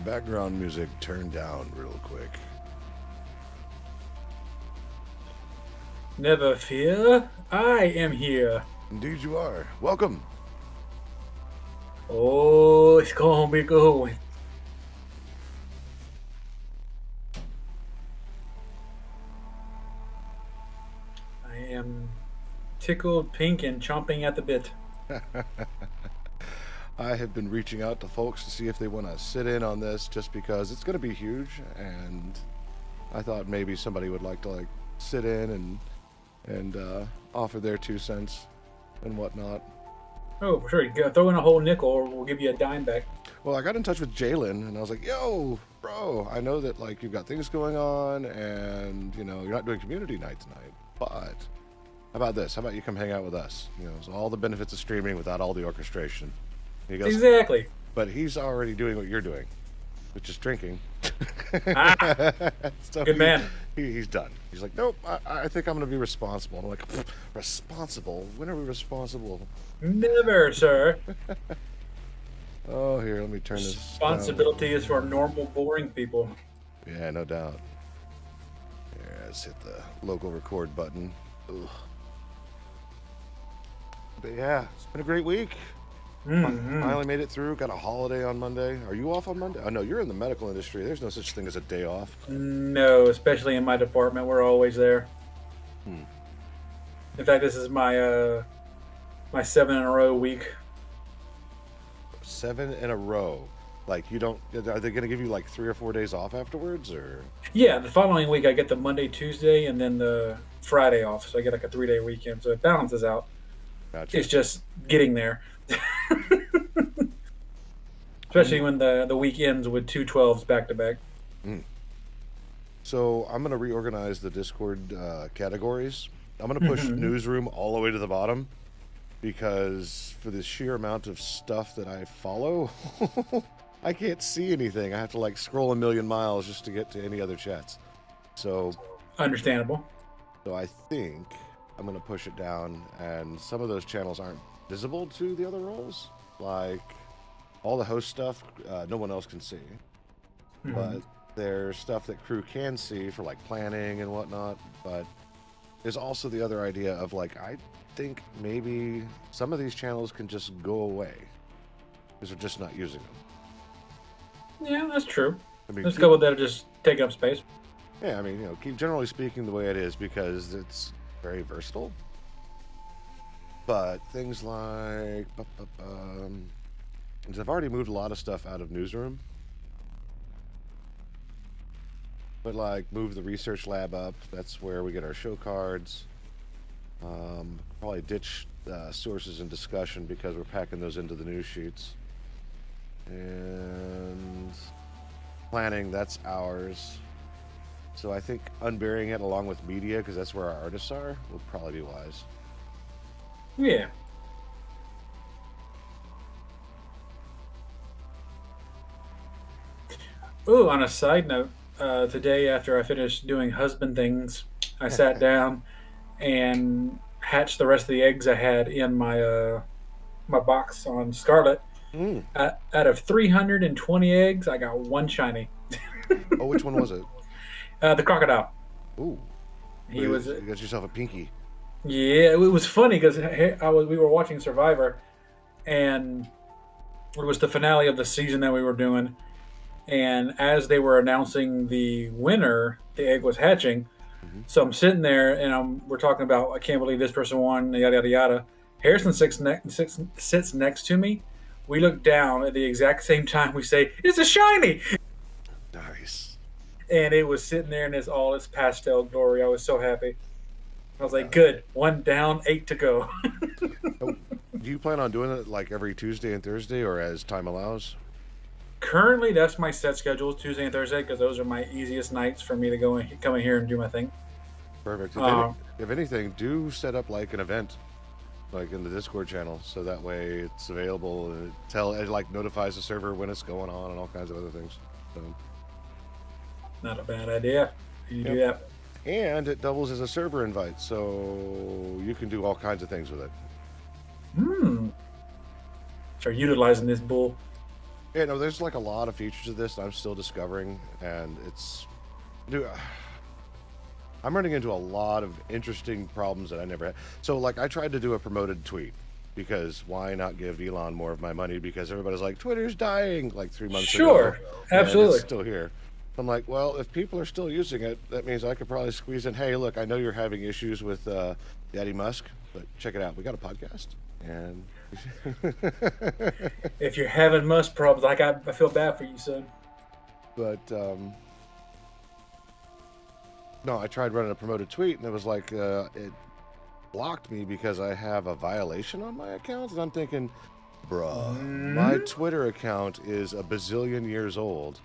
background music turned down real quick. Never fear, I am here. Indeed you are. Welcome. Oh, it's gonna be good. I am tickled pink and chomping at the bit. I have been reaching out to folks to see if they want to sit in on this just because it's going to be huge, and I thought maybe somebody would like to sit in and offer their 2 cents and whatnot. Oh, for sure. You gotta throw in a whole nickel or we'll give you a dime back. Well, I got in touch with Jalen and I was like, yo, bro, I know that you've got things going on and you're not doing community night tonight, but how about this? How about you come hang out with us? So all the benefits of streaming without all the orchestration. He goes, Exactly. But he's already doing what you're doing, which is drinking. So Good man. He's done. He's like, nope, I think I'm going to be responsible. I'm like, responsible? When are we responsible? Never, sir. Oh, here, let me turn this Responsibility is for normal, boring people. Yeah, no doubt. Here, let's hit the local record button. Ugh. But yeah, it's been a great week. Mm-hmm. Finally made it through. Got a holiday on Monday. Are you off on Monday? Oh, no, you're in the medical industry. There's no such thing as a day off. No, especially in my department. We're always there. In fact, this is my my 7 in a row week. 7 in a row. You don't... Are they going to give you 3 or 4 days off afterwards, or...? Yeah, the following week I get the Monday, Tuesday, and then the Friday off. So I get a 3-day weekend. So it balances out. Gotcha. It's just getting there. Especially when the week ends with 2 12s back to back. So I'm going to reorganize the Discord categories. I'm going to push newsroom all the way to the bottom because for the sheer amount of stuff that I follow, I can't see anything. I have to scroll a million miles just to get to any other chats. So Understandable. So I think I'm going to push it down, and some of those channels aren't visible to the other roles. All the host stuff, no one else can see. But there's stuff that crew can see for planning and whatnot. But there's also the other idea of I think maybe some of these channels can just go away because we're just not using them. Yeah, that's true. I mean, Let's go with that. Just taking up space. Yeah, I mean, keep generally speaking the way it is because it's very versatile. But things like, I've already moved a lot of stuff out of newsroom. But move the research lab up. That's where we get our show cards. Probably ditch sources and discussion because we're packing those into the news sheets. And planning, that's ours. So I think unburying it along with media, because that's where our artists are, will probably be wise. Yeah. Ooh, on a side note, today after I finished doing husband things, I sat down and hatched the rest of the eggs I had in my my box on Scarlet. Out of 320 eggs, I got 1 shiny. Oh, which one was it? The crocodile. Ooh. He You was. got yourself a pinky. Yeah, it was funny because we were watching Survivor, and it was the finale of the season that we were doing. And as they were announcing the winner, the egg was hatching. So I'm sitting there, and we're talking about, I can't believe this person won, yada yada yada. Harrison sits next to me. We look down at the exact same time. We say, "It's a shiny!" Nice. And it was sitting there in all its pastel glory. I was so happy. I was like, good. 1 down, 8 to go. Do you plan on doing it every Tuesday and Thursday or as time allows? Currently, that's my set schedule, Tuesday and Thursday, because those are my easiest nights for me to come in here and do my thing. Perfect. If anything, do set up an event, in the Discord channel, so that way it's available. And it notifies the server when it's going on and all kinds of other things. So. Not a bad idea. You do that. And it doubles as a server invite, so you can do all kinds of things with it. Start utilizing this bull. Yeah, no, there's like a lot of features of this that I'm still discovering, and dude, I'm running into a lot of interesting problems that I never had. So, like, I tried to do a promoted tweet because why not give Elon more of my money? Because everybody's like, Twitter's dying, like 3 months ago. Sure, absolutely. It's still here. I'm like, well, if people are still using it, that means I could probably squeeze in, hey, look, I know you're having issues with Daddy Musk, but check it out. We got a podcast. And if you're having Musk problems, I feel bad for you, son. But, no, I tried running a promoted tweet, and it was like, it blocked me because I have a violation on my account. And I'm thinking, bruh, my Twitter account is a bazillion years old.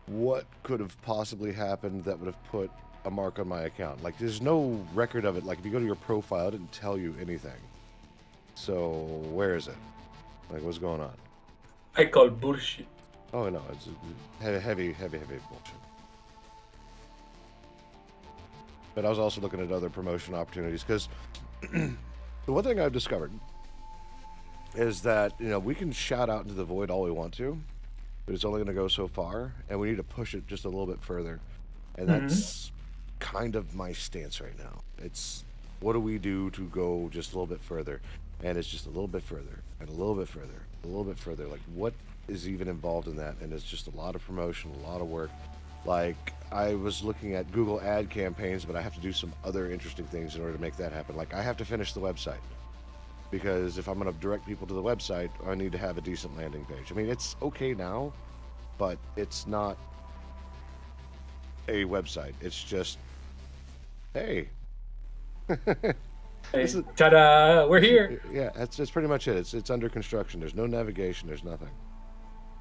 What could have possibly happened that would have put a mark on my account? Like, there's no record of it. Like, if you go to your profile, it didn't tell you anything. So, where is it? Like, what's going on? I call bullshit. Oh, no, it's heavy bullshit. But I was also looking at other promotion opportunities, because the one thing I've discovered is that, we can shout out into the void all we want to, but it's only going to go so far, and we need to push it just a little bit further. And that's kind of my stance right now. It's, what do we do to go just a little bit further? And it's just a little bit further, and a little bit further, a little bit further. Like, what is even involved in that? And it's just a lot of promotion, a lot of work. Like, I was looking at Google ad campaigns, but I have to do some other interesting things in order to make that happen. Like, I have to finish the website, because if I'm going to direct people to the website, I need to have a decent landing page. I mean, it's okay now, but it's not a website. It's just, hey. Hey, ta-da! We're here. Yeah, that's pretty much it. It's under construction. There's no navigation. There's nothing.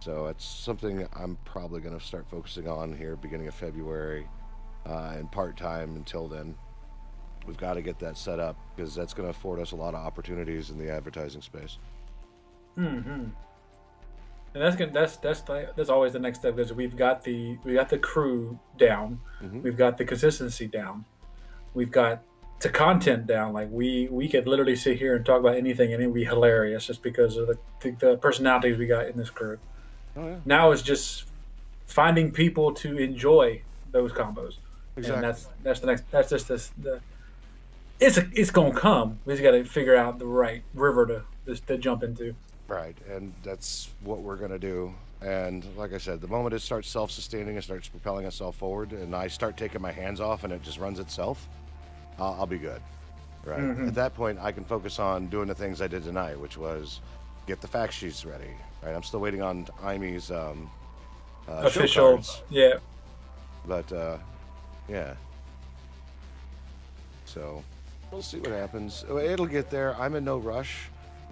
So it's something I'm probably going to start focusing on here beginning of February, and part-time until then. We've got to get that set up, because that's going to afford us a lot of opportunities in the advertising space. And that's always the next step, because we got the crew down, we've got the consistency down, we've got the content down. Like, we could literally sit here and talk about anything, and it would be hilarious just because of the personalities we got in this crew. Oh, yeah. Now it's just finding people to enjoy those combos. Exactly. And that's the next. That's just it's gonna come. We just got to figure out the right river to jump into. Right, and that's what we're gonna do. And like I said, the moment it starts self-sustaining, it starts propelling itself forward, and I start taking my hands off, and it just runs itself, I'll be good. Right. At that point, I can focus on doing the things I did tonight, which was get the fact sheets ready. Right, I'm still waiting on Imy's official, yeah. But yeah. So we'll see what happens. It'll get there. I'm in no rush,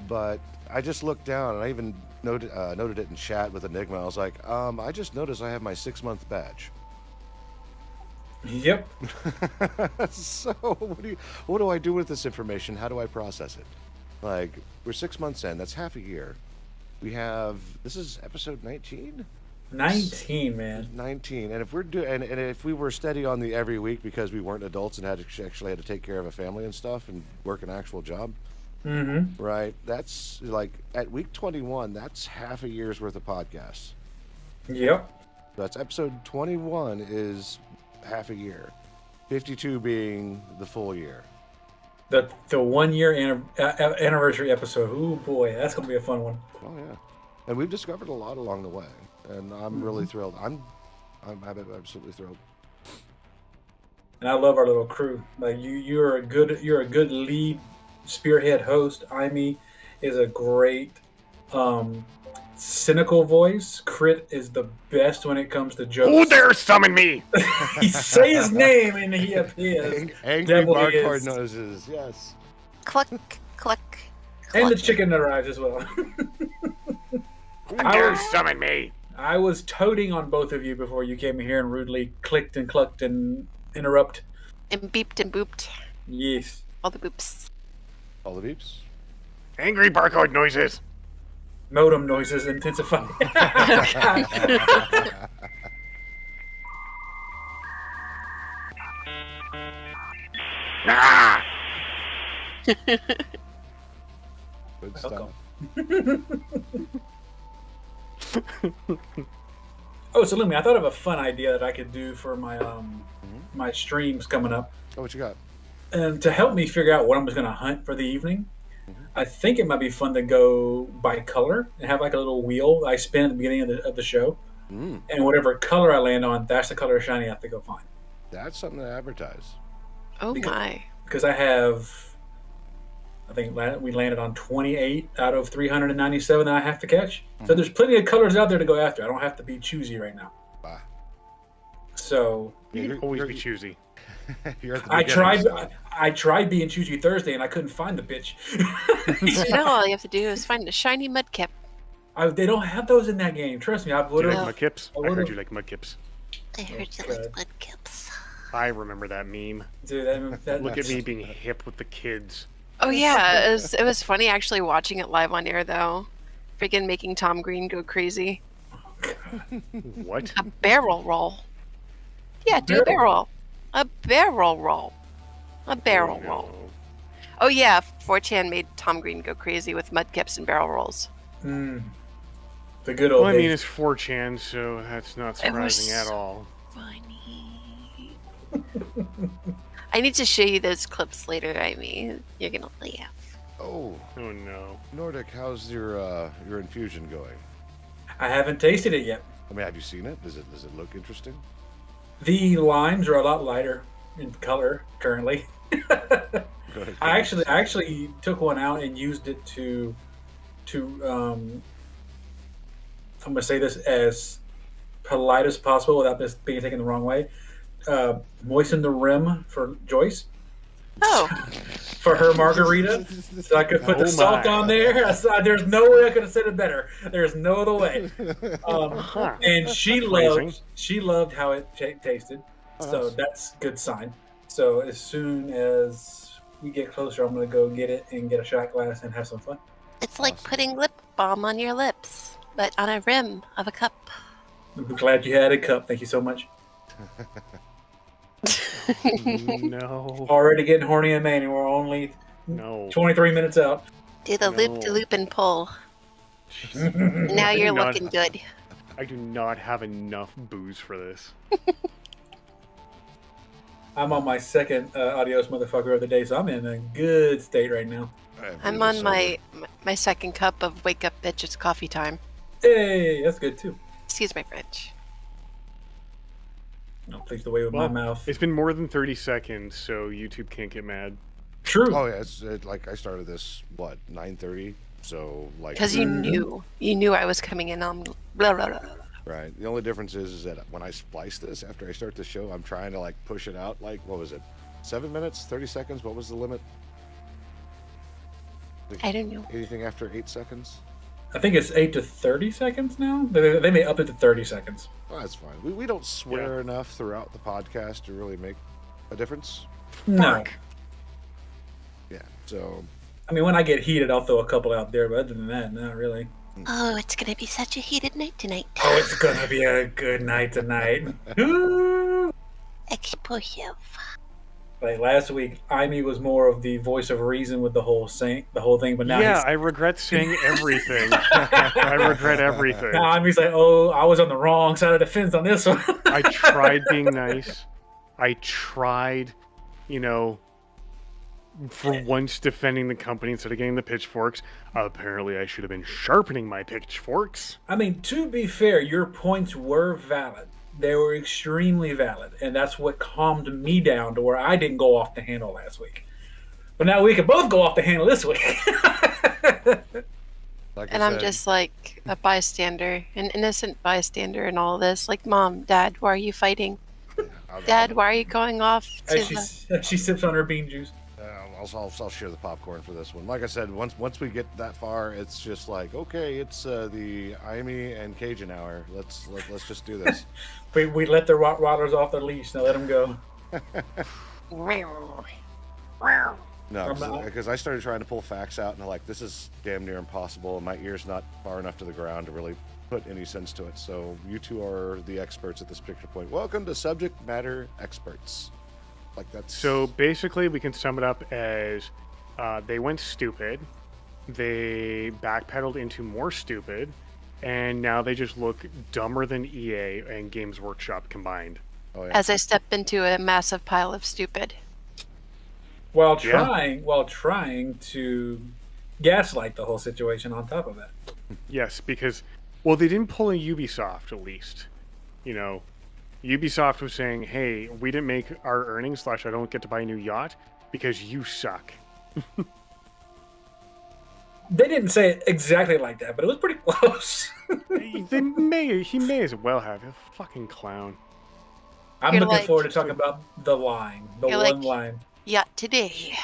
but I just looked down, and I even noted it in chat with Enigma. I was like, I just noticed I have my 6-month badge. Yep. So what do I do with this information? How do I process it? Like, we're 6 months in. That's half a year. This is episode 19? 19, man. 19. And if we're and if we were steady on the every week because we weren't adults and actually had to take care of a family and stuff and work an actual job, right? That's like at week 21. That's half a year's worth of podcasts. Yep. That's episode 21 is half a year. 52 being the full year. The 1 year anniversary episode. Ooh boy, that's gonna be a fun one. Oh yeah, and we've discovered a lot along the way, and I'm really thrilled. I'm absolutely thrilled. And I love our little crew. Like you're a good lead spearhead host. Imy is a great cynical voice. Crit is the best when it comes to jokes. Who dare summon me? He say his name and he appears. Angry barcode noises, yes. Cluck, cluck. And the chicken that arrives as well. Who dare summon me? I was toting on both of you before you came here and rudely clicked and clucked and interrupt. And beeped and booped. Yes. All the boops. All the beeps. Angry barcode noises. Modem noises intensify. Ah! Good stuff. Oh, so Lumi, I thought of a fun idea that I could do for my my streams coming up, Oh, what you got? and to help me figure out what I'm just going to hunt for the evening. I think it might be fun to go by color and have like a little wheel I spin at the beginning of the show, Mm, and whatever color I land on, that's the color of shiny I have to go find. that's something to advertise. Oh Because- my. Because I think we landed on 28 out of 397 that I have to catch. So there's plenty of colors out there to go after. I don't have to be choosy right now. Bah. So You You're- can always you're- be choosy. You're at the I beginning, tried. so- I tried being choosy Thursday, and I couldn't find the bitch. No, all you have to do is find a shiny mudkip. They don't have those in that game. Trust me. I've Do you literally. like mudkips? I I heard would've- you like mudkips. I heard you Okay. like mudkips. I remember that meme. Dude, that, Look at me being hip with the kids. Oh yeah, it was funny actually watching it live on air though. Freaking making Tom Green go crazy. What? A barrel roll. Yeah, do a barrel. A barrel roll. A barrel Oh, roll. no. Oh yeah, 4chan made Tom Green go crazy with mudkips and barrel rolls. the good old Well, I mean, days. it's 4chan, so that's not It was surprising at all. Funny. I need to show you those clips later, Amy. You're gonna laugh. Oh, Oh no. Nordic, how's your infusion going? I haven't tasted it yet. I mean, have you seen it? Does it look interesting? The limes are a lot lighter in color currently. Go ahead, I actually took one out and used it to I'm gonna say this as polite as possible without this being taken the wrong way. Moisten the rim for Joyce Oh, for her margarita, so I could put the Oh salt my. on there. There's no way I could have said it better. There's no other way. Huh. And she Phrasing. loved how it tasted, Oh, so nice. that's a good sign. So as soon as we get closer, I'm gonna go get it and get a shot glass and have some fun. it's like Awesome. putting lip balm on your lips, but on a rim of a cup. I'm glad you had a cup. Thank you so much. No. Already getting horny and manny. We're only No. 23 minutes out. Do the loop de loop and pull. Now you're Not- looking good. I do not have enough booze for this. I'm on my second adios motherfucker of the day, so I'm in a good state right now. I'm on my second cup of wake up bitch, it's coffee time. Hey, that's good too. Excuse my French. No, please the way with Well, my mouth. It's been more than 30 seconds, so YouTube can't get mad. True. Oh yeah, like I started this 9:30, so like Because you knew I was coming in on blah blah blah. right. The only difference is that when I splice this after I start the show, I'm trying to like push it out. Like what was it? 7 minutes, 30 seconds. What was the limit? I don't know. Anything after 8 seconds? I think it's 8 to 30 seconds now. They may up it to 30 seconds. Oh, that's fine. We don't swear enough throughout the podcast to really make a difference. No. Yeah. So I mean, when I get heated, I'll throw a couple out there, but other than that, not really. Oh, it's gonna be such a heated night tonight. Oh, it's gonna be a good night tonight. Ooh. Explosive. Like last week, Amy was more of the voice of reason with the whole thing, but now Yeah, I regret saying everything. I regret everything. now Amy's like, oh, I was on the wrong side of the fence on this one. I tried being nice. I tried, for once defending the company instead of getting the pitchforks. Apparently, I should have been sharpening my pitchforks. I mean, to be fair, your points were valid. They were extremely valid, and that's what calmed me down to where I didn't go off the handle last week. But now we can both go off the handle this week. like And I I'm said, just like a bystander, an innocent bystander in all this. Like, Mom, Dad, why are you fighting? Dad, why are you going off to As she sips on her bean juice. I'll share the popcorn for this one. Like I said, once we get that far, it's just like, okay, it's the Amy and Cajun hour. Let's just do this. We let the Rottweilers off their leash. Now let them go. No, I'm not- because I started trying to pull facts out, and I'm like, this is damn near impossible, and my ear's not far enough to the ground to really put any sense to it. So you two are the experts at this picture point. Welcome to Subject Matter Experts. Like that's So basically, we can sum it up as they went stupid, they backpedaled into more stupid, and now they just look dumber than EA and Games Workshop combined. Oh, yeah. As I step into a massive pile of stupid. While trying to gaslight the whole situation on top of it. Yes, because, well, they didn't pull a Ubisoft, at least. You know, Ubisoft was saying, hey, we didn't make our earnings / I don't get to buy a new yacht because you suck. They didn't say it exactly like that, but it was pretty close. He may as well have. A fucking clown. I'm You're looking like- forward to talking about the line. The You're one like- line. Yacht today.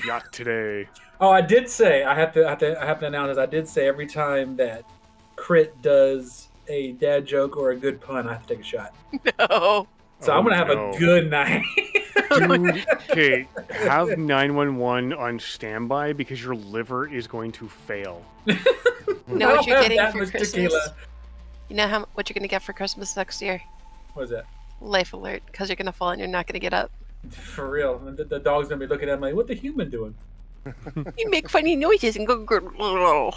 Yacht today. Oh, I did say, I have to announce this. I did say every time that Crit does a dad joke or a good pun, I have to take a shot. No. So I'm going to have no. a good night. Dude, okay, have 911 on standby because your liver is going to fail. You know what you're I don't have getting that for much Christmas? tequila. You know what you're going to get for Christmas next year? What is that? Life alert, because you're going to fall and you're not going to get up. For real. And the dog's going to be looking at me like, what the human doing? You make funny noises and go.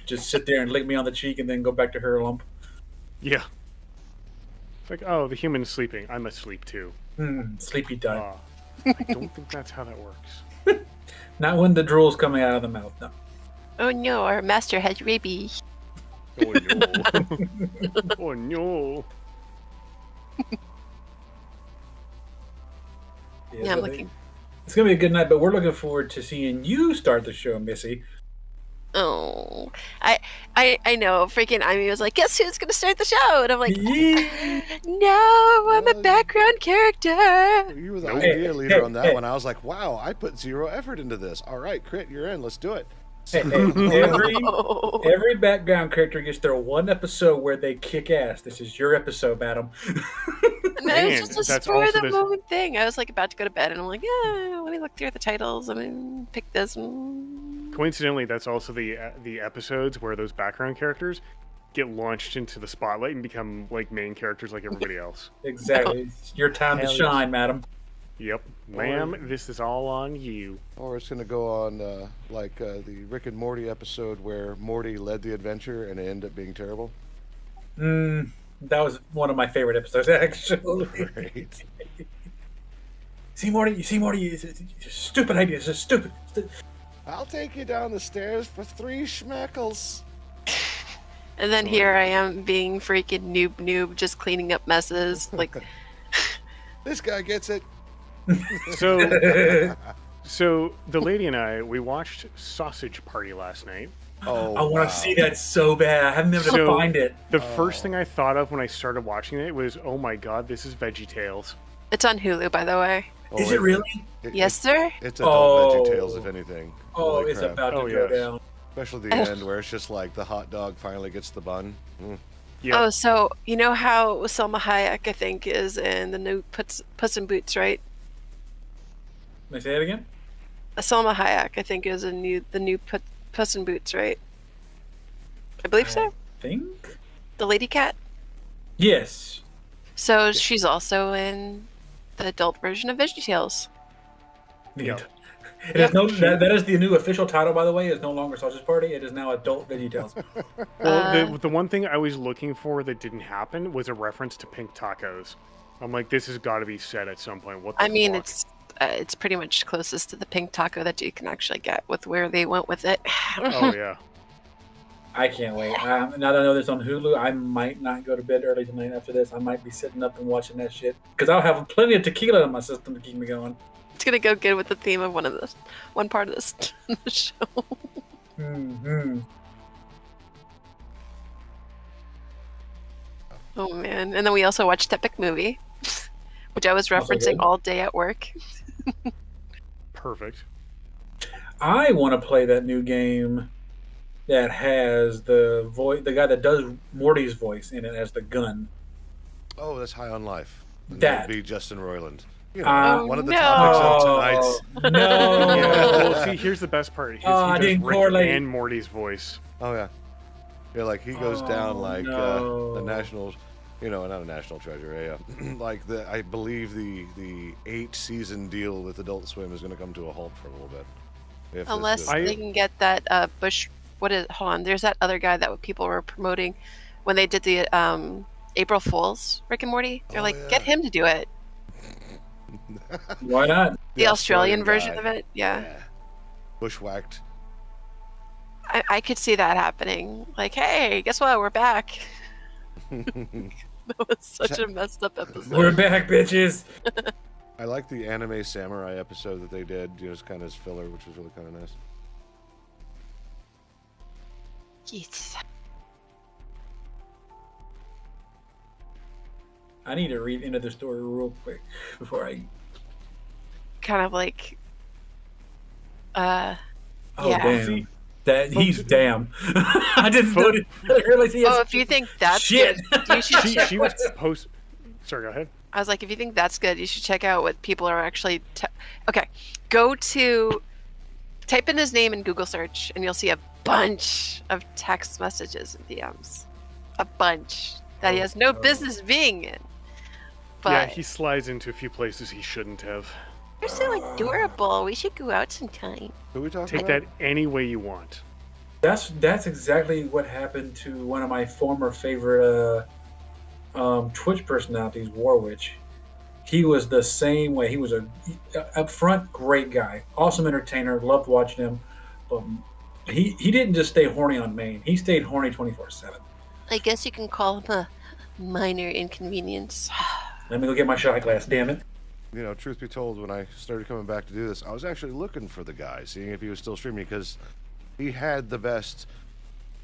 Just sit there and lick me on the cheek and then go back to her lump. Yeah. It's like, oh, the human's sleeping. I'm asleep too. Sleepy time. I don't think that's how that works. Not when the drool's coming out of the mouth, no. Oh no, our master has rabies. Oh no. Oh no. Yeah, I'm looking. It's going to be a good night, but we're looking forward to seeing you start the show, Missy. Oh, I know. Freaking Amy was like, guess who's gonna start the show? And I'm like, no, I'm a background character. You were the Nope. idea leader hey, on that hey. one. I was like, wow, I put 0 effort into this. All right, Crit, you're in. Let's do it. Hey, every background character gets their one episode where they kick ass. This is your episode, madam. And it was Man, just a that's spur of also the this- moment thing. I was like about to go to bed, and I'm like, yeah, let me look through the titles. I mean, pick this. Coincidentally, that's also the episodes where those background characters get launched into the spotlight and become like main characters like everybody else. Exactly. It's your time to Hell shine, madam. Yep. Ma'am, this is all on you. Or it's going to go on like the Rick and Morty episode where Morty led the adventure and it ended up being terrible. That was one of my favorite episodes, actually. Great. See, Morty? It's a stupid idea. It's just stupid. I'll take you down the stairs for 3 schmeckles. And then here I am being freaking noob, just cleaning up messes. Like, This guy gets it. So the lady and I, we watched Sausage Party last night. Oh, I want to see that so bad. I haven't been able to So- find it. The first thing I thought of when I started watching it was, oh my god, this is VeggieTales. it's on Hulu, by the way. Is it really? Yes, sir. It's adult VeggieTales, Oh. if anything. Oh, Holy it's crap. about to Oh, go yes. down. Especially the end where it's just like the hot dog finally gets the bun. Yeah. Oh, so you know how Selma Hayek, I think, is in the new Puss in Boots, right? Can I say it again? Selma Hayek, I think, is the new Puss in Boots, right? I believe so. Think? The lady cat. Yes. So she's also in the adult version of VeggieTales. Yeah. It is no, that is the new official title, by the way. It's no longer Sausage Party. It is now Adult VeggieTales. Well, the one thing I was looking for that didn't happen was a reference to pink tacos. I'm like, this has got to be said at some point. What the I mean, fuck? it's pretty much closest to the pink taco that you can actually get with where they went with it. Oh yeah. I can't wait. Now that I know this on Hulu, I might not go to bed early tonight after this. I might be sitting up and watching that shit. Because I'll have plenty of tequila in my system to keep me going. It's gonna go good with the theme of one part of this show. Mm-hmm. Oh man! And then we also watched Epic Movie, which I was Also referencing good. all day at work. Perfect. I want to play that new game that has the guy that does Morty's voice in it as the gun. Oh, that's High on Life. And That. would be Justin Roiland. You know, Oh, one of the no. topics of tonight's. No. Yeah. Well, see, here's the best part. Oh, I he does didn't Rick correlate. and Morty's voice. Oh yeah, yeah. Like he goes Oh, down like no. the national, not a national treasure. Yeah, like I believe the 8-season deal with Adult Swim is going to come to a halt for a little bit. If this Unless is- they can get that hold on, there's that other guy that people were promoting when they did the April Fools Rick and Morty. They're like, get him to do it. Why not? The Australian version guy. of it, yeah. Bushwhacked. I could see that happening. Like, hey, guess what? We're back. That was such a messed up episode. We're back, bitches. I like the anime samurai episode that they did, just kind of as filler, which was really kind of nice. Yes. I need to read into the story real quick before I. Kind of like. Oh Yeah. damn! That he's damn. I didn't notice. I realized he has. Oh, if you think that's shit. good, you should check She was post. Sorry, go ahead. I was like, if you think that's good, you should check out what people are actually. Okay, go to. Type in his name in Google search, and you'll see a bunch of text messages and DMs. A bunch that he has no business being in. But Yeah, he slides into a few places he shouldn't have. you're so adorable. We should go out sometime. Who are we talking Take about? that any way you want. That's exactly what happened to one of my former favorite Twitch personalities, Warwitch. He was the same way. He was a upfront great guy, awesome entertainer. Loved watching him. But he didn't just stay horny on main. He stayed horny 24/7. I guess you can call him a minor inconvenience. Let me go get my shot glass. Damn it. You know, truth be told, when I started coming back to do this, I was actually looking for the guy, seeing if he was still streaming, because he had the best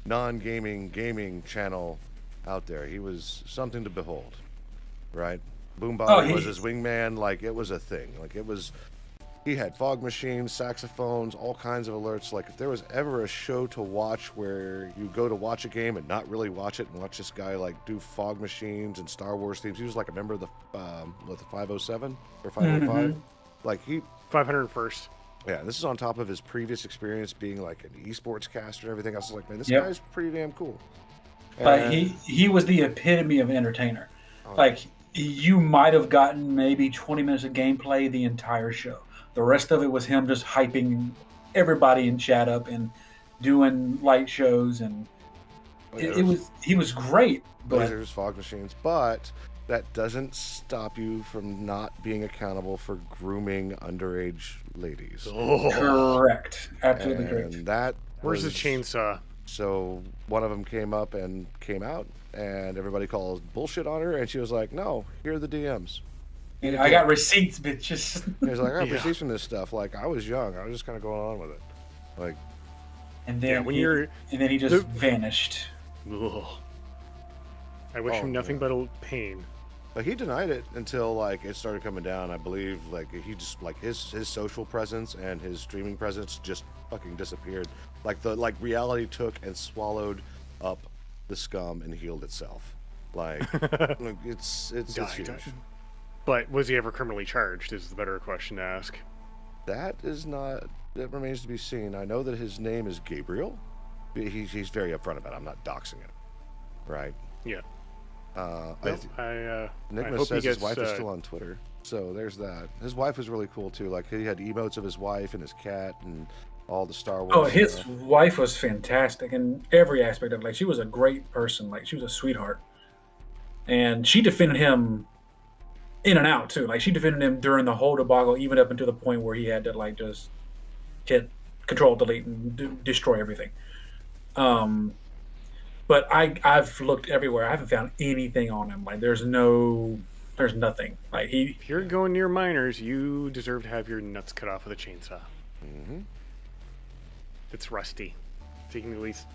non-gaming channel out there. He was something to behold, right? Boombody was his wingman. Like, it was a thing. Like, it was. He had fog machines, saxophones, all kinds of alerts. Like, if there was ever a show to watch where you go to watch a game and not really watch it and watch this guy like do fog machines and Star Wars themes. He was like a member of the the 507 or 505. Like, he 501st. Yeah, this is on top of his previous experience being like an esports caster and everything else. I was like, man, this guy's pretty damn cool. But he was the epitome of an entertainer. Like, you might have gotten maybe 20 minutes of gameplay the entire show. The rest of it was him just hyping everybody in chat up and doing light shows, and he was great. But Lasers, fog machines, but that doesn't stop you from not being accountable for grooming underage ladies. correct, absolutely correct. And that Where's the was- chainsaw? So one of them came up and came out, and everybody called bullshit on her, and she was like, "No, here are the DMs." And I got receipts, bitches. He was like, "I got receipts from this stuff." Like, I was young, I was just kind of going on with it. Like, And then Yeah, when you're- and then he just vanished. Ugh. I wish him nothing but a pain. but he denied it until like it started coming down. I believe like he just like his social presence and his streaming presence just fucking disappeared. Like reality took and swallowed up the scum and healed itself. Like it's huge. But was he ever criminally charged is the better question to ask. That remains to be seen. I know that his name is Gabriel. He's very upfront about it. I'm not doxing him. Right? Yeah. Nicholas hope he says his gets, wife is still on Twitter. So there's that. His wife was really cool too. Like, he had emotes of his wife and his cat and all the Star Wars. Oh, his wife was fantastic in every aspect of it. Like, she was a great person. Like, she was a sweetheart. And she defended him in and out too. Like, she defended him during the whole debacle, even up until the point where he had to like just hit Control Delete and destroy everything. But I've looked everywhere. I haven't found anything on him. Like, there's nothing. Like, If you're going near minors, you deserve to have your nuts cut off with a chainsaw. Mm-hmm. It's rusty. So you can at least,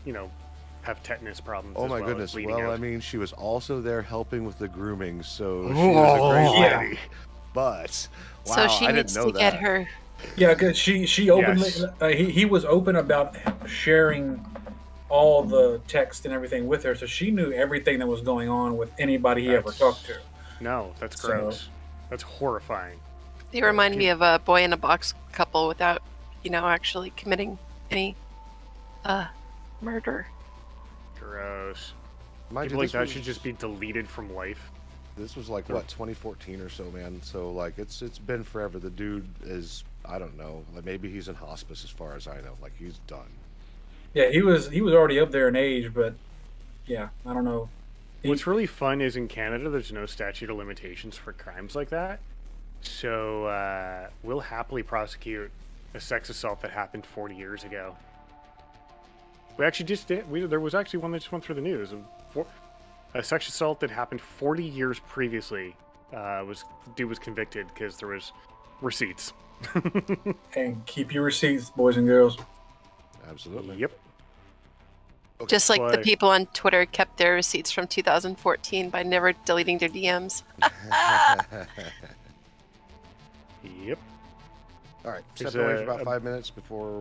have tetanus problems. Oh as my well as goodness. bleeding Well, out. I mean, she was also there helping with the grooming, so she was a great lady. But wow, So she I needs didn't know to that. get her. yeah, because she openly Yes. he was open about sharing all the text and everything with her, so she knew everything that was going on with anybody he ever talked to. No, that's So- gross. That's horrifying. They remind me of a boy in a box couple without, actually committing any murder. Gross. Mind People you, like that this should just be deleted from life. This was like what, 2014 or so, man. So like it's been forever. The dude is, I don't know, like maybe he's in hospice as far as I know. Like, he's done. Yeah, he was already up there in age, but yeah, I don't know. What's really fun is in Canada, there's no statute of limitations for crimes like that. So we'll happily prosecute a sex assault that happened 40 years ago. We actually just did. There was actually one that just went through the news. A sex assault that happened 40 years previously. Dude was convicted because there was receipts. And keep your receipts, boys and girls. Absolutely. Yep. Okay. Just like the But- people on Twitter kept their receipts from 2014 by never deleting their DMs. Yep. All right, There's step away for a- about 5 minutes before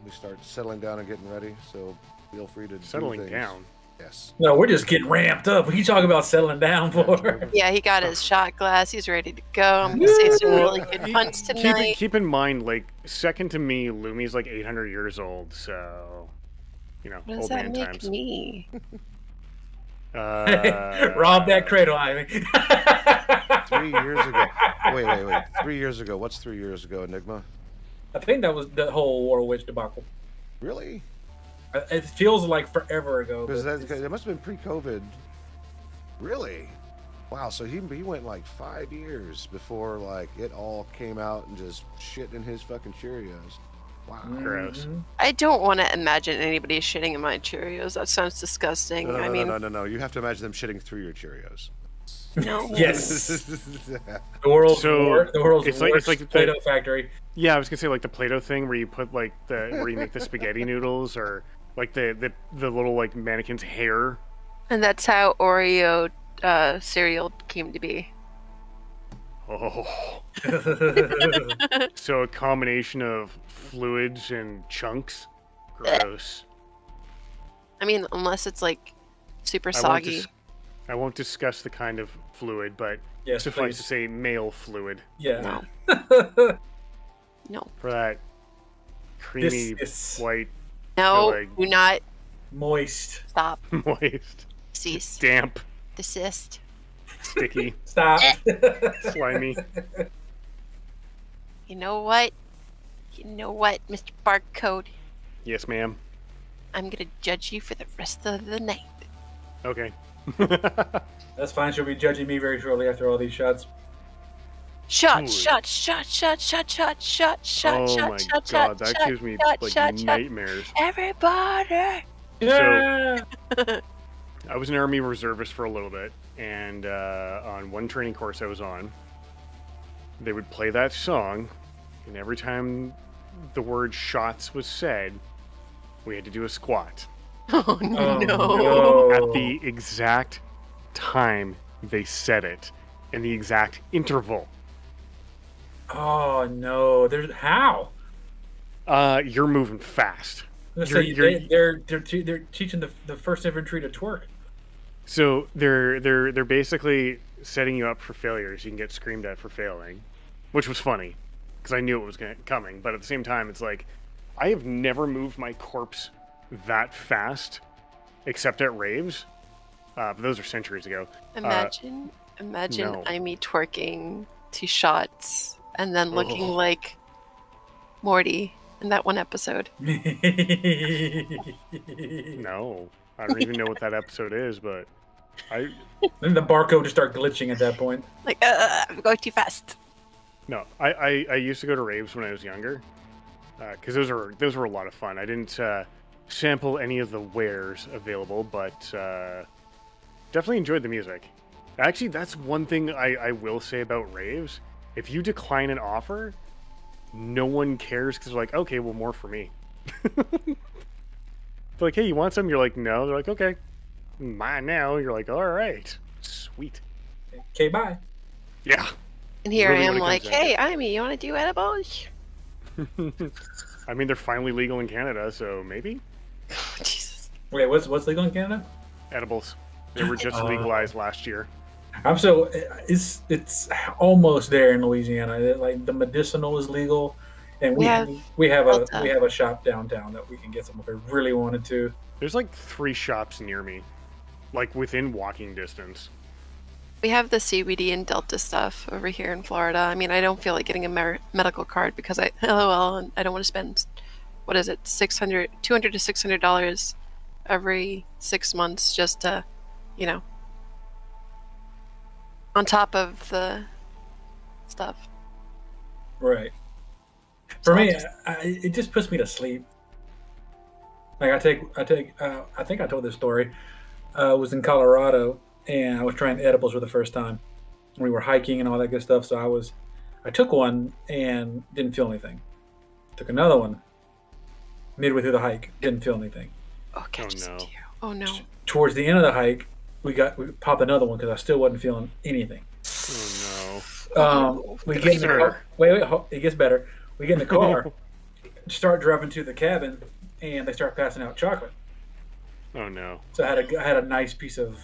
we start settling down and getting ready. So feel free to Settling do things. down. Yes. No, we're just getting ramped up. What are you talking about settling down for? Yeah, he got his shot glass. He's ready to go. I'm gonna say some really good hunts tonight. Keep in mind, like, second to me, Lumi's like 800 years old, so, What does old that man make times. me? Rob that cradle, Ivy. 3 years ago. Wait. 3 years ago. What's 3 years ago, Enigma? I think that was the whole War Witch debacle. Really? It feels like forever ago. Because but it must have been pre-COVID. Really? Wow. So he went like 5 years before like it all came out and just shit in his fucking Cheerios. Wow. Gross. I don't want to imagine anybody shitting in my Cheerios. That sounds disgusting. No, I mean, no. You have to imagine them shitting through your Cheerios. no. Yes. The world's So, the world's it's like- worst it's like the- Play-Doh factory. Yeah, I was gonna say like the Play-Doh thing where you put like where you make the spaghetti noodles, or like the little like mannequin's hair. And that's how Oreo cereal came to be. Oh, so a combination of fluids and chunks. Gross. I mean, unless it's like super I won't, soggy. I won't discuss the kind of fluid, but Yes, suffice please. to say, male fluid Yeah. No. for that creamy This is white, No, like- do not moist. stop. moist, Cease. damp, Desist. sticky, Stop. slimy. You know what? Mr. Barcode? Yes, ma'am. I'm gonna judge you for the rest of the night. Okay. That's fine. She'll be judging me very shortly after all these shots. Shot, Good. shot, shot, shot, shot, shot, shot, shot, Oh shot, my shot, god, shot, that shot, gives me shot, like shot, shot. nightmares. Everybody! Yeah. I was an Army reservist for a little bit, and on one training course I was on, they would play that song, and every time the word shots was said, we had to do a squat. Oh Oh, no. no. At the exact time they said it, and the exact interval. Oh no. There's how? You're moving fast. I was gonna say, You're- they're teaching the first infantry to twerk. So they're basically setting you up for failures. You can get screamed at for failing, which was funny because I knew it was coming. But at the same time, it's like I have never moved my corpse that fast, except at raves. But those are centuries ago. Imagine no. Amy twerking to shots and then looking Ugh. like Morty in that one episode. No, I don't even know what that episode is, but I Then the barcode just start glitching at that point. Like, I'm going too fast. no. I used to go to raves when I was younger because those were a lot of fun. I didn't sample any of the wares available, but definitely enjoyed the music. Actually, that's one thing I will say about raves. If you decline an offer, no one cares because they're like, okay, well, more for me. They're like, hey, you want some? You're like, no. They're like, okay, mine now. You're like, all right, sweet. Okay, bye. Yeah. And here Really I am when it like, comes down to hey, Amy, you want to do edibles? I mean, they're finally legal in Canada, so maybe Oh, Jesus. Wait, what's legal in Canada? edibles. They were just legalized last year. I'm so it's almost there in Louisiana. Like the medicinal is legal, and we have Delta. a shop downtown that we can get some if we really wanted to. There's like 3 shops near me, like within walking distance. We have the CBD and Delta stuff over here in Florida. I mean, I don't feel like getting a medical card because I don't want to spend what is it, $200 to $600 every 6 months just to, on top of the stuff. Right. So For I'll me, just- it just puts me to sleep. Like I think I told this story. I was in Colorado and I was trying edibles for the first time. We were hiking and all that good stuff. So I took one and didn't feel anything. Took another one midway through the hike, didn't feel anything. oh, catch no. to you. Oh no. Towards the end of the hike, we popped another one because I still wasn't feeling anything. Oh We get in the car. Wait, it gets better. We get in the car, start driving to the cabin, and they start passing out chocolate. no. Oh no. So I had a nice piece of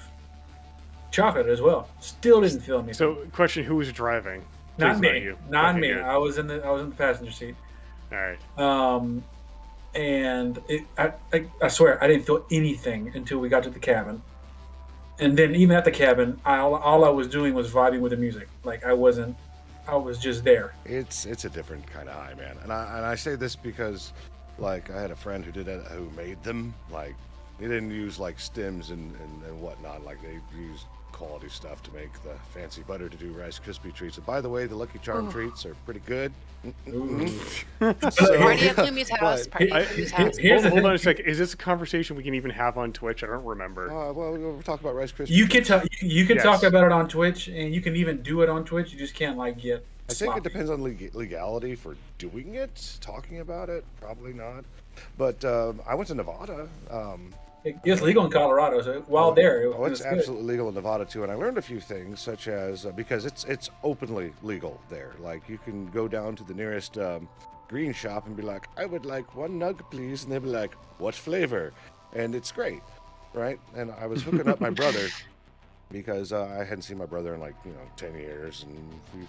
chocolate as well. Still didn't feel anything. So, question: who was driving? not Please, me. you. Not Okay, me. good. I was in the passenger seat. All right. And I swear I didn't feel anything until we got to the cabin. And then even at the cabin, all I was doing was vibing with the music. Like I was just there. It's a different kind of high, man. And I say this because, like, I had a friend who made them. Like, they didn't use like stems and whatnot. Like they used quality stuff to make the fancy butter to do Rice Krispie treats. And by the way, the Lucky Charm treats are pretty good. Party at Lumi's house. but- Party at Lumi's house. Here's the Hold on thing. a second. Is this a conversation we can even have on Twitch? I don't remember. Well, we're talking about Rice Krispie. You can Yes. talk about it on Twitch, and you can even do it on Twitch. You just can't like get. I think sloppy. it depends on legality for doing it, talking about it. Probably not. But I went to Nevada. It's legal in Colorado, so while there, it Oh, was it's good. absolutely legal in Nevada too, and I learned a few things, such as because it's openly legal there. Like you can go down to the nearest green shop and be like, "I would like one nug, please," and they'll be like, "What flavor?" And it's great, right? And I was hooking up my brother because I hadn't seen my brother in 10 years, and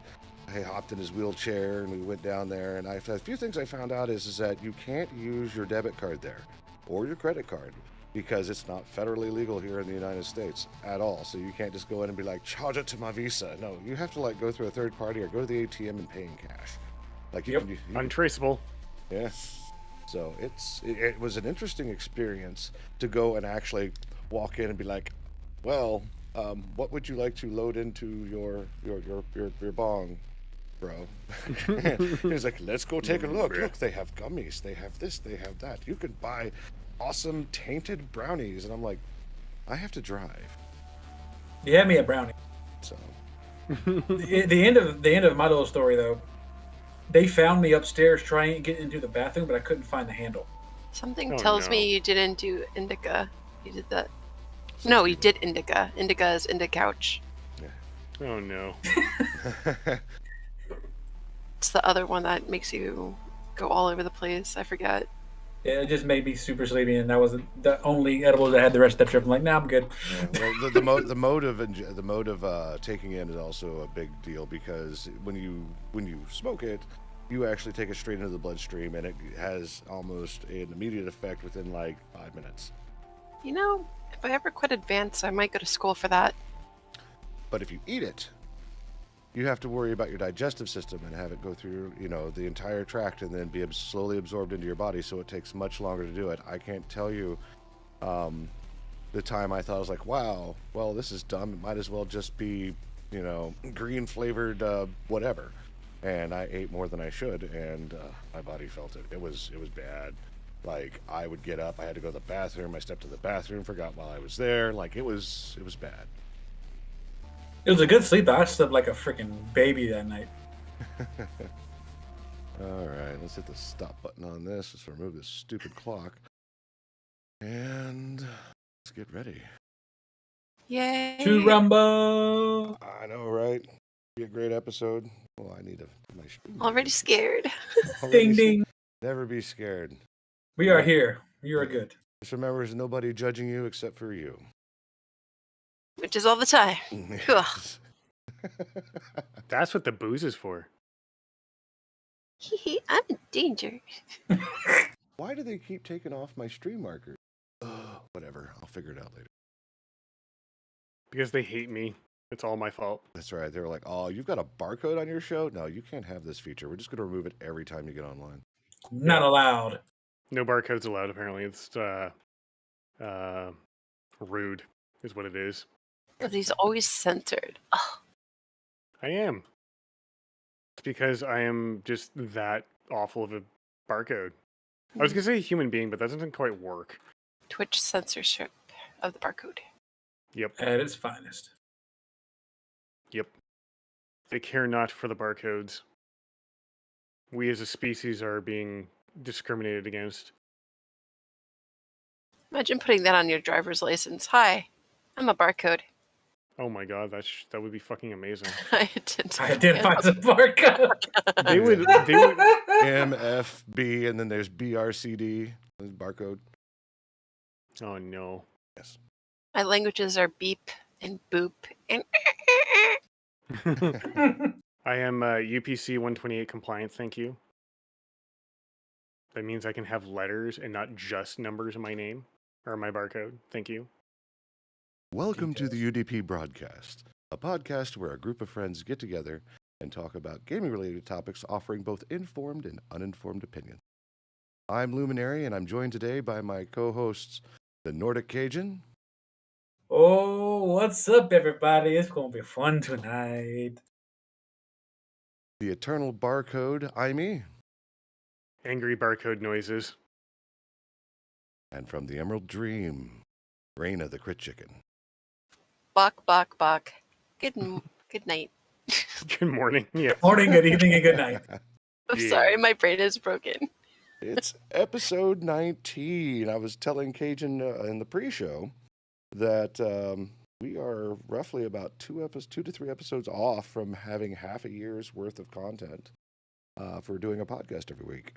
I hopped in his wheelchair and we went down there. And a few things I found out is that you can't use your debit card there or your credit card, because it's not federally legal here in the United States at all. So you can't just go in and be like, charge it to my Visa. No, you have to go through a third party or go to the ATM and pay in cash. Like you Yep. can, Untraceable. yeah. So it was an interesting experience to go and actually walk in and be like, well, what would you like to load into your bong, bro? He's like, let's go take a look. Look, they have gummies, they have this, they have that. You could buy awesome tainted brownies, and I'm like, I have to drive. You had me at brownie. So The end of my little story though, they found me upstairs trying to get into the bathroom, but I couldn't find the handle. Something Oh, tells no. me you didn't do indica. You did that. No, you did indica. Indica is couch. Oh no. It's the other one that makes you go all over the place. I forget. Yeah, it just made me super sleepy, and that was the only edibles I had the rest of that trip. I'm like, nah, I'm good. yeah, well, the mode of taking it is also a big deal, because when you smoke it, you actually take it straight into the bloodstream, and it has almost an immediate effect within 5 minutes. If I ever quit advance, I might go to school for that. But if you eat it, you have to worry about your digestive system and have it go through, the entire tract and then be slowly absorbed into your body. So it takes much longer to do it. I can't tell you the time I thought, I was like, wow, well, this is dumb. It might as well just be, green flavored whatever. And I ate more than I should, and my body felt it. It was bad. Like, I would get up, I had to go to the bathroom. I stepped to the bathroom, forgot while I was there. Like, it was bad. It was a good sleep though. I slept like a freaking baby that night. All right, let's hit the stop button on this. Let's remove this stupid clock. And let's get ready. Yay! To Rumble. I know, right? Be a great episode. Well, I need to put my Already scared. Ding ding. Never be scared. We are here. You are good. Just remember, there's nobody judging you except for you. Which is all the time. Cool. That's what the booze is for. I'm in danger. Why do they keep taking off my stream marker? Whatever, I'll figure it out later. Because they hate me. It's all my fault. That's right. They were like, "Oh, you've got a barcode on your show? No, you can't have this feature. We're just going to remove it every time you get online." Not allowed. No barcodes allowed, apparently. It's rude, is what it is. But he's always centered. Oh, I am. It's because I am just that awful of a barcode. I was going to say human being, but that doesn't quite work. Twitch censorship of the barcode. Yep. At its finest. Yep. They care not for the barcodes. We as a species are being discriminated against. Imagine putting that on your driver's license. Hi, I'm a barcode. Oh my god, that would be fucking amazing. I Identify as a barcode. They would MFB, and then there's BRCD, barcode. Oh no. Yes. My languages are beep and boop and. I am UPC 128 compliant, thank you. That means I can have letters and not just numbers in my name or my barcode. Thank you. Welcome to the UDP Broadcast, a podcast where a group of friends get together and talk about gaming-related topics, offering both informed and uninformed opinions. I'm Luminary, and I'm joined today by my co-hosts, the Nordic Cajun. Oh, what's up, everybody? It's going to be fun tonight. The Eternal Barcode, Aimee. Angry barcode noises. And from the Emerald Dream, Raina the Crit Chicken. Bok, bok, bok. Good night. Good morning. Yeah. Morning, good evening, and good night. I'm Yeah. sorry, my brain is broken. It's episode 19. I was telling Cajun in the pre-show that we are roughly about 2 to 3 episodes off from having half a year's worth of content for doing a podcast every week.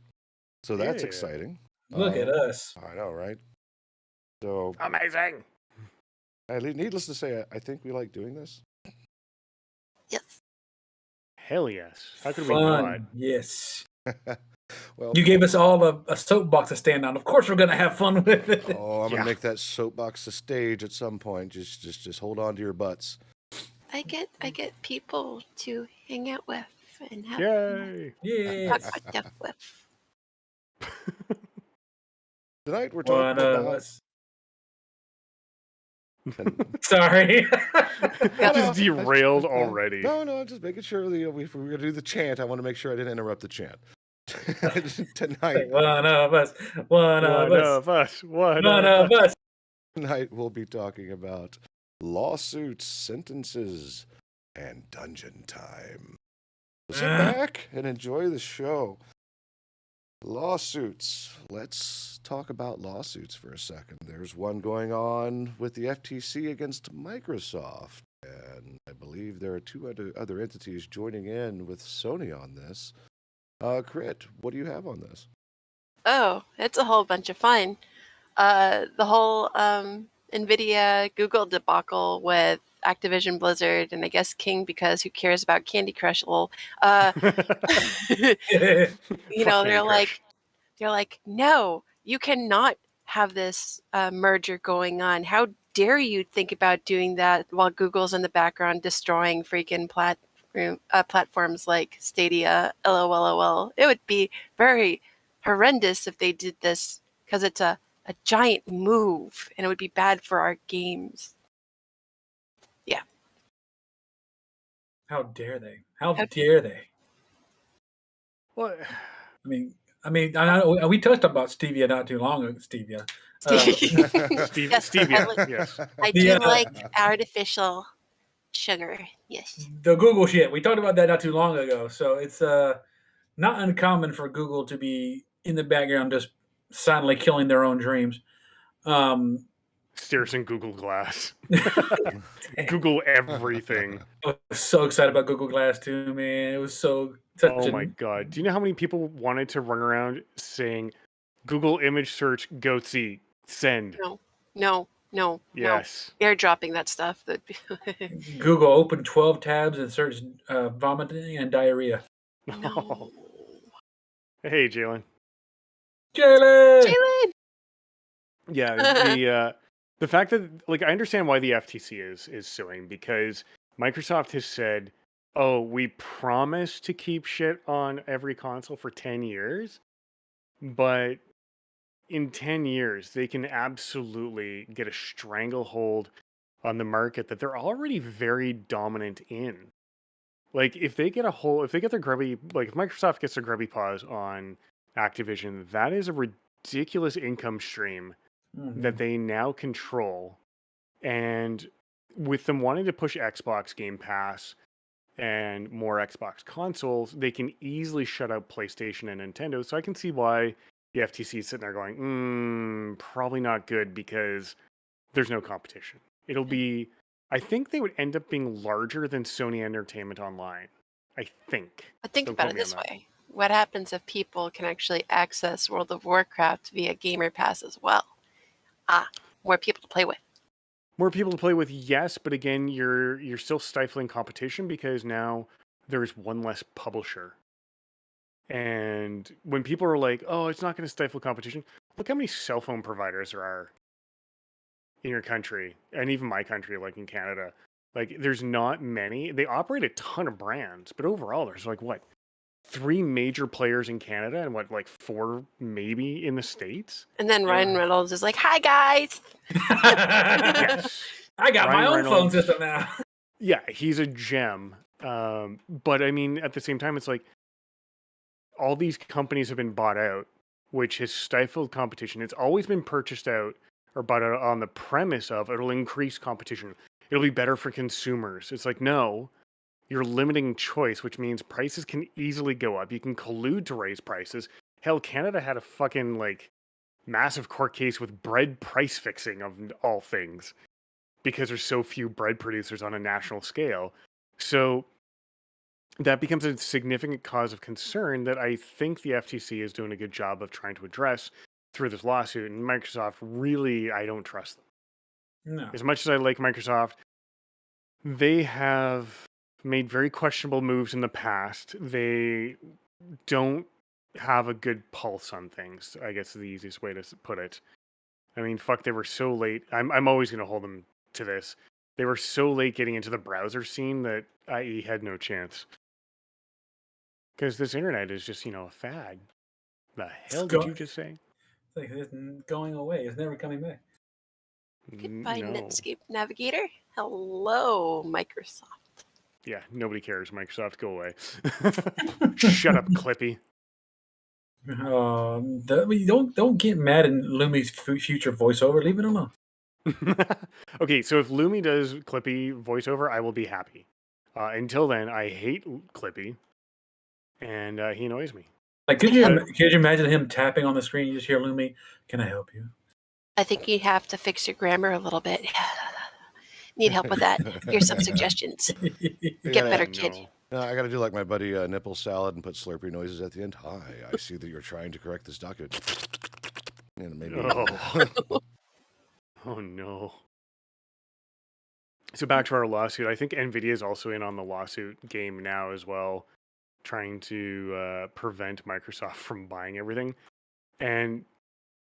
So that's Yeah. exciting. Look at us. I know, right? So, Amazing. needless to say, I think we like doing this. Yes. Hell yes. How could we not? Fun, yes. Well, You gave us all a soapbox to stand on. Of course we're going to have fun with it. oh, I'm Yeah. gonna make that soapbox the stage at some point. Just hold on to your butts. I get people to hang out with and have Yay. Yes. talk about stuff with. Tonight we're One talking of about. us. Sorry. Just derailed already. No, just making sure that if we were going to do the chant, I want to make sure I didn't interrupt the chant. Tonight, One of us. One of us. One One of us. tonight we'll be talking about lawsuits, sentences, and dungeon time. So sit back and enjoy the show. Lawsuits. Let's talk about lawsuits for a second. There's one going on with the FTC against Microsoft, and I believe there are 2 other entities joining in with Sony on this. Crit, what do you have on this? Oh, it's a whole bunch of fun. The whole NVIDIA Google debacle with Activision Blizzard and I guess King, because who cares about Candy Crush? Lol. You know, they're like, no, you cannot have this merger going on. How dare you think about doing that while Google's in the background destroying freaking platforms like Stadia, LOL. It would be very horrendous if they did this because it's a giant move and it would be bad for our games. Yeah. How dare they? How dare they? What? I mean, I know we touched about stevia not too long ago. Stevia. Yes, Stevia. Yes. I do like artificial sugar. Yes. The Google shit. We talked about that not too long ago. So it's not uncommon for Google to be in the background just silently killing their own dreams. Stares in Google Glass. Google everything. I was so excited about Google Glass too, man. It was so Oh my god. Do you know how many people wanted to run around saying Google image search, goatsy, send? No. Yes. Airdropping that stuff. Google opened 12 tabs and searched vomiting and diarrhea. No. Hey, Jalen. Jalen! Yeah, the fact that I understand why the FTC is suing, because Microsoft has said, "Oh, we promise to keep shit on every console for 10 years," but in 10 years, they can absolutely get a stranglehold on the market that they're already very dominant in. Like, if they get their grubby, like, if Microsoft gets their grubby paws on Activision, that is a ridiculous income stream that they now control. And with them wanting to push Xbox Game Pass and more Xbox consoles, they can easily shut out PlayStation and Nintendo. So I can see why the FTC is sitting there going, probably not good because there's no competition. It'll be, I think they would end up being larger than Sony Entertainment Online. I think. But think about it this way. What happens if people can actually access World of Warcraft via Gamer Pass as well? More people to play with. More people to play with, yes, but again, you're still stifling competition because now there's one less publisher. And when people are like, "Oh, it's not going to stifle competition," look how many cell phone providers there are in your country, and even my country, like in Canada. Like, there's not many. They operate a ton of brands, but overall, there's like what, 3 major players in Canada, and what, like 4 maybe in the States. And then Ryan Reynolds is like, "Hi guys." Yes, I got my own phone system now. Yeah, he's a gem. But I mean, at the same time, it's like all these companies have been bought out, which has stifled competition. It's always been purchased out or bought out on the premise of it'll increase competition. It'll be better for consumers. It's like, no, you're limiting choice, which means prices can easily go up. You can collude to raise prices. Hell, Canada had a fucking like massive court case with bread price fixing of all things because there's so few bread producers on a national scale. So that becomes a significant cause of concern that I think the FTC is doing a good job of trying to address through this lawsuit. And Microsoft, really, I don't trust them. No. As much as I like Microsoft, they have made very questionable moves in the past. They don't have a good pulse on things, I guess is the easiest way to put it. I mean, fuck, they were so late. I'm always going to hold them to this. They were so late getting into the browser scene that IE had no chance. Because this internet is just, a fad. The hell did you just say? It's going away. It's never coming back. Goodbye, No. Netscape Navigator. Hello, Microsoft. Yeah, nobody cares. Microsoft, go away. Shut up, Clippy. Don't get mad at Lumi's future voiceover. Leave it alone. Okay, so if Lumi does Clippy voiceover, I will be happy. Until then, I hate Clippy, and he annoys me. Like, could you imagine him tapping on the screen? You just hear Lumi. Can I help you? I think you have to fix your grammar a little bit. Need help with that? Here's some suggestions. Get better, kid. No, I got to do like my buddy Nipple Salad and put slurpy noises at the end. Hi, I see that you're trying to correct this document. And maybe. Oh no. So back to our lawsuit. I think NVIDIA is also in on the lawsuit game now as well, trying to prevent Microsoft from buying everything. And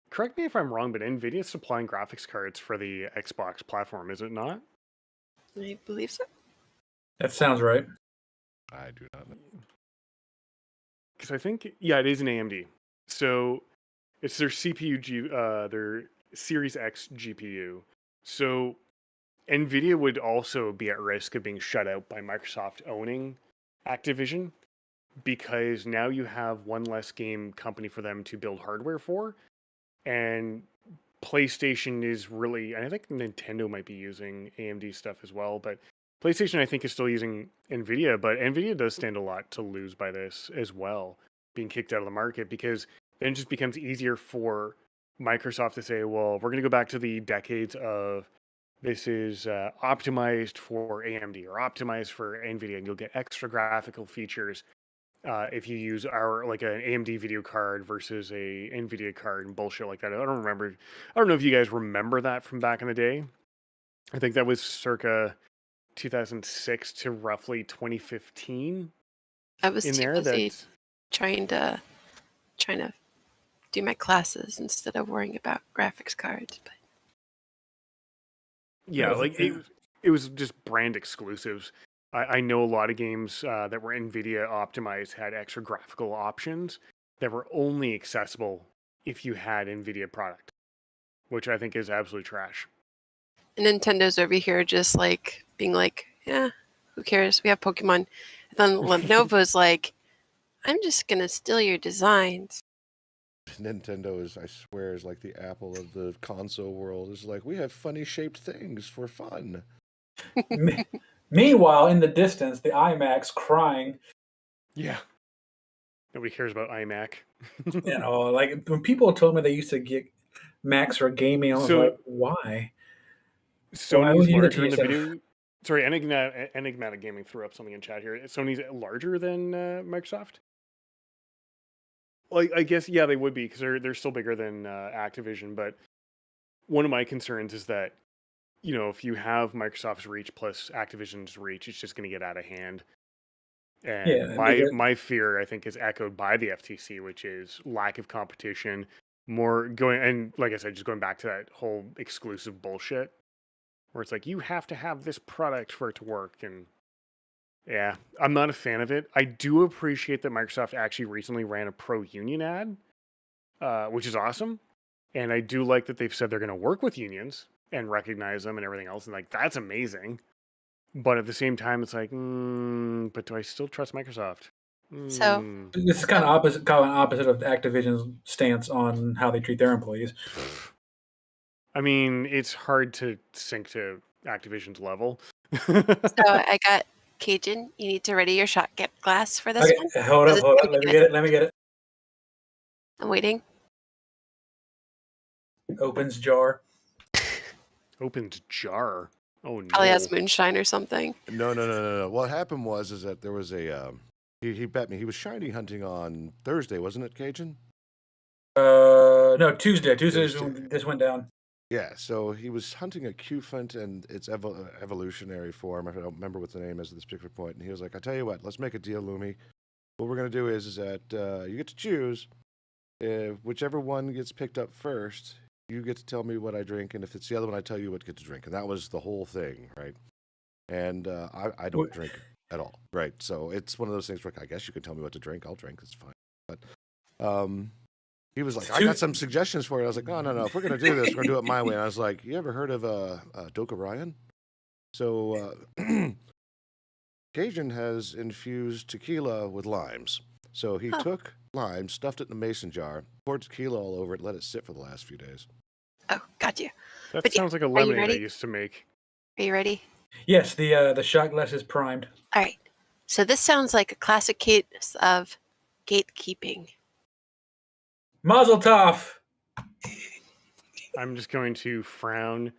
correct me if I'm wrong, but NVIDIA is supplying graphics cards for the Xbox platform, is it not? I believe so. That sounds right. I do not know. Because I think, it is an AMD. So it's their CPU, their Series X GPU. So NVIDIA would also be at risk of being shut out by Microsoft owning Activision, because now you have one less game company for them to build hardware for. And PlayStation is really, and I think Nintendo might be using AMD stuff as well, but PlayStation I think is still using NVIDIA, but NVIDIA does stand a lot to lose by this as well, being kicked out of the market, because then it just becomes easier for Microsoft to say, well, we're going to go back to the decades of this is optimized for AMD or optimized for NVIDIA, and you'll get extra graphical features if you use our like an AMD video card versus a NVIDIA card and bullshit like that. I don't know if you guys remember that from back in the day. I think that was circa 2006 to roughly 2015. I was too busy trying to do my classes instead of worrying about graphics cards. But yeah, like it was just brand exclusives. I know a lot of games that were NVIDIA optimized had extra graphical options that were only accessible if you had NVIDIA product, which I think is absolute trash. And Nintendo's over here just like being like, yeah, who cares? We have Pokemon. And then Lenovo's like, I'm just going to steal your designs. Nintendo is, I swear, is like the Apple of the console world. It's like, we have funny shaped things for fun. Meanwhile, in the distance, the iMac's crying. Yeah. Nobody cares about iMac. Like when people told me they used to get Macs for gaming, I was like, why? Sony's larger in the video. Sorry, Enigmatic Gaming threw up something in chat here. Sony's larger than Microsoft? Well, I guess, yeah, they would be because they're still bigger than Activision. But one of my concerns is that, if you have Microsoft's reach plus Activision's reach, it's just going to get out of hand. And my fear, I think, is echoed by the FTC, which is lack of competition, and like I said, just going back to that whole exclusive bullshit, where it's like, you have to have this product for it to work. And yeah, I'm not a fan of it. I do appreciate that Microsoft actually recently ran a pro-union ad, which is awesome. And I do like that they've said they're going to work with unions and recognize them and everything else. And like, that's amazing. But at the same time, it's like, but do I still trust Microsoft? So this is kind of opposite of Activision's stance on how they treat their employees. I mean, it's hard to sync to Activision's level. So I got Cajun. You need to ready your shot glass for this one. Hold up. Let me get it. I'm waiting. Opens jar. Opens jar. Oh no! Probably has moonshine or something. No. What happened was that there was a he bet me he was shiny hunting on Thursday, wasn't it, Cajun? No, Tuesday. This went down. Yeah, so he was hunting a Q-Font and its evolutionary form. I don't remember what the name is at this particular point. And he was like, I tell you what, let's make a deal, Lumi. What we're going to do is that you get to choose. Whichever one gets picked up first, you get to tell me what I drink. And if it's the other one, I tell you what to get to drink. And that was the whole thing, right? And I don't drink at all, right? So it's one of those things where I guess you can tell me what to drink. I'll drink. It's fine. But he was like, I got some suggestions for you. I was like, no. If we're going to do this, we're going to do it my way. And I was like, you ever heard of Doka Ryan? So Cajun has infused tequila with limes. So he took limes, stuffed it in a mason jar, poured tequila all over it, let it sit for the last few days. Oh, got you. That sounds like a lemonade I used to make. Are you ready? Yes, the shot glass is primed. All right. So this sounds like a classic case of gatekeeping. Mazel tov. I'm just going to frown,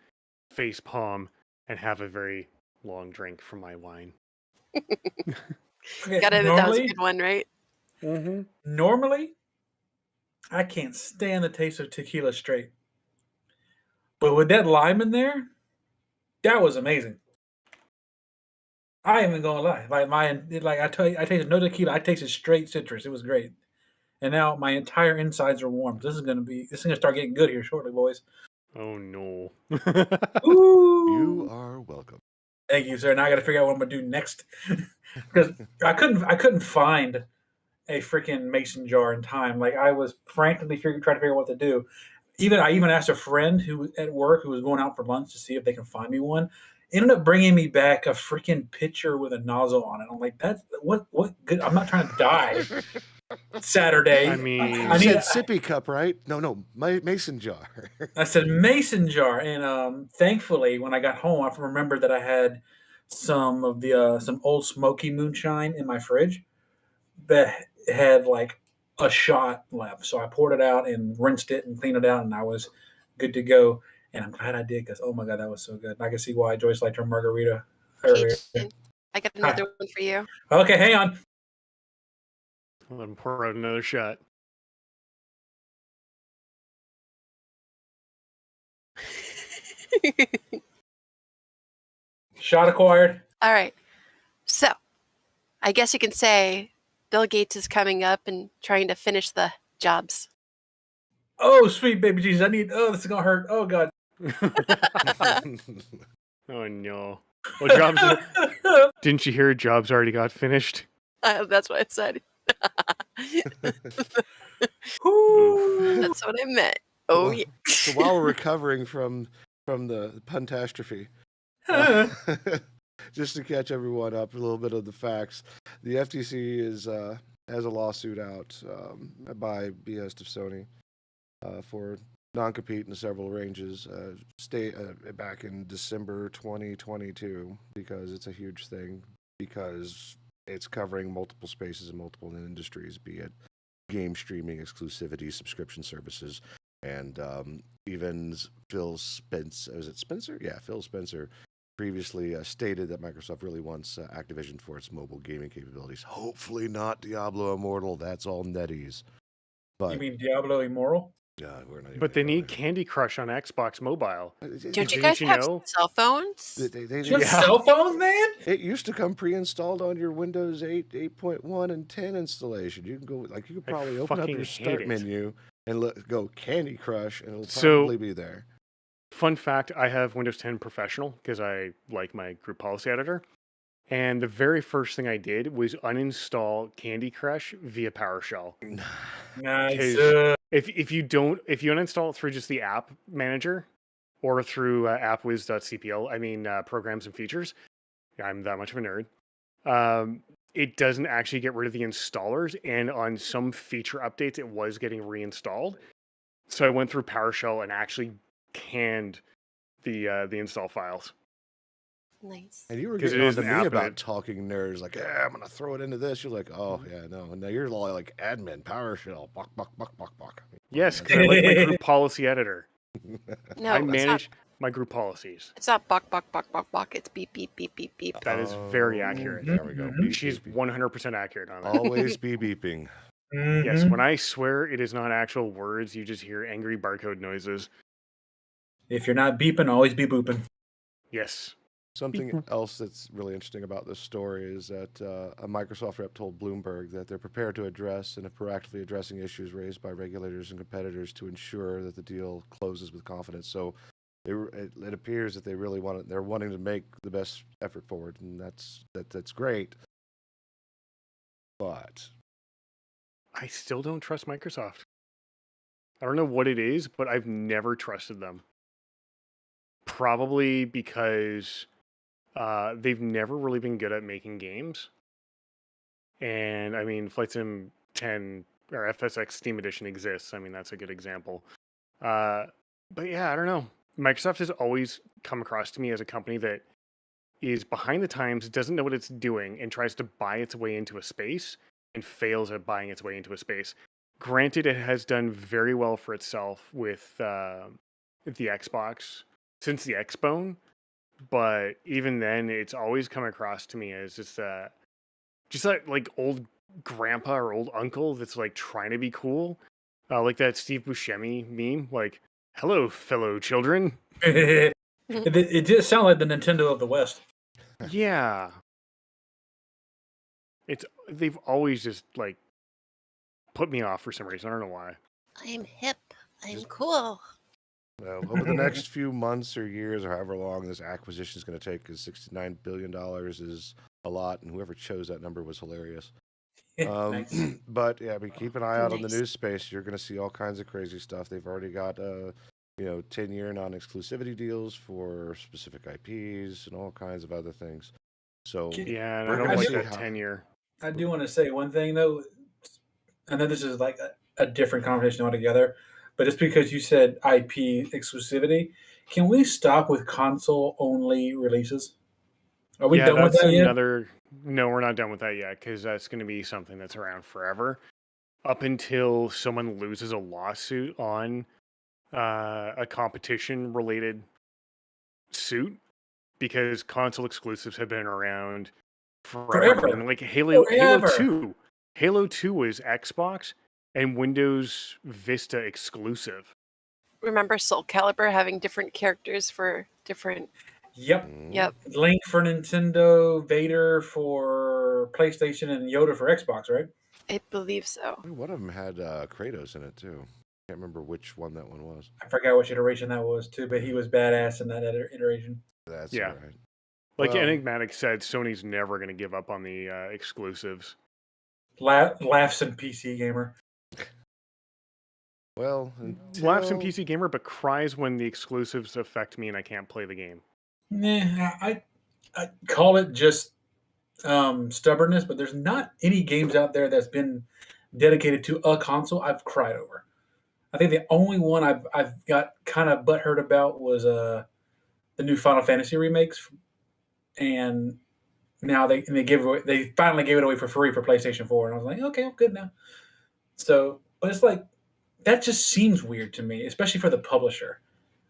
face palm, and have a very long drink from my wine. Okay, Got it. That was a good one, right? Mm-hmm. Normally, I can't stand the taste of tequila straight. But with that lime in there, that was amazing. I ain't even gonna lie. I tasted no tequila. I tasted straight citrus. It was great. And now my entire insides are warm. This is gonna start getting good here shortly, boys. Oh no. Ooh. You are welcome. Thank you, sir. Now I gotta figure out what I'm gonna do next. Because I couldn't find a freaking mason jar in time. Like I was frantically trying to figure out what to do. I even asked a friend who at work who was going out for lunch to see if they can find me one. Ended up bringing me back a freaking pitcher with a nozzle on it. I'm like, that's what good. I'm not trying to die. Saturday. I mean, you said sippy cup, right? No, mason jar. I said mason jar, and thankfully, when I got home, I remembered that I had some of the some old smoky moonshine in my fridge that had like a shot left. So I poured it out and rinsed it and cleaned it out, and I was good to go. And I'm glad I did because, oh my God, that was so good. I can see why Joyce liked her margarita earlier. I got another one for you. Okay, hang on. Let him pour out another shot. Shot acquired. All right. So, I guess you can say Bill Gates is coming up and trying to finish the jobs. Oh, sweet baby Jesus. this is going to hurt. Oh, God. Oh, no. Well, Jobs. Didn't you hear Jobs already got finished? That's what I said. That's what I meant. Oh, yeah. So while we're recovering from the puntastrophe, just to catch everyone up, a little bit of the facts. The FTC has a lawsuit out by behest of Sony for non-compete in several ranges back in December 2022, because it's a huge thing, because it's covering multiple spaces and multiple industries, be it game streaming, exclusivity, subscription services, and even Phil Spencer, is it Spencer? Yeah, Phil Spencer previously stated that Microsoft really wants Activision for its mobile gaming capabilities. Hopefully not Diablo Immortal. That's all NetEase. But You mean Diablo Immoral? we're not even But they gonna need Candy Crush on Xbox Mobile. Don't you Didn't guys you have know? cell phones? They Just Yeah. cell phones, man? It used to come pre-installed on your Windows 8, 8.1, and 10 installation. You can go you could probably open up fucking your hate start it. menu and go Candy Crush, and it'll So- probably be there. Fun fact, I have Windows 10 Professional because I like my group policy editor. And the very first thing I did was uninstall Candy Crush via PowerShell. Nice. If you uninstall it through just the app manager or through appwiz.cpl, programs and features, I'm that much of a nerd. It doesn't actually get rid of the installers, and on some feature updates, it was getting reinstalled. So I went through PowerShell and actually canned the install files. Nice. And you were 'Cause it getting on is to an me app about and it- talking nerds, like, yeah, I'm gonna throw it into this. You're like, oh yeah, no. And now you're all like admin, PowerShell, buck. Yes, because I like my group policy editor. No, I it's manage my group policies. not buck. It's beep, beep, beep, beep, beep. That is very accurate. There we go. Mhm. Beep, She's beep, beep. 100% accurate on that. Always be beeping. Yes, Mhm. when I swear it is not actual words, you just hear angry barcode noises. If you're not beeping, always be booping. Yes. Something else that's really interesting about this story is that a Microsoft rep told Bloomberg that they're prepared to address and are proactively addressing issues raised by regulators and competitors to ensure that the deal closes with confidence. So it appears that they're wanting to make the best effort forward, and that's great. But I still don't trust Microsoft. I don't know what it is, but I've never trusted them. Probably because they've never really been good at making games. And Flight Sim 10 or FSX Steam Edition exists. That's a good example. But yeah, I don't know. Microsoft has always come across to me as a company that is behind the times, doesn't know what it's doing, and tries to buy its way into a space and fails at buying its way into a space. Granted, it has done very well for itself with the Xbox since the Xbone, but even then, it's always come across to me as just that like old grandpa or old uncle that's like trying to be cool, like that Steve Buscemi meme, like "Hello, fellow children." It just sounded like the Nintendo of the West. Yeah, they've always just like put me off for some reason. I don't know why. I'm hip. I'm cool. well, over the next few months or years or however long this acquisition is going to take, because $69 billion is a lot, and whoever chose that number was hilarious. Nice. But yeah, keep an eye out on the Nice. news space. You're going to see all kinds of crazy stuff. They've already got 10-year non-exclusivity deals for specific IPs and all kinds of other things. So Yeah, and We're I don't gonna like see that how- tenure. I do want to say one thing though. I know this is like a different conversation altogether, but just because you said IP exclusivity, can we stop with console only releases? Are we done with that's that yet? another. No, we're not done with that yet, because that's going to be something that's around forever, up until someone loses a lawsuit on a competition-related suit, because console exclusives have been around forever. Forever. Like Halo Forever. 2. Halo 2 was Xbox and Windows Vista exclusive. Remember Soul Calibur having different characters for different. Yep. Yep. Link for Nintendo, Vader for PlayStation, and Yoda for Xbox, right? I believe so. one of them had Kratos in it too. Can't remember which one that one was. I forgot which iteration that was too, but he was badass in that iteration. That's Yeah. right. Like Well- Enigmatic said, Sony's never going to give up on the exclusives. Laughs and PC gamer. Well, Laughs in until... PC Gamer, but cries when the exclusives affect me and I can't play the game. Nah, I call it just stubbornness, but there's not any games out there that's been dedicated to a console I've cried over. I think the only one I've got kind of butthurt about was the new Final Fantasy remakes, and now they finally gave it away for free for PlayStation 4, and I was like, okay, I'm good now. So, but it's like that just seems weird to me, especially for the publisher.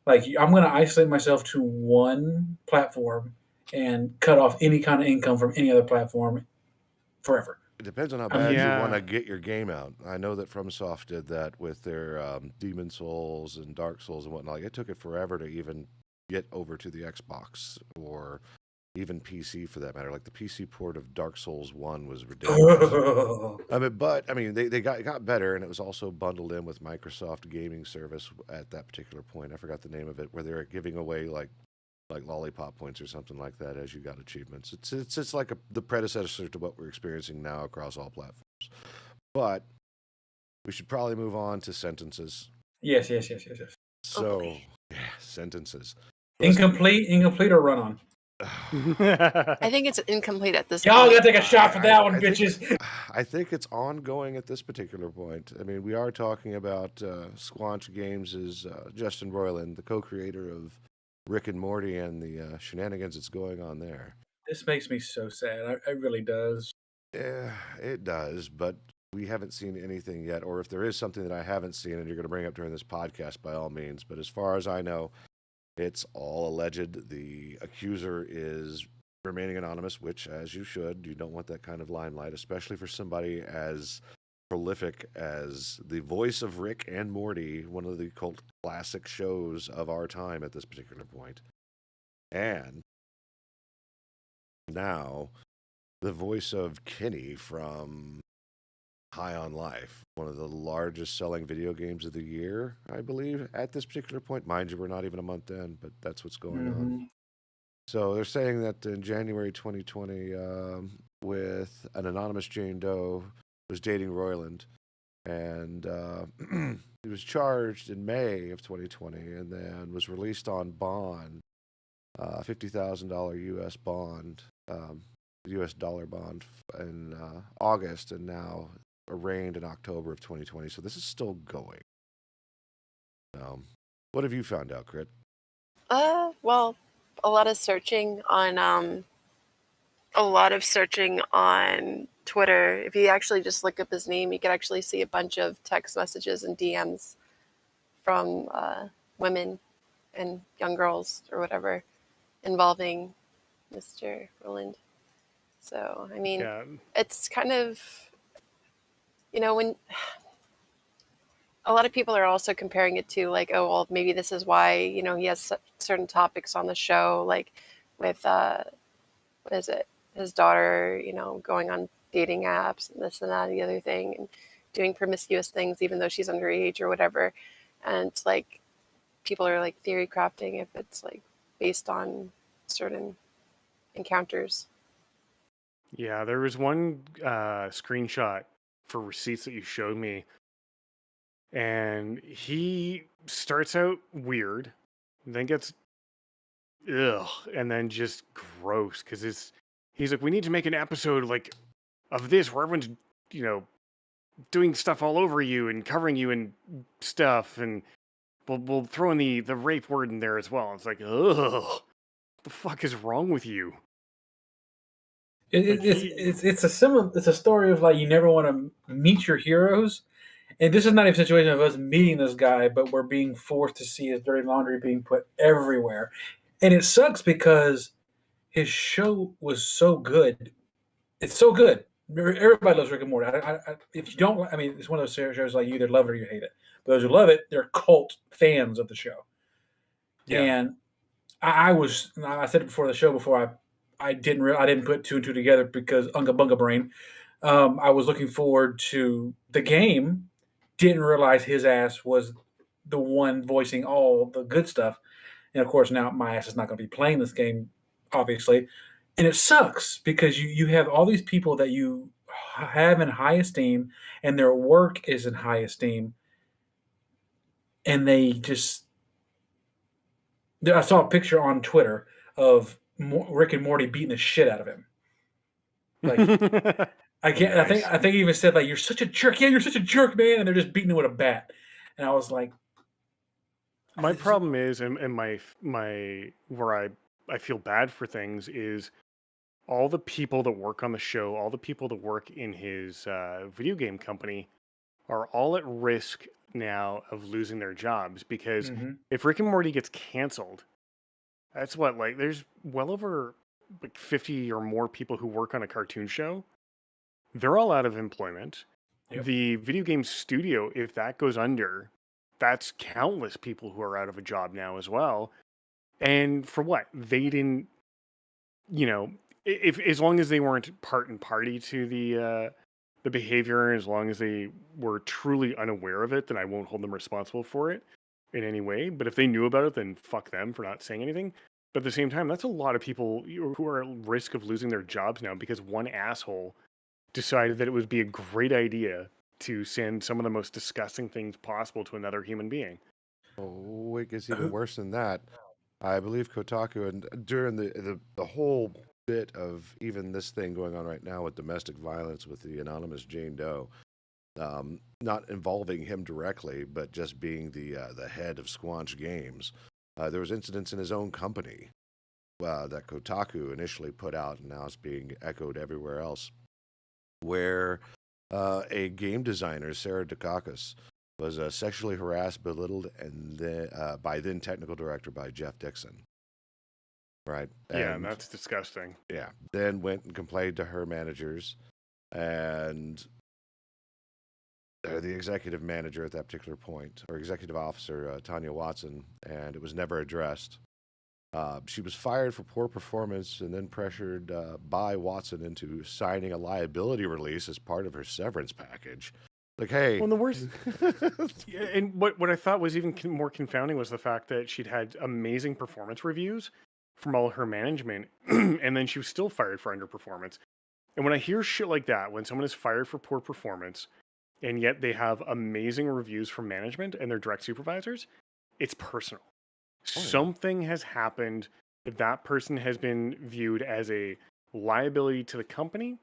Like I'm going to isolate myself to one platform and cut off any kind of income from any other platform forever. It depends on how I mean, bad you Yeah. want to get your game out. I know that FromSoft did that with their Demon Souls and Dark Souls and whatnot. Like, it took it forever to even get over to the Xbox or even PC for that matter. Like the PC port of Dark Souls 1 was ridiculous. I mean, they got better, and it was also bundled in with Microsoft Gaming Service at that particular point. I forgot the name of it, where they were giving away like lollipop points or something like that as you got achievements. It's like the predecessor to what we're experiencing now across all platforms. But we should probably move on to sentences. yes. So, yeah, sentences. Incomplete or run on. I think it's incomplete at this Y'all point. gotta take a shot for that one, I think- bitches. I think it's ongoing at this particular point. I mean, we are talking about Squanch Games' Justin Roiland, the co-creator of Rick and Morty, and the shenanigans that's going on there. This makes me so sad. It really does. Yeah, it does, but we haven't seen anything yet. Or if there is something that I haven't seen and you're going to bring up during this podcast, by all means. But as far as I know, it's all alleged. The accuser is remaining anonymous, which, as you should, you don't want that kind of limelight, especially for somebody as prolific as the voice of Rick and Morty, one of the cult classic shows of our time at this particular point. And now the voice of Kenny from High on Life, one of the largest selling video games of the year, I believe, at this particular point. Mind you, we're not even a month in, but that's what's going on. So they're saying that in January 2020, with an anonymous Jane Doe, was dating Roiland, and he was charged in May of 2020, and then was released on bond, $50,000 U.S. bond, U.S. dollar bond in August, and now arraigned in October of 2020. So this is still going. What have you found out, Crit? Well, a lot of searching on Twitter. If you actually just look up his name, you can actually see a bunch of text messages and DMs from women and young girls or whatever involving Mr. Roiland. So, I mean, it's kind of, when a lot of people are also comparing it to like, oh, well, maybe this is why, he has certain topics on the show, like with, what is it? His daughter, going on dating apps and this and that and the other thing and doing promiscuous things, even though she's underage or whatever. And it's like, people are like theory crafting if it's like based on certain encounters. Yeah, there was one screenshot for receipts that you showed me, and he starts out weird, then gets and then just gross because he's like, we need to make an episode like of this where everyone's doing stuff all over you and covering you and stuff, and we'll throw in the rape word in there as well. It's like, ugh, what the fuck is wrong with you? It's a story of like you never want to meet your heroes, and this is not a situation of us meeting this guy, but we're being forced to see his dirty laundry being put everywhere, and it sucks because his show was so good. It's so good. Everybody loves Rick and Morty. If you don't, I mean, it's one of those shows like you either love it or you hate it. But those who love it, they're cult fans of the show. Yeah. And I said it before the show before I didn't put two and two together because Unga Bunga brain. I was looking forward to the game. Didn't realize his ass was the one voicing all the good stuff. And of course, now my ass is not going to be playing this game, obviously. And it sucks because you have all these people that you have in high esteem and their work is in high esteem. and they just. I saw a picture on Twitter of Rick and Morty beating the shit out of him. Like I can't. Nice. I think he even said like, "You're such a jerk." Yeah, you're such a jerk, man. And they're just beating him with a bat. And I was like, my problem is, and my where I feel bad for things is all the people that work on the show, all the people that work in his video game company are all at risk now of losing their jobs because if Rick and Morty gets canceled, that's what, like, there's well over like 50 or more people who work on a cartoon show. They're all out of employment. Yep. The video game studio, if that goes under, that's countless people who are out of a job now as well. And for what? They didn't, if as long as they weren't part and party to the behavior, as long as they were truly unaware of it, then I won't hold them responsible for it in any way. But if they knew about it, then fuck them for not saying anything. But at the same time, that's a lot of people who are at risk of losing their jobs now because one asshole decided that it would be a great idea to send some of the most disgusting things possible to another human being. Oh, it gets even worse than that. I believe Kotaku, and during the whole bit of even this thing going on right now with domestic violence with the anonymous Jane Doe, not involving him directly, but just being the head of Squanch Games, there was incidents in his own company that Kotaku initially put out, and now it's being echoed everywhere else, where a game designer, Sarah Dukakis, was sexually harassed, belittled, and by then technical director by Jeff Dixon. Right? Yeah, and that's disgusting. Yeah. Then went and complained to her managers, and the executive manager at that particular point, or executive officer, Tanya Watson, and it was never addressed. She was fired for poor performance and then pressured by Watson into signing a liability release as part of her severance package. Like, hey. Well, the worst. And what I thought was even more confounding was the fact that she'd had amazing performance reviews from all her management, and then she was still fired for underperformance. And when I hear shit like that, when someone is fired for poor performance, and yet they have amazing reviews from management and their direct supervisors, it's personal. Something has happened. That person has been viewed as a liability to the company,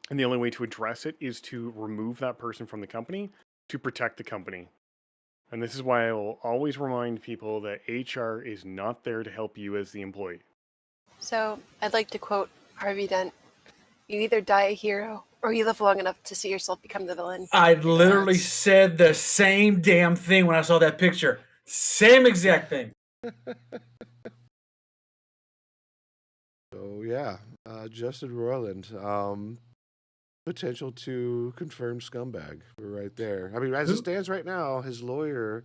and the only way to address it is to remove that person from the company to protect the company. And this is why I will always remind people that HR is not there to help you as the employee. So I'd like to quote Harvey Dent. You either die a hero or you live long enough to see yourself become the villain. I literally said the same damn thing when I saw that picture. Same exact thing. So, yeah, Justin Roiland, potential to confirm scumbag. We're right there. I mean, as it stands right now, his lawyer,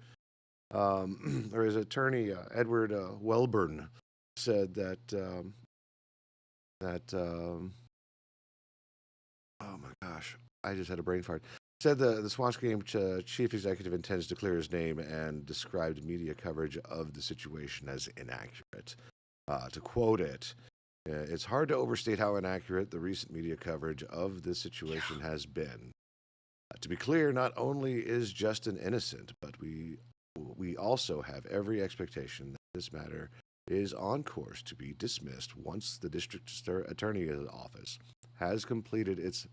or his attorney, Edward Welburn, said that, oh my gosh, I just had a brain fart. Said the Squanch Game chief executive intends to clear his name and described media coverage of the situation as inaccurate. To quote it, it's hard to overstate how inaccurate the recent media coverage of this situation has been. To be clear, not only is Justin innocent, but we also have every expectation that this matter is on course to be dismissed once the district attorney's office has completed its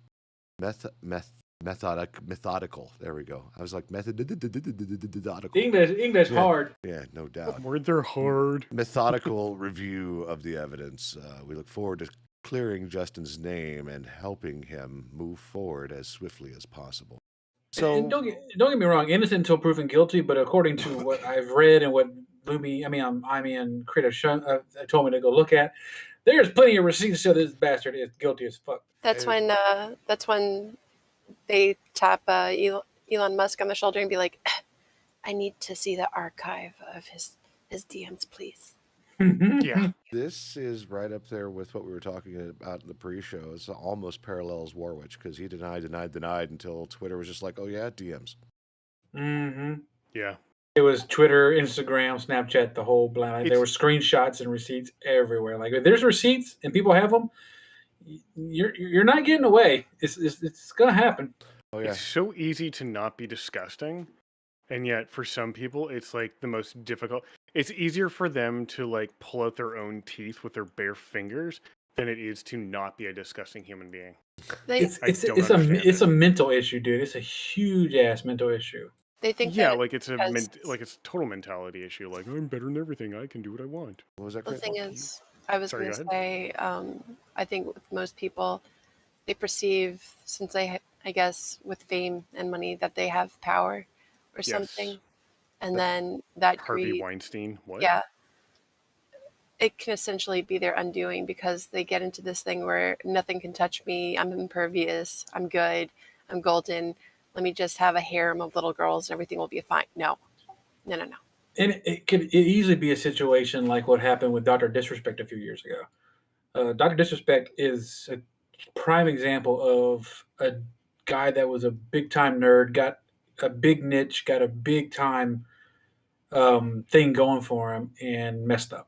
methodical. There we go. I was like methodical. English hard. Yeah, no doubt. Word, they're hard. Methodical review of the evidence. We look forward to clearing Justin's name and helping him move forward as swiftly as possible. So and don't get me wrong, innocent until proven guilty. But according to what I've read and what Lumi, and Creative told me to go look at, there's plenty of receipts to show this bastard is guilty as fuck. That's when they tap Elon Musk on the shoulder and be like, I need to see the archive of his DMs, please. Yeah. This is right up there with what we were talking about in the pre-show. It's almost parallels Warwich, because he denied until Twitter was just like, oh yeah, DMs. Mm-hmm. Yeah. It was Twitter, Instagram, Snapchat, the whole blind. There were screenshots and receipts everywhere. Like, if there's receipts and people have them, you're not getting away. It's gonna happen. Oh yeah. It's so easy to not be disgusting And yet, for some people, it's like the most difficult. It's easier for them to like pull out their own teeth with their bare fingers than it is to not be a disgusting human being. They It's a mental issue, dude. It's a huge ass mental issue. they think Yeah, that like it's because it's a total mentality issue. Like I'm better than everything. I can do what I want. What was that? the Chris? thing is, I was Sorry, going to go ahead. say, I think with most people, they perceive, since I guess, with fame and money, that they have power or Yes. something, and then that Harvey greed, Weinstein. What? yeah, it can essentially be their undoing because they get into this thing where nothing can touch me. I'm impervious. I'm good. I'm golden. Let me just have a harem of little girls and everything will be fine. No. And it could easily be a situation like what happened with Dr. Disrespect a few years ago. Dr. Disrespect is a prime example of a guy that was a big time nerd, got a big niche, got a big time thing going for him, and messed up.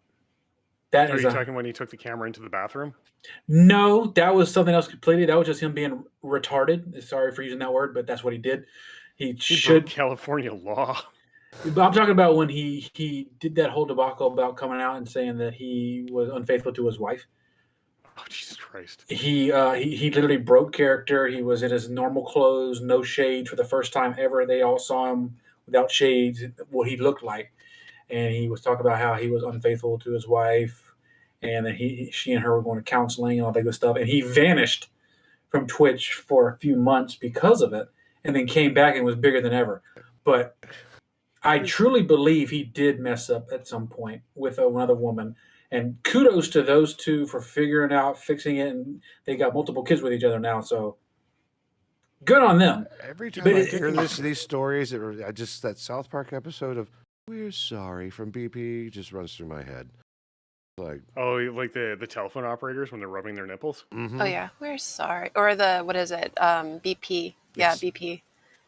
That Are is you talking when he took the camera into the bathroom? No, that was something else completely. That was just him being retarded. Sorry for using that word, but that's what he did. He He should. broke California law. But I'm talking about when he did that whole debacle about coming out and saying that he was unfaithful to his wife. Oh, Jesus Christ. He literally broke character. He was in his normal clothes, no shades for the first time ever. They all saw him without shades, what he looked like, and he was talking about how he was unfaithful to his wife, and that she and her were going to counseling and all that good stuff. And he vanished from Twitch for a few months because of it, and then came back and was bigger than ever. But I truly believe he did mess up at some point with another woman. And kudos to those two for figuring out, fixing it, and they got multiple kids with each other now. So good on them. Every time But I hear these stories, I just that South Park episode of "We're sorry" from BP just runs through my head. Like, Oh, like the telephone operators when they're rubbing their nipples? mhm. Oh yeah, we're sorry. Or what is it? BP. Yeah, Yes. BP.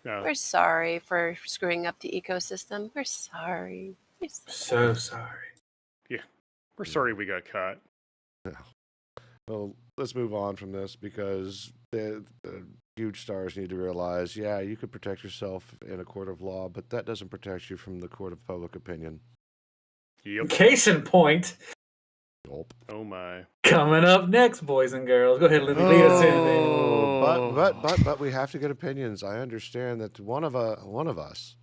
No. We're sorry for screwing up the ecosystem. We're sorry. So sorry. We're sorry we got caught. Well, let's move on from this because the huge stars need to realize, yeah, you could protect yourself in a court of law, but that doesn't protect you from the court of public opinion. Yep. Case in point, Gulp. Oh my. coming up next, boys and girls. Go ahead, lead us in, baby. But we have to get opinions. I understand that one of us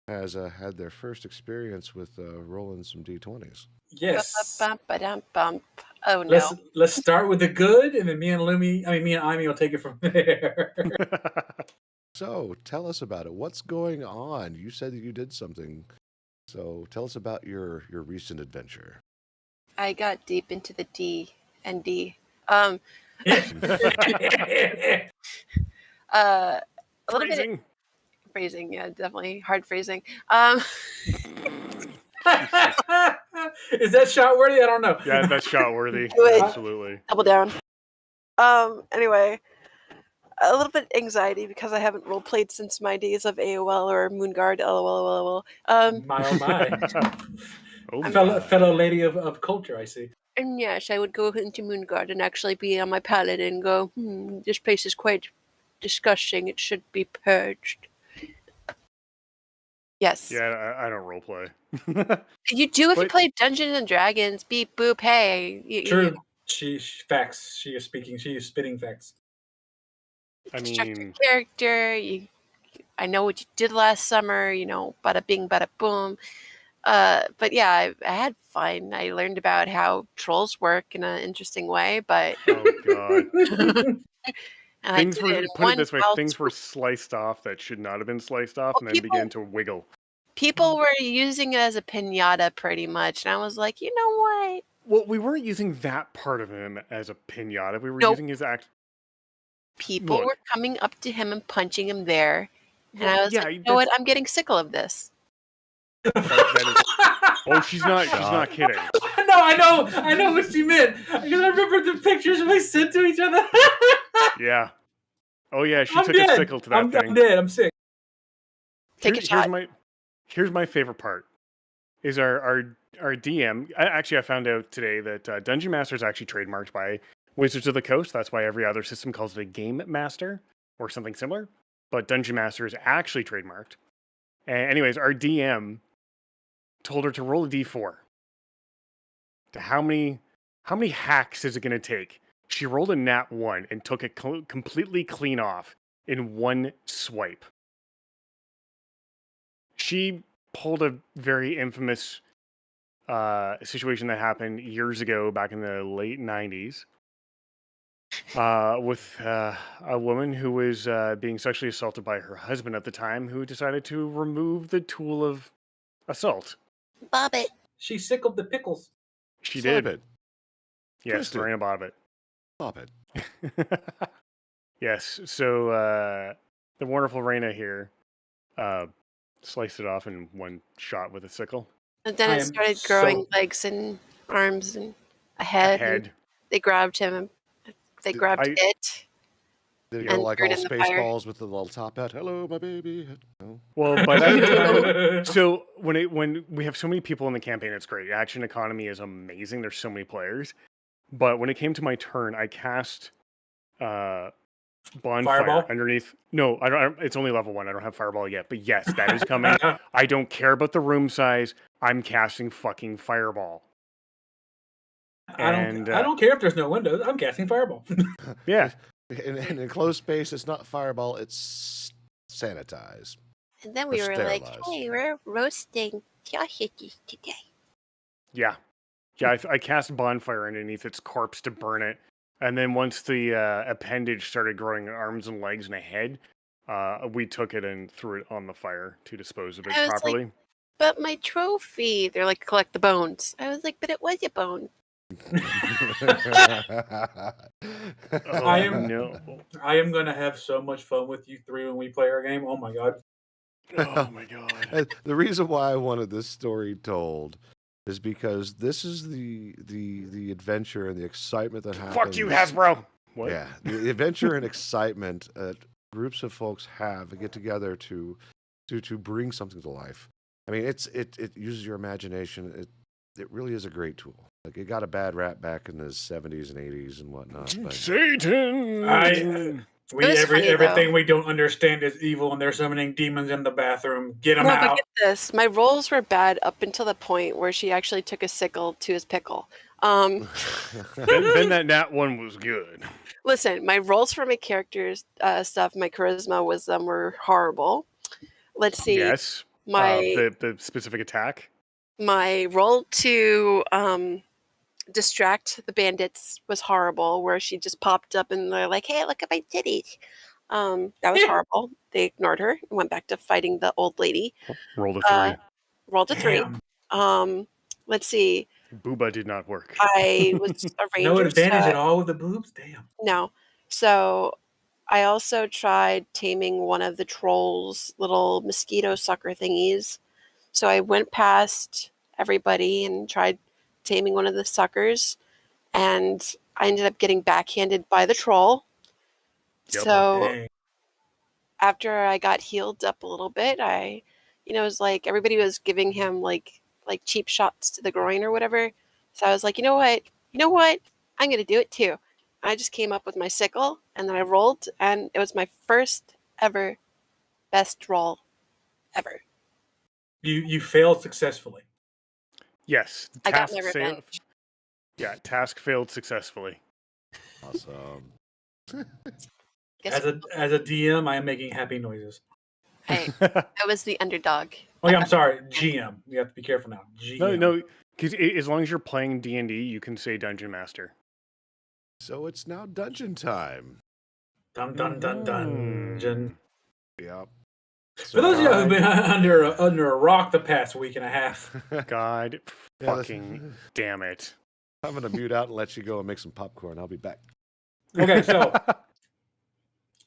has had their first experience with rolling some D20s. Yes. Bump. Oh no. Let's start with the good, and then me and Imi will take it from there. So tell us about it. What's going on? You said that you did something. So tell us about your recent adventure. I got deep into the D&D. A little bit phrasing, yeah, definitely hard phrasing. Is that shot worthy? I don't know. Yeah, that's shot worthy. Do it. Absolutely. Double down. Anyway, a little bit anxiety because I haven't role played since my days of AOL or Moonguard. LOL. My oh my. Oh my. Fellow lady of culture, I see. And yes, I would go into Moonguard and actually be on my pallet and go, this place is quite disgusting. It should be purged. Yes. Yeah, I don't roleplay. You do if you But- play Dungeons and Dragons. Beep boop. Hey. True. She facts. She is speaking. She is spitting facts. I Construct your mean, character. I know what you did last summer. Bada bing, bada boom. But yeah, I had fun. I learned about how trolls work in an interesting way. But oh god. and Things I did were it in put it one this way, fell things were swoop. sliced off that should not have been sliced off, Well, and then people- began to wiggle. People were using it as a pinata pretty much, and I was like, you know what? Well, we weren't using that part of him as a pinata. We were Nope. using his act. People Look. were coming up to him and punching him there, and Well, I was yeah, like, you know what? I'm getting sick of this. Oh, she's not kidding. No, I know what she meant. Because I remember the pictures we sent to each other. Yeah. Oh yeah, she I'm took dead. a sickle to that I'm thing. dead. I'm sick. Take a shot. Here's my favorite part. Is our DM. I found out today that Dungeon Master is actually trademarked by Wizards of the Coast. That's why every other system calls it a Game Master or something similar. But Dungeon Master is actually trademarked. And anyways, our DM told her to roll a d4. To how many hacks is it going to take? She rolled a nat 1 and took it completely clean off in one swipe. She pulled a very infamous situation that happened years ago, back in the late 90s, with a woman who was being sexually assaulted by her husband at the time, who decided to remove the tool of assault. Bob it. She sickled the pickles. She Slap did. it. Yes, Twist it. Lorena Bobbitt. Stop it. Yes, so the wonderful Raina here sliced it off in one shot with a sickle. And then I it am started growing legs and arms and a head. And they grabbed him. And they grabbed it. Did it go And like threw all it in the fire. Spaceballs with the little top hat? Hello, my baby. No. Well, by that time, so when we have so many people in the campaign, it's great. Action economy is amazing. There's so many players. But when it came to my turn, I cast bonfire Fireball? underneath. No, I don't. It's only level 1. I don't have fireball yet. But yes, that is coming. I don't care about the room size. I'm casting fucking fireball. I don't care if there's no windows. I'm casting fireball. Yeah. In enclosed space, it's not fireball, it's sanitize. And then we were like, sterilized. hey, we're roasting sausages today. Yeah. I cast bonfire underneath its corpse to burn it. And then once the appendage started growing arms and legs and a head, we took it and threw it on the fire to dispose of it properly. Like, but my trophy. They're like, collect the bones. I was like, but it was a bone. I am gonna have so much fun with you three when we play our game. Oh my god. Oh my god. The reason why I wanted this story told is because this is the adventure and the excitement that happens. Fuck you, Hasbro. What? Yeah, the adventure and excitement that groups of folks have get together to bring something to life. I mean, it uses your imagination. It really is a great tool. Like, it got a bad rap back in the 70s and 80s and whatnot. But Satan! Everything we don't understand is evil, and they're summoning demons in the bathroom. Get them out. But get this. My rolls were bad up until the point where she actually took a sickle to his pickle. Then that nat 1 was good. Listen, my rolls for my characters stuff, my charisma, wisdom were horrible. Let's see. Yes. The specific attack. My roll to distract the bandits was horrible, where she just popped up and they're like, hey, look at my titties. That was horrible. They ignored her and went back to fighting the old lady. Rolled a 3. Rolled a 3. Let's see. Booba did not work. I was a ranger. No advantage at all with the boobs? Damn. No. So I also tried taming one of the trolls' little mosquito sucker thingies. So I went past everybody and tried taming one of the suckers, and I ended up getting backhanded by the troll. Yep. So after I got healed up a little bit, it was like everybody was giving him like cheap shots to the groin or whatever. So I was like, you know what? I'm going to do it too. I just came up with my sickle, and then I rolled, and it was my first ever best roll ever. You failed successfully. Yes. I got my revenge. Task failed successfully. Awesome. As a DM, I am making happy noises. Hey, I was the underdog. Oh yeah, I'm sorry, GM. You have to be careful now. GM. No, because as long as you're playing D&D, you can say Dungeon Master. So it's now dungeon time. Dun dun dun dungeon. Yep. For those of you who've been under a rock the past week and a half. God fucking damn it. I'm going to mute out and let you go and make some popcorn. I'll be back. Okay, so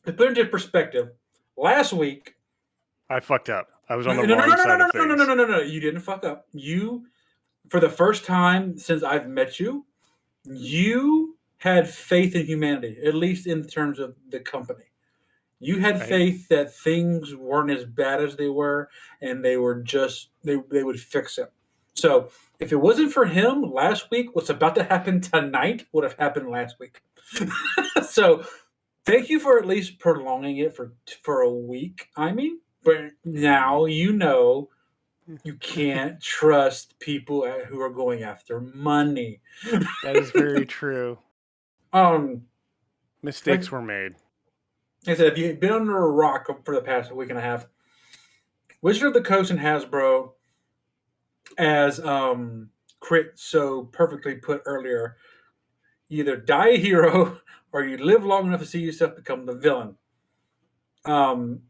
to put into perspective, last week I fucked up. I was on the wrong side of things. No. You didn't fuck up. You, for the first time since I've met you, you had faith in humanity, at least in terms of the company. You had faith that things weren't as bad as they were, and they were just they would fix it. So if it wasn't for him last week, what's about to happen tonight would have happened last week. So thank you for at least prolonging it for a week. I mean, But now you know you can't trust people who are going after money. That is very true. Um, Mistakes were made. like I said, if you've been under a rock for the past week and a half, Wizard of the Coast and Hasbro, as Crit so perfectly put earlier, you either die a hero or you live long enough to see yourself become the villain. Under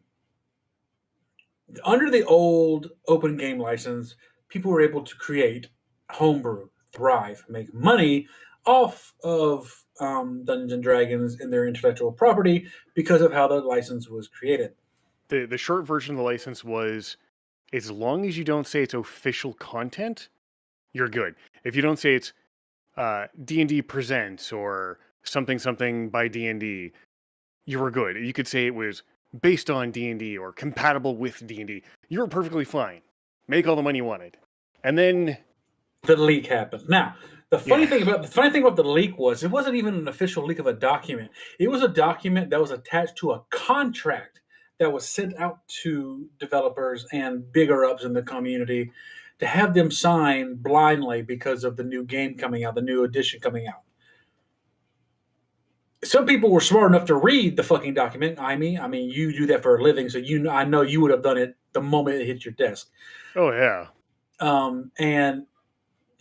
the old open game license, people were able to create homebrew, thrive, make money off of Dungeons and Dragons and their intellectual property because of how the license was created. The short version of the license was, as long as you don't say it's official content, you're good. If you don't say it's D&D presents or something by D&D, you were good. You could say it was based on D&D or compatible with D&D. You were perfectly fine. Make all the money you wanted. And then the leak happened. Now, the funny thing about the leak was it wasn't even an official leak of a document. It was a document that was attached to a contract that was sent out to developers and bigger ups in the community to have them sign blindly because of the new game coming out, the new edition coming out. Some people were smart enough to read the fucking document. I mean, you do that for a living, so I know you would have done it the moment it hit your desk. Oh yeah. And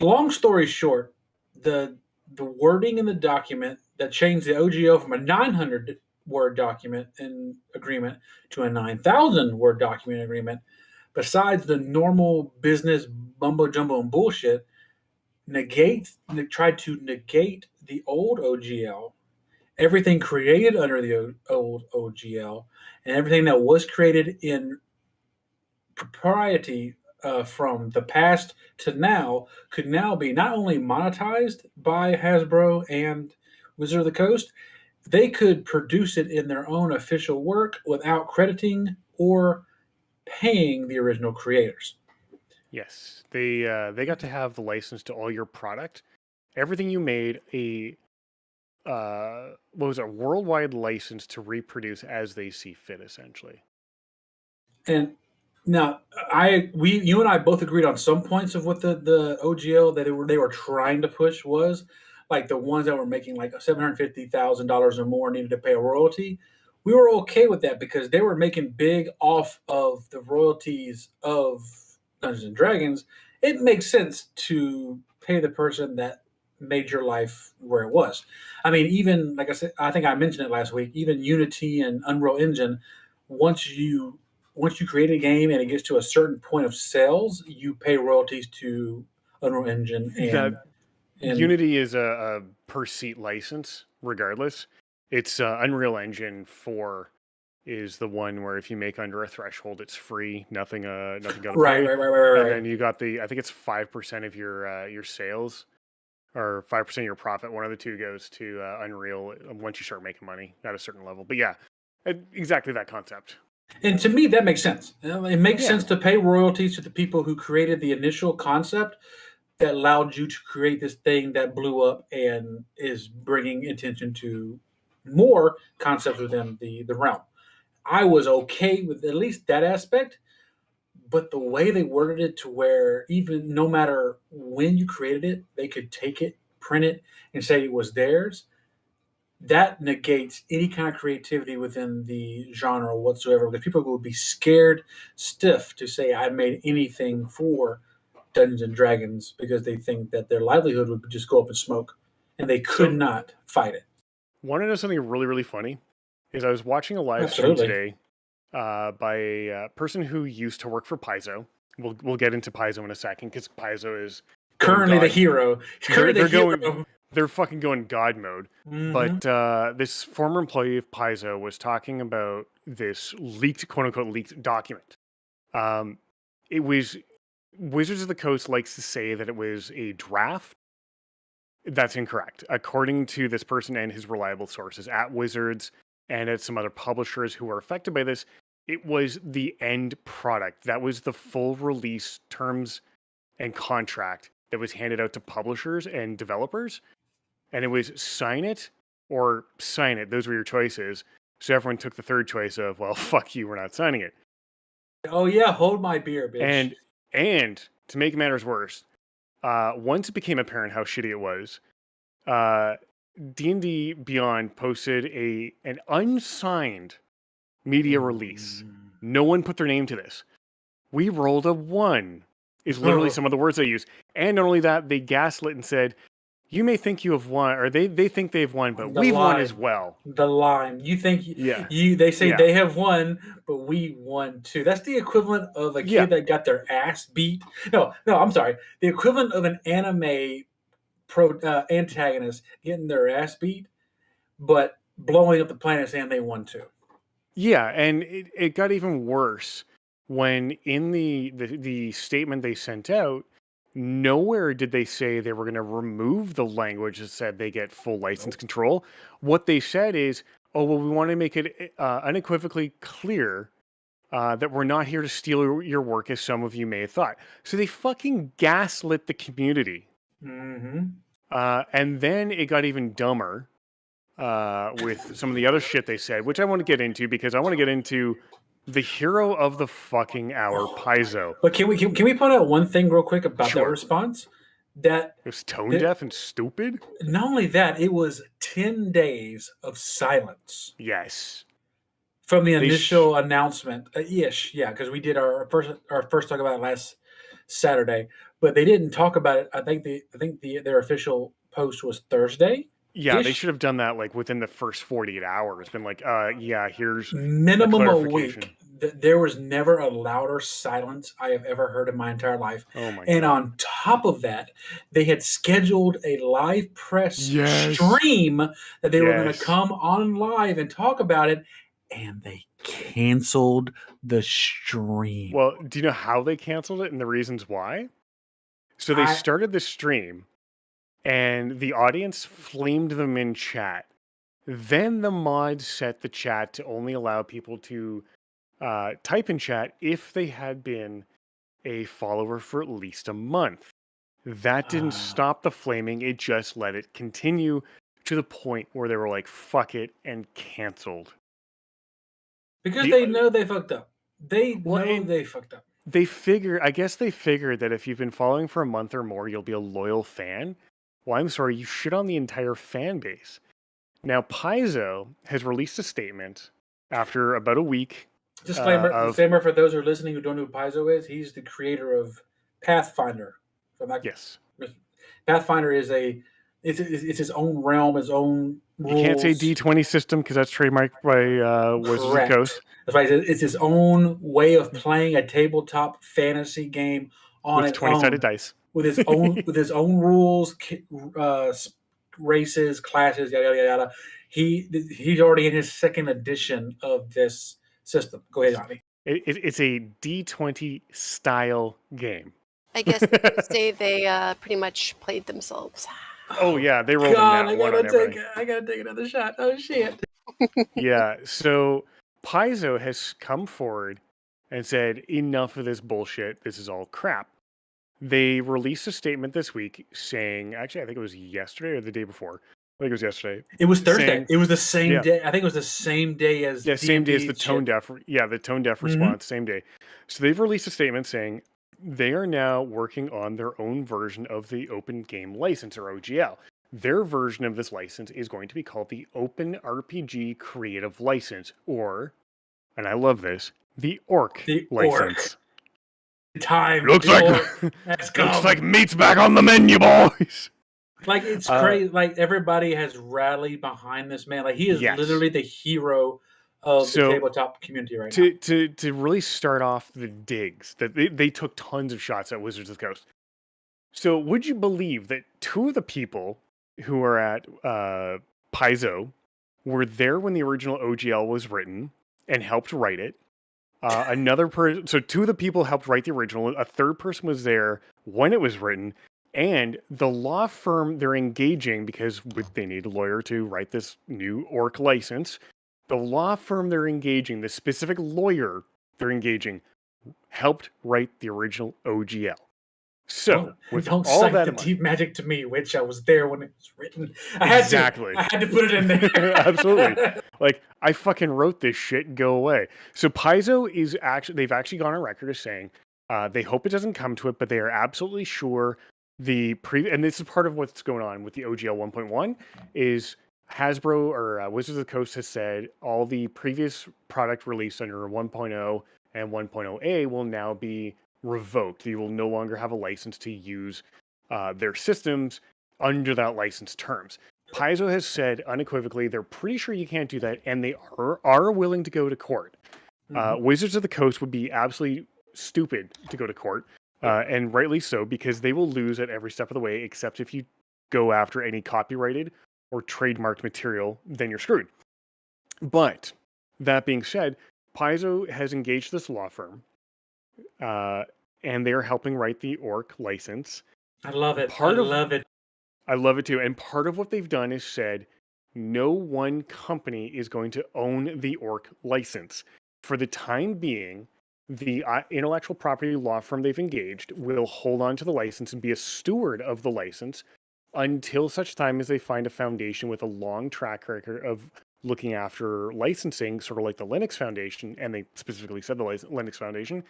long story short, the wording in the document that changed the OGO from a 900 word document and agreement to a 9,000 word document agreement, besides the normal business mumbo jumbo and bullshit, tried to negate the old OGL, everything created under the old OGL, and everything that was created in propriety from the past to now could now be not only monetized by Hasbro and Wizard of the Coast, they could produce it in their own official work without crediting or paying the original creators. Yes, they got to have the license to all your product. Everything you made a what was it, worldwide license to reproduce as they see fit, essentially. And now, you and I both agreed on some points of what the OGL that they were trying to push was, like the ones that were making like $750,000 or more needed to pay a royalty. We were okay with that because they were making big off of the royalties of Dungeons and Dragons. It makes sense to pay the person that made your life where it was. I mean, even like I said, I think I mentioned it last week. Even Unity and Unreal Engine, once you create a game and it gets to a certain point of sales, you pay royalties to Unreal Engine and Unity is a per seat license, regardless. It's Unreal Engine 4 is the one where if you make under a threshold, it's free, nothing got to pay. Right. And then you got I think it's 5% of your sales or 5% of your profit. One of the two goes to Unreal once you start making money at a certain level. But yeah, exactly that concept. And to me, that makes sense. It makes sense to pay royalties to the people who created the initial concept that allowed you to create this thing that blew up and is bringing attention to more concepts within the realm. I was okay with at least that aspect, but the way they worded it to where even no matter when you created it, they could take it, print it, and say it was theirs, that negates any kind of creativity within the genre whatsoever, because people would be scared stiff to say I made anything for Dungeons and Dragons because they think that their livelihood would just go up in smoke and they could not fight it. Want to know something really, really funny? Is I was watching a live stream today by a person who used to work for Paizo. We'll get into Paizo in a second because Paizo is currently the hero. They're fucking going God mode. Mm-hmm. But this former employee of Paizo was talking about this leaked, quote unquote, leaked document. It was Wizards of the Coast likes to say that it was a draft. That's incorrect. According to this person and his reliable sources at Wizards and at some other publishers who were affected by this, it was the end product. That was the full release terms and contract that was handed out to publishers and developers. And it was sign it or sign it. Those were your choices. So everyone took the third choice of, well, fuck you, we're not signing it. Oh yeah, hold my beer, bitch. And to make matters worse, once it became apparent how shitty it was, D&D Beyond posted an unsigned media release. No one put their name to this. We rolled a 1 is literally some of the words they use. And not only that, they gaslit and said, you may think you have won, or they think they've won, but we've won as well. The line. You think Yeah. they say they have won, but we won too. That's the equivalent of a kid that got their ass beat. No, I'm sorry. The equivalent of an anime antagonist getting their ass beat, but blowing up the planet saying they won too. Yeah, and it got even worse when in the statement they sent out, nowhere did they say they were going to remove the language that said they get full license control. What they said is, oh, well, we want to make it unequivocally clear that we're not here to steal your work as some of you may have thought. So they fucking gaslit the community. Mm-hmm. And then it got even dumber with some of the other shit they said, which I want to get into because I want to get into the hero of the fucking hour, Paizo. But can we point out one thing real quick about that response? That it was tone deaf and stupid. Not only that, it was 10 days of silence. Yes. From the initial announcement, because we did our first talk about it last Saturday, but they didn't talk about it. I think their official post was Thursday. Yeah, they should have done that like within the first 48 hours. Been like, here's minimum a week. There was never a louder silence I have ever heard in my entire life. Oh my and God. On top of that, they had scheduled a live press stream that they were going to come on live and talk about it, and they canceled the stream. Well, do you know how they canceled it and the reasons why? So they started the stream, and the audience flamed them in chat. Then the mods set the chat to only allow people to type in chat if they had been a follower for at least a month. That didn't stop the flaming. It just let it continue to the point where they were like, fuck it, and canceled. Because they know they fucked up. They fucked up. I guess they figured that if you've been following for a month or more, you'll be a loyal fan. Well, I'm sorry, you shit on the entire fan base. Now, Paizo has released a statement after about a week. Disclaimer for those who are listening who don't know who Paizo is. He's the creator of Pathfinder. Yes. Pathfinder is it's his own realm, his own rules. You can't say D20 system because that's trademarked by Wizards of the Coast. That's right. It's his own way of playing a tabletop fantasy game on with 20-sided dice. With his own rules, races, classes, yada yada yada. He's already in his second edition of this system. Go ahead, Johnny. It's a D20 style game. I guess they could say they pretty much played themselves. Oh yeah, they rolled a nat 1 on everything. I gotta take another shot. Oh shit. Yeah, so Paizo has come forward and said, enough of this bullshit. This is all crap. They released a statement this week saying, actually, I think it was yesterday or the day before. I think it was yesterday. It was Thursday. It was the same day. I think it was the same day as same day as the tone deaf. Yeah, the tone deaf response, same day. So they've released a statement saying they are now working on their own version of the Open Game License, or OGL. Their version of this license is going to be called the Open RPG Creative License, or, and I love this, the ORC license. Time looks like meat's back on the menu, boys. Like, it's crazy. Like, everybody has rallied behind this man. Like, he is literally the hero of the tabletop community right now. To really start off the digs, that they took tons of shots at Wizards of the Coast. So would you believe that two of the people who are at Paizo were there when the original OGL was written and helped write it? Another person, so two of the people helped write the original. A third person was there when it was written, and the law firm they're engaging, because they need a lawyer to write this new ORC license. The law firm they're engaging, the specific lawyer they're engaging, helped write the original OGL. So, with don't all cite that the in mind, deep magic to me, which I was there when it was written. I had to put it in there. Absolutely. Like, I fucking wrote this shit. Go away. So Paizo they've actually gone on record as saying they hope it doesn't come to it, but they are absolutely sure and this is part of what's going on with the OGL 1.1 is Hasbro or Wizards of the Coast has said all the previous product released under 1.0 and 1.0A will now be revoked. You will no longer have a license to use their systems under that license terms. Paizo has said unequivocally they're pretty sure you can't do that, and they are willing to go to court. Wizards of the Coast would be absolutely stupid to go to court, and rightly so, because they will lose at every step of the way, except if you go after any copyrighted or trademarked material, then you're screwed. But that being said, Paizo has engaged this law firm, and they're helping write the Orc license. I love it. I love it. I love it too. And part of what they've done is said, no one company is going to own the Orc license. For the time being, the intellectual property law firm they've engaged will hold on to the license and be a steward of the license until such time as they find a foundation with a long track record of looking after licensing, sort of like the Linux Foundation, and they specifically said the Linux Foundation,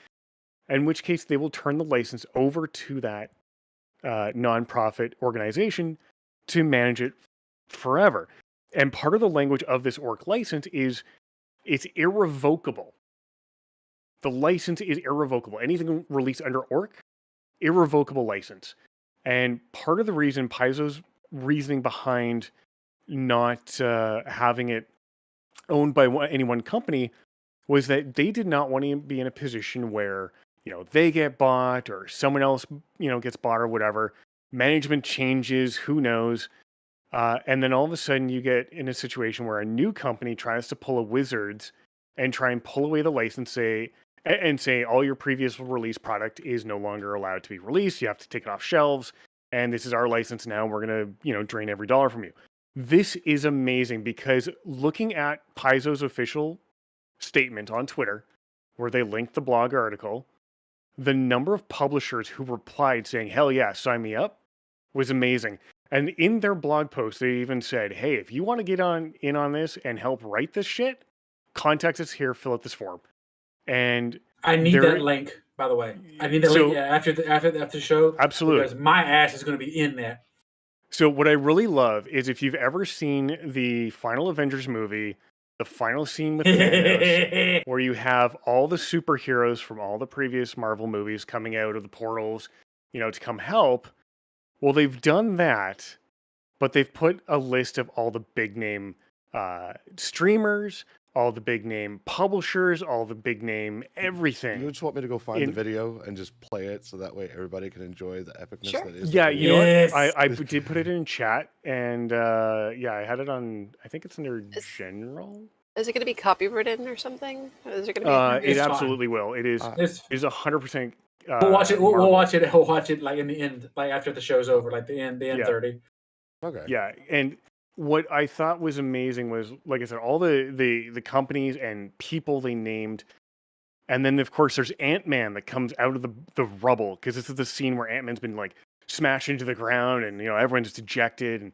in which case they will turn the license over to that nonprofit organization to manage it forever. And part of the language of this Orc license is it's irrevocable. The license is irrevocable. Anything released under Orc, irrevocable license. And part of the reason Paizo's reasoning behind not having it owned by any one company was that they did not want to be in a position where they get bought or someone else, gets bought or whatever. Management changes, who knows? And then all of a sudden you get in a situation where a new company tries to pull a Wizards and try and pull away the license, and say all your previous release product is no longer allowed to be released. You have to take it off shelves, and this is our license now. We're going to, drain every dollar from you. This is amazing because looking at Paizo's official statement on Twitter, where they linked the blog article, the number of publishers who replied saying, hell yeah, sign me up, was amazing. And in their blog post, they even said, hey, if you want to get in on this and help write this shit, contact us here, fill out this form. And I need that link, by the way. I need that link after the show. Absolutely. Because my ass is going to be in that. So what I really love is if you've ever seen the final Avengers movie, the final scene with Thanos, where you have all the superheroes from all the previous Marvel movies coming out of the portals, to come help. Well, they've done that, but they've put a list of all the big name streamers, all the big name publishers, all the big name everything. You just want me to go find the video and just play it so that way everybody can enjoy the epicness that is. Yeah, you know what? I did put it in chat, and I had it on, I think it's under general. Is it going to be copywritten or something? Is it going to be? It absolutely will. It is. It is 100%. We'll watch it. We'll watch it. We'll watch it like in the end, like after the show's over, like the end 30. Okay. Yeah, and what I thought was amazing was, like I said, all the companies and people they named. And then, of course, there's Ant-Man that comes out of the rubble, because this is the scene where Ant-Man's been, like, smashed into the ground and, everyone's dejected. And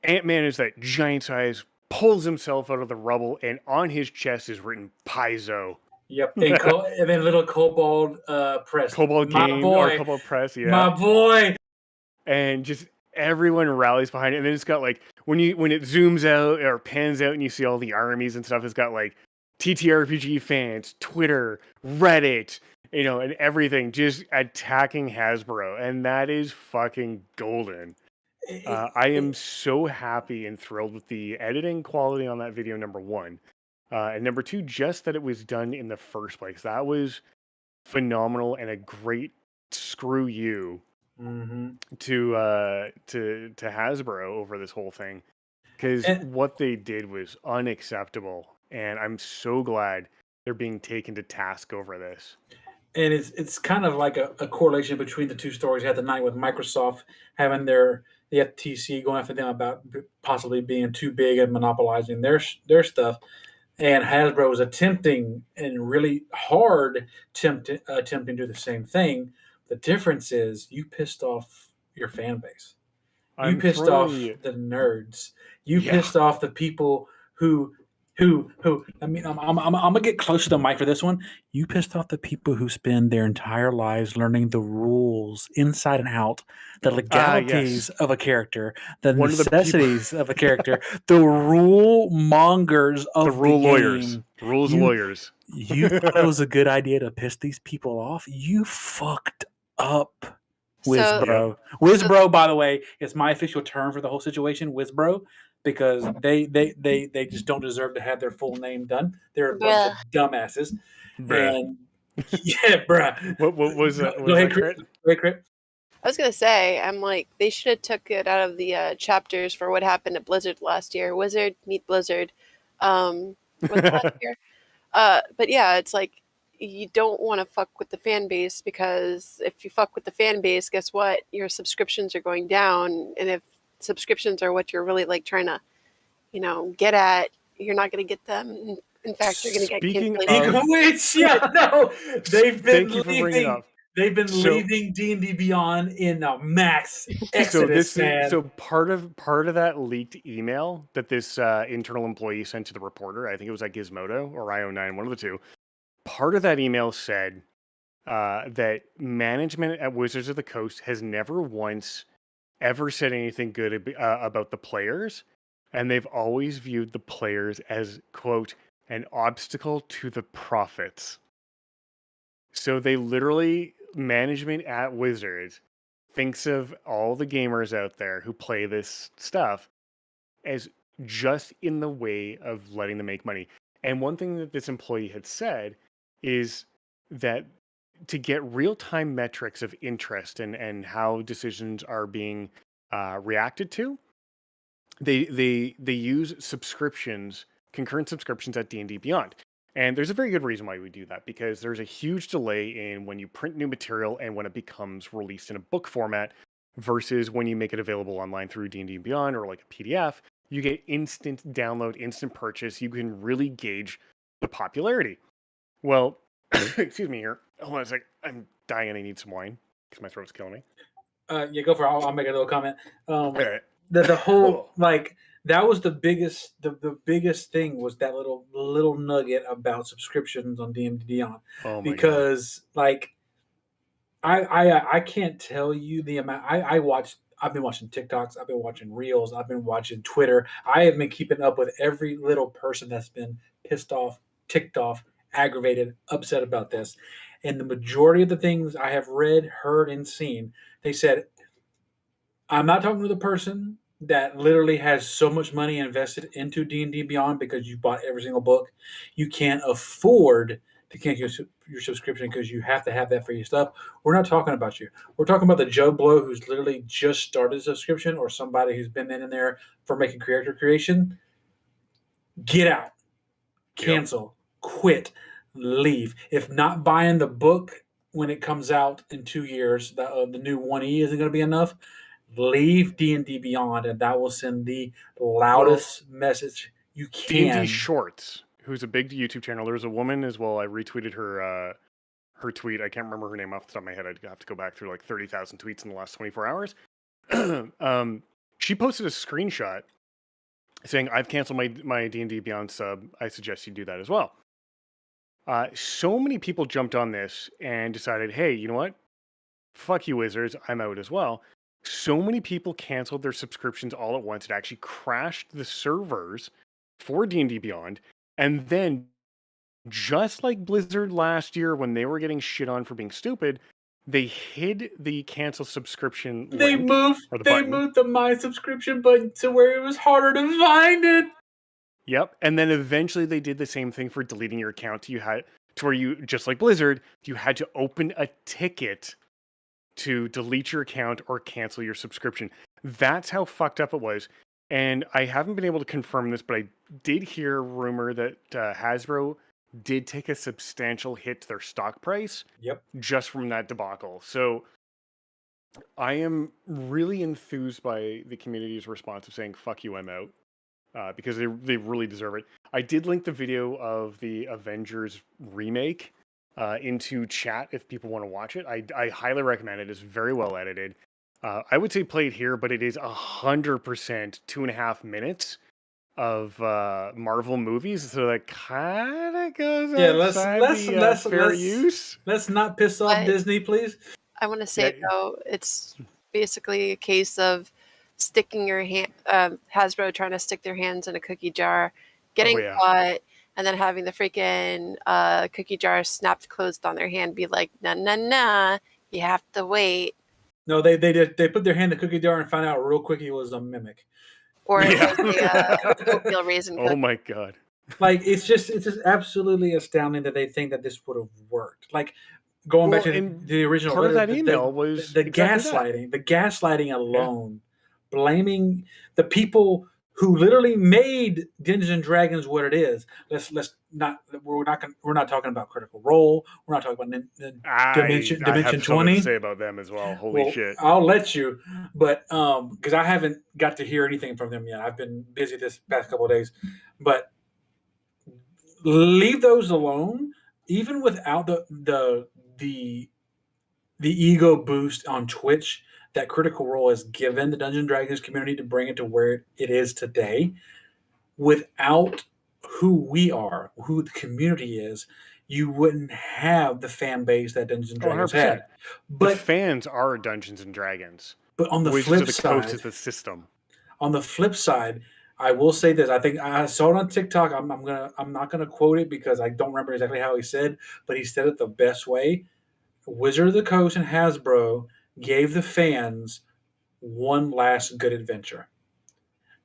Ant-Man is that giant size, pulls himself out of the rubble, and on his chest is written Paizo. Yep, and then little Kobold Press. Kobold Game or Kobold Press, yeah. My boy! And just everyone rallies behind it, and then it's got like when it zooms out or pans out and you see all the armies and stuff, it's got like TTRPG fans, Twitter, Reddit, and everything just attacking Hasbro, and that is fucking golden. I am so happy and thrilled with the editing quality on that video, number one, and number two, just that it was done in the first place. That was phenomenal and a great screw you. Mm-hmm. To Hasbro over this whole thing, because what they did was unacceptable, and I'm so glad they're being taken to task over this. And it's kind of like a correlation between the two stories. You had the night with Microsoft having the FTC going after them about possibly being too big and monopolizing their stuff, and Hasbro was attempting and really hard attempting to do the same thing. The difference is you pissed off your fan base. You I'm pissed off throwing the nerds. You Yeah. pissed off the people who. I mean, I'm gonna get close to the mic for this one. You pissed off the people who spend their entire lives learning the rules inside and out, the legalities of a character, the One of the people- necessities of a character, the rule mongers of the rule the lawyers, game. rules You- lawyers. You thought it was a good idea to piss these people off? You fucked up. Wizbro. Wizbro, by the way, is my official term for the whole situation, Wizbro, because they just don't deserve to have their full name done. They're a bunch of dumbasses. Bruh. And yeah, bruh. What was that? Go ahead, Crit. I was gonna say, I'm like, they should have took it out of the chapters for what happened at Blizzard last year. Wizard meet Blizzard, was last year. But yeah, it's like you don't want to fuck with the fan base, because if you fuck with the fan base, guess what? Your subscriptions are going down, and if subscriptions are what you're really like trying to, get at, you're not going to get them. In fact, you're going to get Speaking which, yeah, no, they've been leaving. They've been leaving D&D Beyond in a max exodus, man. So part of that leaked email that this internal employee sent to the reporter, I think it was at Gizmodo or IO9, one of the two. Part of that email said that management at Wizards of the Coast has never once ever said anything good about the players, and they've always viewed the players as, quote, an obstacle to the profits. So they literally, management at Wizards thinks of all the gamers out there who play this stuff as just in the way of letting them make money. And one thing that this employee had said is that to get real-time metrics of interest and how decisions are being reacted to, they use subscriptions, concurrent subscriptions at D&D Beyond. And there's a very good reason why we do that, because there's a huge delay in when you print new material and when it becomes released in a book format versus when you make it available online through D&D Beyond or like a PDF. You get instant download, instant purchase. You can really gauge the popularity. Well, excuse me here. Hold on a sec. I'm dying and I need some wine because my throat's killing me. Yeah, go for it. I'll make a little comment. All right. The whole, like, that was the biggest thing was that little nugget about subscriptions on D&D Beyond. Oh my because God. Like I can't tell you the amount I've been watching TikToks, I've been watching Reels, I've been watching Twitter. I have been keeping up with every little person that's been pissed off, ticked off, aggravated, upset about this. And the majority of the things I have read, heard, and seen, they said, I'm not talking to the person that literally has so much money invested into D&D Beyond because you bought every single book. You can't afford to cancel your subscription because you have to have that for your stuff. We're not talking about you. We're talking about the Joe Blow who's literally just started a subscription, or somebody who's been in there for making character creation. Get out. Cancel. Quit. Leave. If not buying the book when it comes out in 2 years, the new 1E isn't going to be enough. Leave D&D Beyond, and that will send the loudest message you can. D&D Shorts, who's a big YouTube channel. There's a woman as well. I retweeted her tweet. I can't remember her name off the top of my head. I'd have to go back through like 30,000 tweets in the last 24 hours. She posted a screenshot saying, I've canceled my D&D Beyond sub. I suggest you do that as well. So many people jumped on this and decided, hey, you know what? Fuck you, Wizards. I'm out as well. So many people canceled their subscriptions all at once. It actually crashed the servers for D&D Beyond. And then, just like Blizzard last year when they were getting shit on for being stupid, they hid the cancel subscription They link moved the My Subscription button to where it was harder to find it. Yep. And then eventually they did the same thing for deleting your account. You had to where you, just like Blizzard, you had to open a ticket to delete your account or cancel your subscription. That's how fucked up it was. And I haven't been able to confirm this, but I did hear a rumor that Hasbro did take a substantial hit to their stock price. Yep. Just from that debacle. So I am really enthused by the community's response of saying, fuck you, I'm out. Because they really deserve it. I did link the video of the Avengers remake into chat if people want to watch it. I highly recommend it. It's very well edited. I would say play it here, but it is 100% 2.5 minutes of Marvel movies, so that kind of goes outside the fair use. Let's not piss off Disney, please. I want to say though, it's basically a case of sticking your hand, Hasbro trying to stick their hands in a cookie jar, getting caught, and then having the freaking cookie jar snapped closed on their hand, be like, nah, you have to wait. No, they put their hand in the cookie jar and found out real quick it was a mimic. Or it was the oatmeal raisin cookie. Oh my god! Like it's just absolutely astounding that they think that this would have worked. Like going back to the original part of that email was the gaslighting. The gaslighting alone, blaming the people who literally made Dungeons and Dragons what it is. We're not talking about Critical Role. We're not talking about Dimension 20. I have something to say about them as well. Holy shit! I'll let you, but because I haven't got to hear anything from them yet. I've been busy this past couple of days, but leave those alone. Even without the ego boost on Twitch that Critical Role has given the Dungeons & Dragons community to bring it to where it is today, without who we are, who the community is, you wouldn't have the fan base that Dungeons & Dragons 100%. Had. But the fans are Dungeons & Dragons. But on the flip side, coast of the system. On the flip side, I will say this. I think I saw it on TikTok. I'm not gonna quote it because I don't remember exactly how he said, but he said it the best way. Wizard of the Coast and Hasbro gave the fans one last good adventure.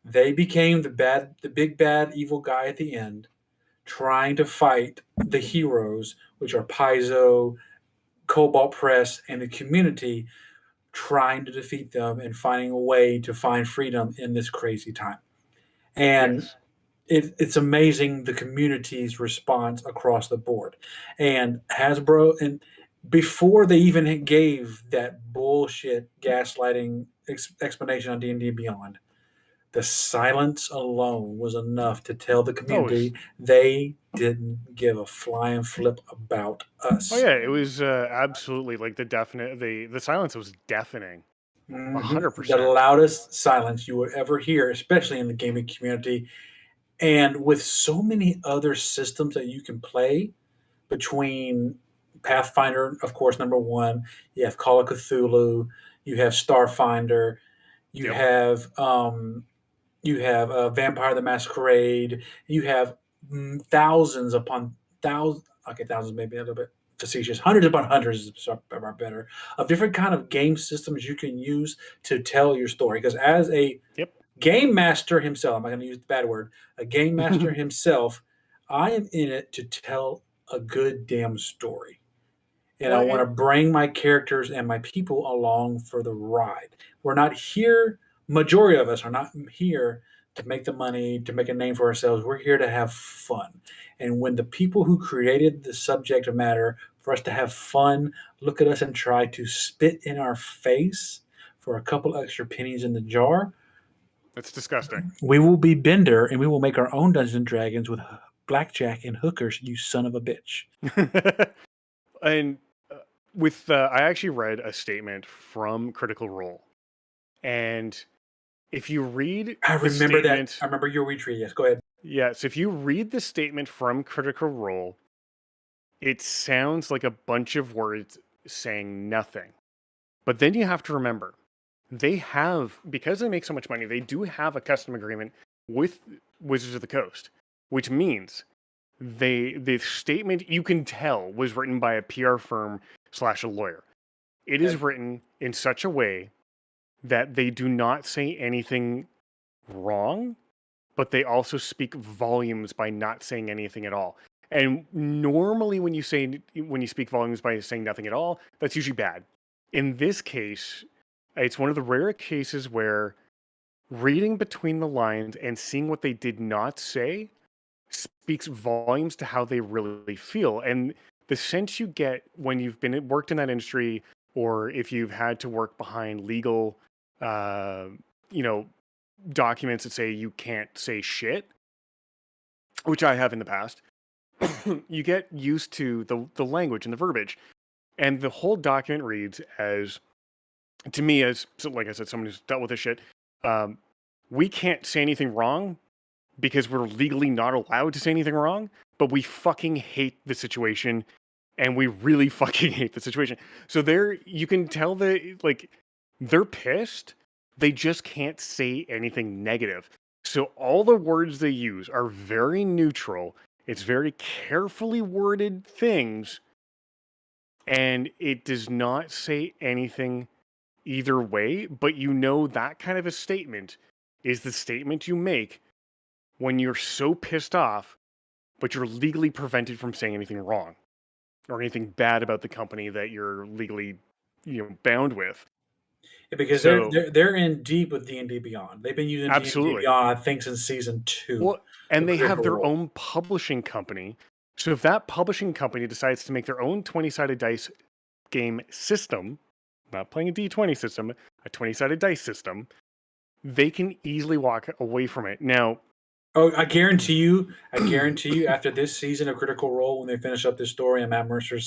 They became the big bad evil guy at the end, trying to fight the heroes, which are Paizo, Cobalt Press, and the community, trying to defeat them and finding a way to find freedom in this crazy time. And it's amazing the community's response across the board. And Hasbro, and before they even gave that bullshit gaslighting explanation on D&D Beyond, the silence alone was enough to tell the community they didn't give a flying flip about us. Oh yeah, it was absolutely like the silence was deafening. 100%. The loudest silence you would ever hear, especially in the gaming community. And with so many other systems that you can play, between Pathfinder, of course, number one, you have Call of Cthulhu, you have Starfinder, you have Vampire the Masquerade, you have thousands upon thousands, okay, thousands maybe a little bit facetious, hundreds upon hundreds are better, of different kind of game systems you can use to tell your story. Because as a game master himself, I'm not going to use the bad word, a game master himself, I am in it to tell a good damn story. And I want to bring my characters and my people along for the ride. We're not here, majority of us are not here to make the money, to make a name for ourselves. We're here to have fun. And when the people who created the subject matter for us to have fun look at us and try to spit in our face for a couple extra pennies in the jar, that's disgusting. We will be Bender, and we will make our own Dungeons and Dragons with blackjack and hookers, you son of a bitch. And I actually read a statement from Critical Role, and if you read, I remember your retreat. Yes, go ahead. Yeah, so if you read the statement from Critical Role, it sounds like a bunch of words saying nothing. But then you have to remember, because they make so much money, they do have a custom agreement with Wizards of the Coast, which means the statement, you can tell, was written by a PR firm / a lawyer. It is written in such a way that they do not say anything wrong, but they also speak volumes by not saying anything at all. And normally when you speak volumes by saying nothing at all, that's usually bad. In this case, it's one of the rare cases where reading between the lines and seeing what they did not say speaks volumes to how they really feel. And the sense you get when you've worked in that industry, or if you've had to work behind legal, documents that say you can't say shit, which I have in the past, you get used to the language and the verbiage, and the whole document reads as, to me, as like I said, someone who's dealt with this shit. We can't say anything wrong because we're legally not allowed to say anything wrong, but we fucking hate the situation, and we really fucking hate the situation. So you can tell that, like, they're pissed. They just can't say anything negative. So all the words they use are very neutral. It's very carefully worded things, and it does not say anything either way, but you know that kind of a statement is the statement you make when you're so pissed off, but you're legally prevented from saying anything wrong or anything bad about the company that you're legally, bound with. Yeah, because So- they're in deep with D&D Beyond. They've been using D&D Absolutely. Beyond, I think, since season 2. Well, and they have their Critical Role. own publishing company. So if that publishing company decides to make their own 20-sided dice game system, not playing a D20 system, a 20-sided dice system, they can easily walk away from it. Now, I guarantee you, after this season of Critical Role, when they finish up this story and Matt Mercer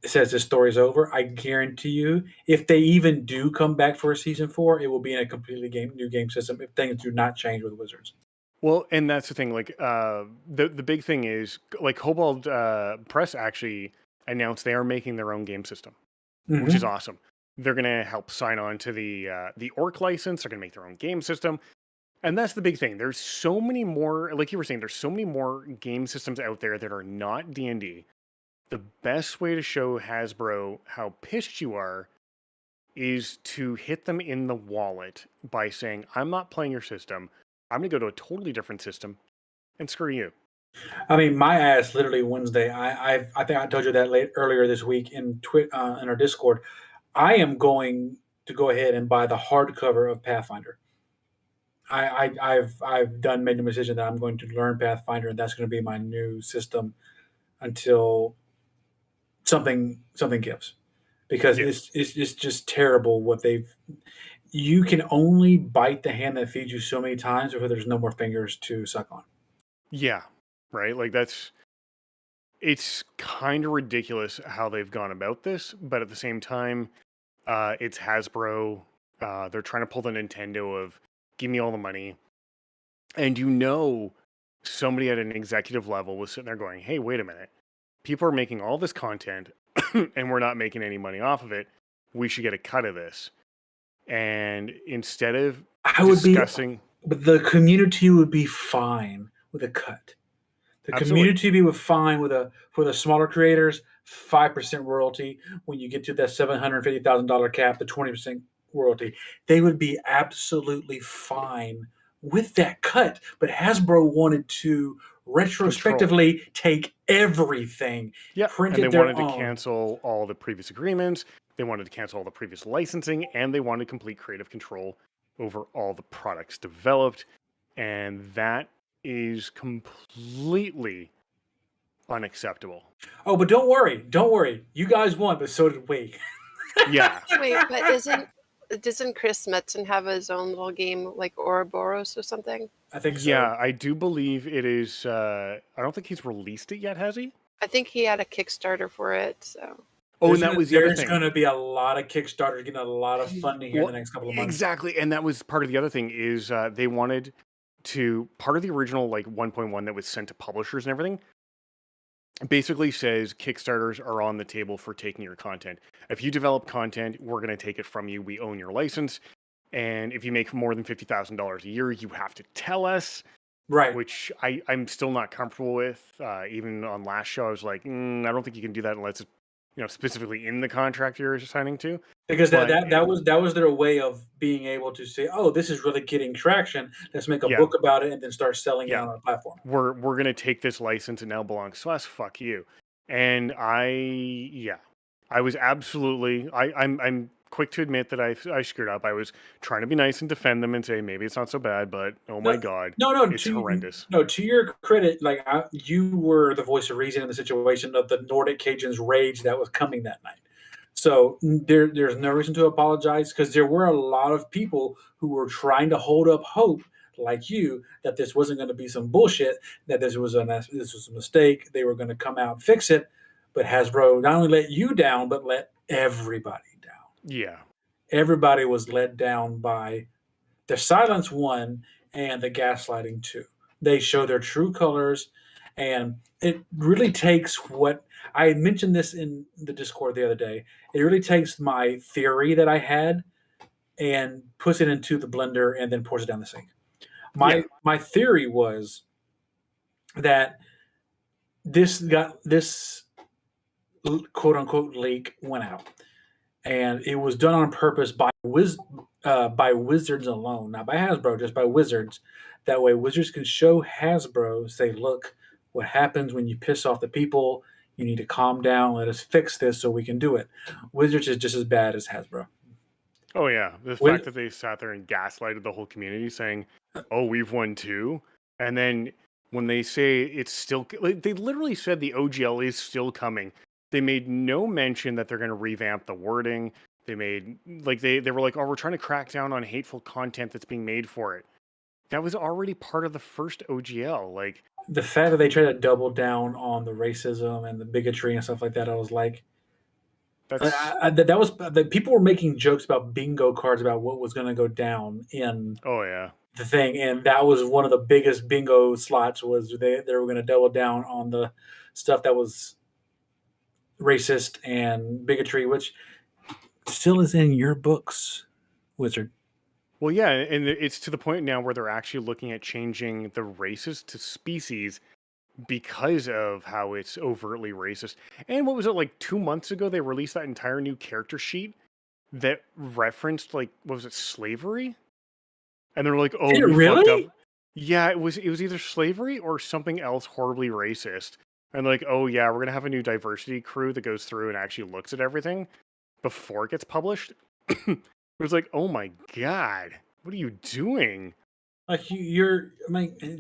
says this story's over, I guarantee you, if they even do come back for a season 4, it will be in a completely new game system if things do not change with Wizards. well, and that's the thing. Like, the big thing is, like, Kobold Press actually announced they are making their own game system, which is awesome. They're going to help sign on to the Orc license. They're going to make their own game system. And that's the big thing. There's so many more, like you were saying, there's so many more game systems out there that are not D&D. The best way to show Hasbro how pissed you are is to hit them in the wallet by saying, I'm not playing your system. I'm going to go to a totally different system and screw you. I mean, my ass literally Wednesday. I think I told you that earlier this week in our Discord. I am going to go ahead and buy the hardcover of Pathfinder. I've made the decision that I'm going to learn Pathfinder, and that's going to be my new system until something gives, because it's just terrible what they've. You can only bite the hand that feeds you so many times before there's no more fingers to suck on. Yeah, right. Like it's kind of ridiculous how they've gone about this, but at the same time, it's Hasbro. They're trying to pull the Nintendo of give me all the money. And somebody at an executive level was sitting there going, hey, wait a minute. People are making all this content and we're not making any money off of it. We should get a cut of this. And instead of discussing... But the community would be fine with a cut. The community would be fine for the smaller creators, 5% royalty. When you get to that $750,000 cap, the 20% royalty, they would be absolutely fine with that cut. But Hasbro wanted to retrospectively take everything. Yeah, and they wanted to cancel all the previous agreements. They wanted to cancel all the previous licensing, and they wanted complete creative control over all the products developed. And that is completely unacceptable. Oh, but don't worry. You guys won, but so did we. Yeah. Wait, but doesn't Chris Metzen have his own little game like Ouroboros or something? I think so. Yeah, I do believe it is. I don't think he's released it yet, has he? I think he had a Kickstarter for it. So. Oh, and that was the other thing. There's going to be a lot of Kickstarters getting a lot of funding here in the next couple of months. Exactly, and that was part of the other thing is they wanted to, part of the original like 1.1 that was sent to publishers and everything, basically says Kickstarters are on the table for taking your content. If you develop content, we're going to take it from you. We own your license. And if you make more than $50,000 a year, you have to tell us. Right. Which I'm still not comfortable with. Even on last show, I was like, I don't think you can do that unless it's specifically in the contract you're signing to. Because that was their way of being able to say, oh, this is really getting traction. Let's make a book about it and then start selling it on our platform. We're gonna take this license and now belongs to us. Fuck you. And I was absolutely I'm quick to admit that I screwed up. I was trying to be nice and defend them and say maybe it's not so bad, but my god, it's horrendous. No, to your credit, you were the voice of reason in the situation of the Nordic Cajuns' rage that was coming that night. So there's no reason to apologize, because there were a lot of people who were trying to hold up hope, like you, that this wasn't going to be some bullshit, that this was a mistake. They were going to come out and fix it. But Hasbro not only let you down, but let everybody down. Yeah. Everybody was let down by the silence one and the gaslighting two. They show their true colors, and it really takes what I mentioned this in the Discord the other day. It really takes my theory that I had and puts it into the blender and then pours it down the sink. My theory was that this quote unquote leak went out, and it was done on purpose by Wizards alone, not by Hasbro, just by Wizards. That way, Wizards can show Hasbro, say, "Look, what happens when you piss off the people? You need to calm down. Let us fix this so we can do it." Wizards is just as bad as Hasbro. Oh yeah, the fact that they sat there and gaslighted the whole community, saying, "Oh, we've won too," and then when they say it's still, they literally said the OGL is still coming. They made no mention that they're going to revamp the wording. They made they were like, "Oh, we're trying to crack down on hateful content that's being made for it." That was already part of the first OGL. Like the fact that they tried to double down on the racism and the bigotry and stuff like that, I was like, that was people were making jokes about bingo cards about what was going to go down in the thing, and that was one of the biggest bingo slots. Was they were going to double down on the stuff that was racist and bigotry, which still is in your books, Wizard. Well, yeah, and it's to the point now where they're actually looking at changing the races to species because of how it's overtly racist. And what was it, like 2 months ago, they released that entire new character sheet that referenced, like, what was it, slavery? And they're like, "Oh, we fucked up." Yeah, it was either slavery or something else horribly racist. And like, "Oh yeah, we're gonna have a new diversity crew that goes through and actually looks at everything before it gets published." It was like, "Oh my god, what are you doing?" Like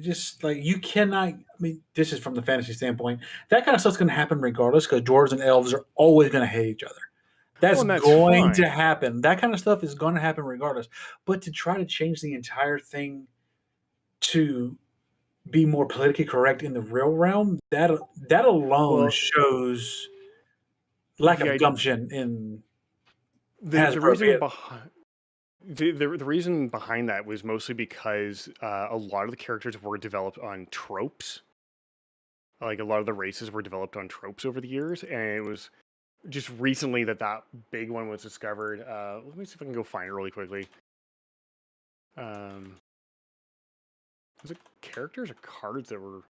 just like you cannot. I mean, this is from the fantasy standpoint. That kind of stuff's going to happen regardless, because dwarves and elves are always going to hate each other. That's going to happen. That kind of stuff is going to happen regardless. But to try to change the entire thing to be more politically correct in the real realm, that alone shows lack of gumption in the reason behind. The reason behind that was mostly because a lot of the characters were developed on tropes. Like a lot of the races were developed on tropes over the years, and it was just recently that big one was discovered. Let me see if I can go find it really quickly. Was it characters or cards that were?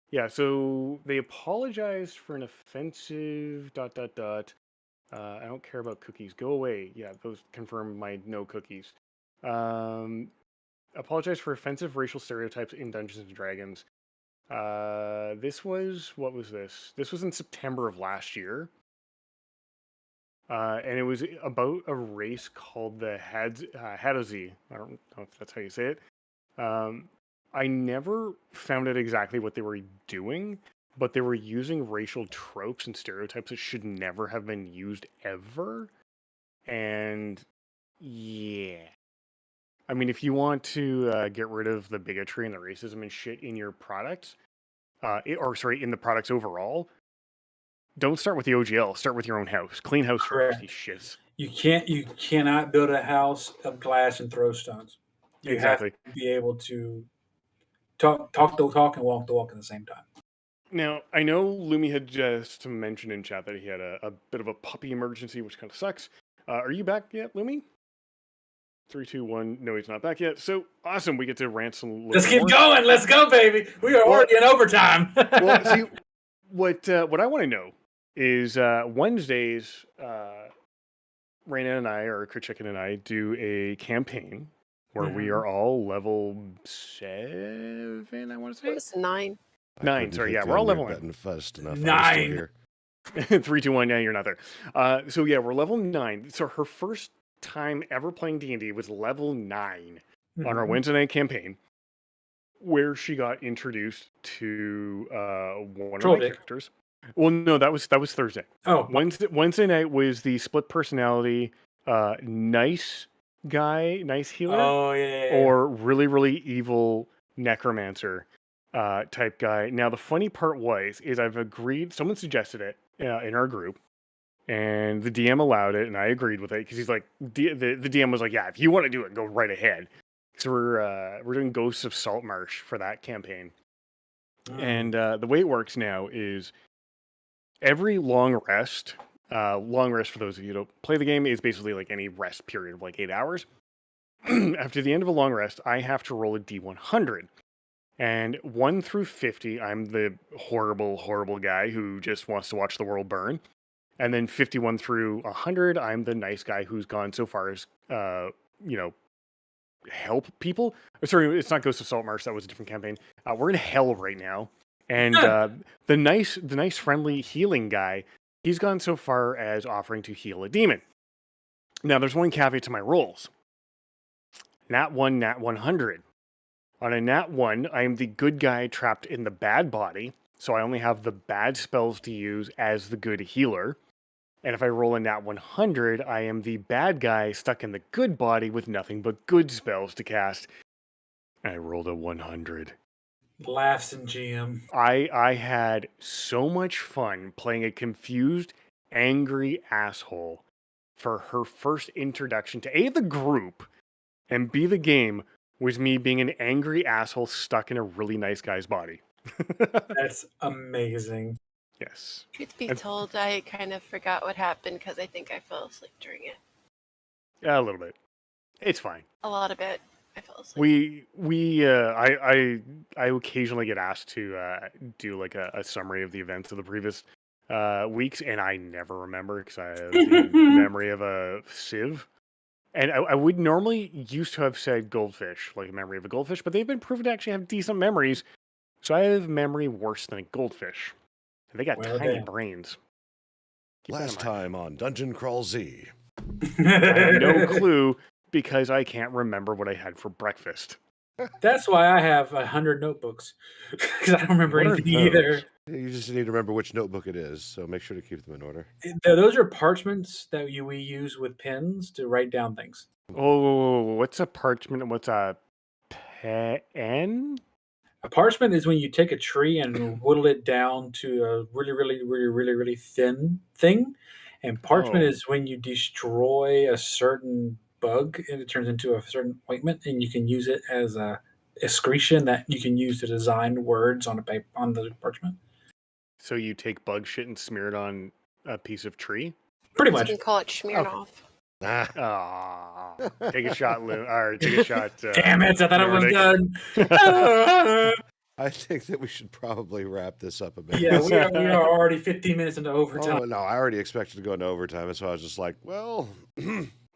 Yeah, so they apologized for an offensive ... I don't care about cookies. Go away. Yeah, those confirm my no cookies. Apologize for offensive racial stereotypes in Dungeons & Dragons. What was this? This was in September of last year. And it was about a race called the Hadozi. I don't know if that's how you say it. I never found out exactly what they were doing, but they were using racial tropes and stereotypes that should never have been used ever. And yeah. I mean, if you want to get rid of the bigotry and the racism and shit in your products, in the products overall, don't start with the OGL. Start with your own house. Clean house first, these shits. You cannot build a house of glass and throw stones. You have to be able to talk the talk and walk the walk at the same time. Now, I know Lumi had just mentioned in chat that he had a bit of a puppy emergency, which kind of sucks. Are you back yet, Lumi? 3, 2, 1. No, he's not back yet. So awesome. We get to rant some. Let's keep going. Let's go, baby. We are already in overtime. Well, see, what I want to know is Wednesdays, Raina and I, or Chicken and I, do a campaign where we are all level 7, I want to say. It's 9. 9, sorry, yeah, we're all level 9. 9. 3, 2, 1, yeah, you're not there. So yeah, we're level 9. So her first time ever playing D&D was level 9 on our Wednesday night campaign, where she got introduced to one of my characters. Well, no, that was Thursday. Oh, Wednesday night was the split personality, nice guy, nice healer, Oh yeah. or really, really evil necromancer type guy. Now, the funny part is I've agreed, someone suggested it in our group, and the DM allowed it, and I agreed with it, because he's like, the DM was like, yeah, if you want to do it, go right ahead. So we're doing Ghosts of Saltmarsh for that campaign. And the way it works now is every long rest for those of you who don't play the game is basically like any rest period of like 8 hours. After the end of a long rest, I have to roll a D100. And 1 through 50, I'm the horrible, horrible guy who just wants to watch the world burn. And then 51 through 100, I'm the nice guy who's gone so far as, help people. Sorry, it's not Ghost of Saltmarsh. That was a different campaign. We're in hell right now. And the nice, friendly healing guy, he's gone so far as offering to heal a demon. Now, there's one caveat to my rolls. Nat 1, Nat 100. On a Nat 1, I am the good guy trapped in the bad body, so I only have the bad spells to use as the good healer. And if I roll a Nat 100, I am the bad guy stuck in the good body with nothing but good spells to cast. And I rolled a 100. Laughs in GM. I had so much fun playing a confused, angry asshole for her first introduction to A, the group, and B, the game, was me being an angry asshole stuck in a really nice guy's body. That's amazing. Yes. Truth be told, I kind of forgot what happened because I think I fell asleep during it. Yeah, a little bit. It's fine. A lot of it. I fell asleep. I occasionally get asked to do like a summary of the events of the previous weeks, and I never remember because I have the memory of a sieve. And I would normally used to have said goldfish, like a memory of a goldfish, but they've been proven to actually have decent memories. So I have memory worse than a goldfish. And they got tiny brains. Last time on Dungeon Crawl Z. I have no clue because I can't remember what I had for breakfast. That's why I have 100 notebooks, because I don't remember anything either. You just need to remember which notebook it is, so make sure to keep them in order. Those are parchments that we use with pens to write down things. Oh, what's a parchment and what's a pen? A parchment is when you take a tree and whittle it down to a really, really, really, really, really thin thing. And parchment is when you destroy a certain bug and it turns into a certain ointment, and you can use it as a excretion that you can use to design words on the parchment. So you take bug shit and smear it on a piece of tree? Pretty much. You can call it Smirnoff. Take a shot, Lou. Or take a shot. Damn it! I thought it was done. I think that we should probably wrap this up a bit. Yeah, we are already 15 minutes into overtime. Oh, no, I already expected to go into overtime, and so I was just like, well,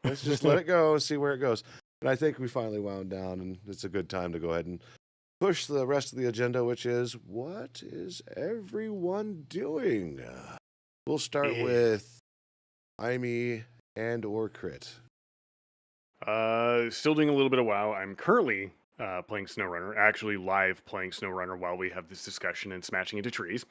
let's just let it go, see where it goes. And I think we finally wound down, and it's a good time to go ahead and push the rest of the agenda, which is, what is everyone doing? We'll start with Imee and or Crit. Still doing a little bit of WoW. I'm currently playing SnowRunner, actually live playing SnowRunner while we have this discussion and smashing into trees.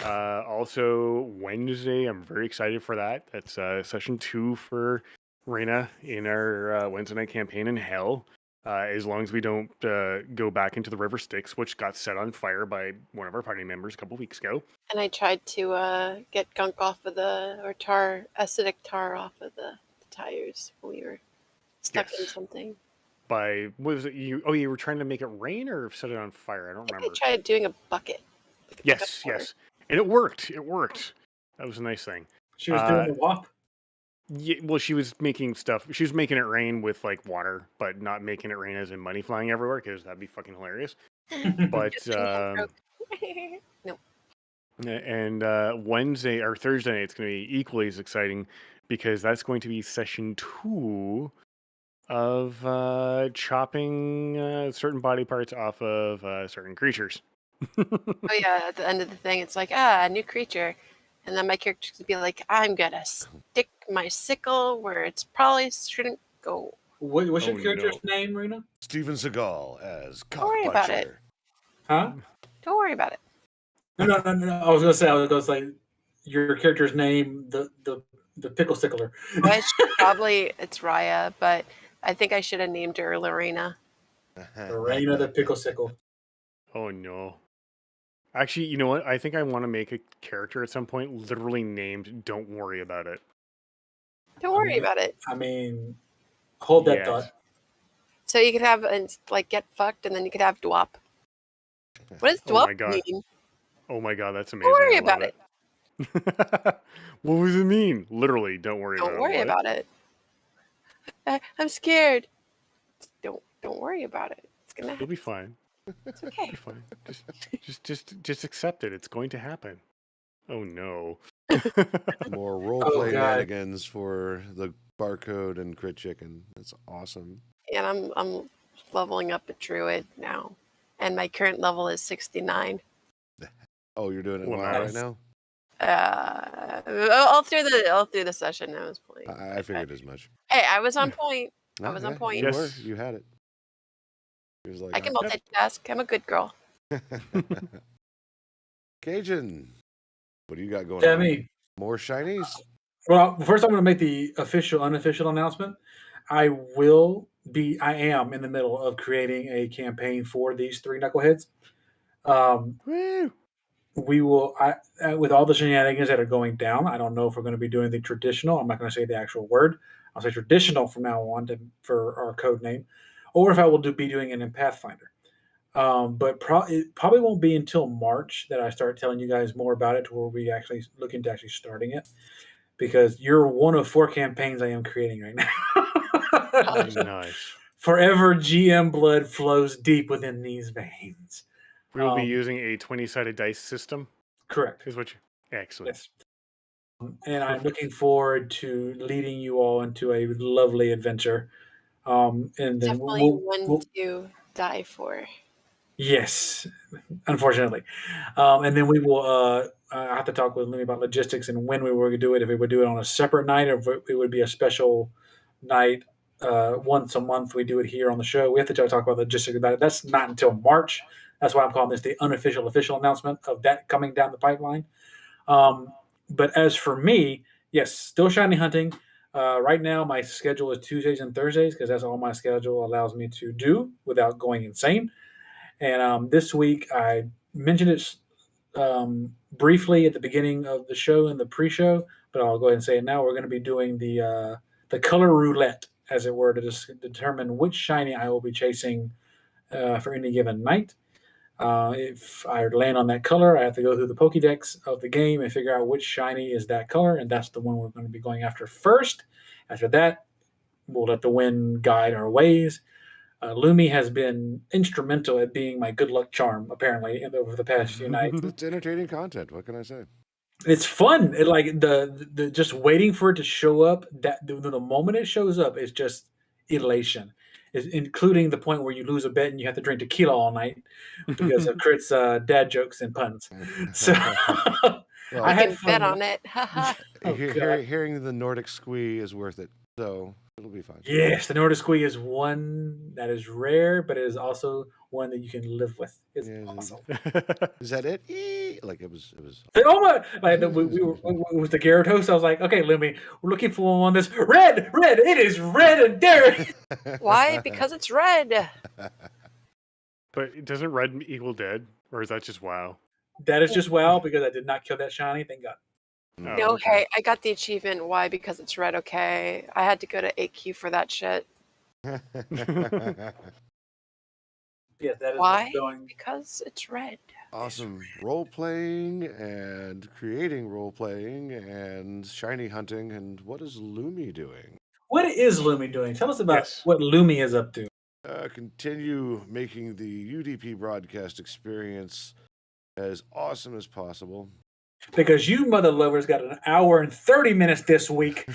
Also, Wednesday, I'm very excited for that. That's session 2 for Reyna in our Wednesday night campaign in Hell. As long as we don't go back into the River Styx, which got set on fire by one of our party members a couple weeks ago. And I tried to get gunk off of acidic tar off of the tires when we were stuck in something. What was it? You were trying to make it rain or set it on fire? I don't remember. I tried doing a bucket. Yes. And it worked. That was a nice thing. She was doing the WAP? Yeah, well, she was making stuff. She was making it rain with like water, but not making it rain as in money flying everywhere, because that'd be fucking hilarious. But no. And Wednesday or Thursday night, it's going to be equally as exciting because that's going to be session 2 of chopping certain body parts off of certain creatures. Oh yeah, at the end of the thing, it's like, a new creature. And then my character could be like, I'm going to stick my sickle where it's probably shouldn't go. What's your character's name, Rena? Steven Seagal as Cockbutcher. Don't worry about it. Huh? Don't worry about it. No. I was going to say, your character's name, the pickle sickler. It's Raya, but I think I should have named her Lorena. Lorena the Pickle Sickle. Oh no. Actually, you know what? I think I want to make a character at some point literally named Don't Worry About It. Don't worry about it. I mean, hold that thought. So you could have like get fucked, and then you could have dwop. What does dwop mean? Oh my god, that's amazing. Don't worry about it. What does it mean? Literally, don't worry about it. Don't worry about it. I'm scared. Don't worry about it. It's gonna happen. You'll be fine. It's okay. You'll be fine. Just accept it. It's going to happen. Oh no. More roleplay shenanigans for the barcode and crit chicken. That's awesome. And I'm leveling up a druid now, and my current level is 69. Oh, you're doing it right now? All through the session I was playing. I figured as much. Hey, I was on point. I was on point. You had it. It was like, I can multitask. I'm a good girl. Cajun, what do you got going on? Me. More shinies? Well, first I'm going to make the unofficial announcement. I am in the middle of creating a campaign for these 3 knuckleheads. We will, with all the shenanigans that are going down, I don't know if we're going to be doing the traditional. I'm not going to say the actual word. I'll say traditional from now on for our code name, or if I will be doing it in Pathfinder. But it probably won't be until March that I start telling you guys more about it, to where we actually look into actually starting it, because you're one of 4 campaigns I am creating right now. Nice. Forever GM blood flows deep within these veins. We will be using a 20-sided dice system. Correct. Is what you... Excellent. Yes. And I'm looking forward to leading you all into a lovely adventure. And then definitely one to die for. Yes, unfortunately. And then we will I have to talk with Lumi about logistics and when we were going to do it. If we would do it on a separate night, or if it would be a special night once a month. We do it here on the show. We have to talk about logistics about it. That's not until March. That's why I'm calling this the unofficial official announcement of that coming down the pipeline. But as for me, yes, still shiny hunting. Right now, my schedule is Tuesdays and Thursdays, because that's all my schedule allows me to do without going insane. And this week, I mentioned it briefly at the beginning of the show in the pre-show, but I'll go ahead and say it now. We're going to be doing the color roulette, as it were, to determine which shiny I will be chasing for any given night. If I land on that color, I have to go through the Pokédex of the game and figure out which shiny is that color, and that's the one we're going to be going after first. After that, we'll let the wind guide our ways. Lumi has been instrumental at being my good luck charm, apparently, over the past few nights. It's entertaining content. What can I say? It's fun. Like the just waiting for it to show up. That the moment it shows up is just elation. Including the point where you lose a bet and you have to drink tequila all night because of Crit's dad jokes and puns. So well, I had bet on it. Hearing the Nordic squee is worth it, so it'll be fine. Yes, the Nordic squee is one that is rare, but it is also one that you can live with. It's awesome. Is that it? Like it was. Oh my! Like we were with the Gyarados. I was like, okay, Lumi, we're looking for one that's red. It is red and dirty. Why? Because it's red. But doesn't red equal dead, or is that just WoW? That is just WoW, because I did not kill that shiny. Thank God. No, okay. I got the achievement. Why? Because it's red. Okay, I had to go to AQ for that shit. Yes, that is why? Because it's red. Awesome role playing and creating role playing and shiny hunting. And what is Lumi doing? What is Lumi doing? Tell us about what Lumi is up to. Continue making the UDP broadcast experience as awesome as possible. Because you mother lovers got an hour and 30 minutes this week.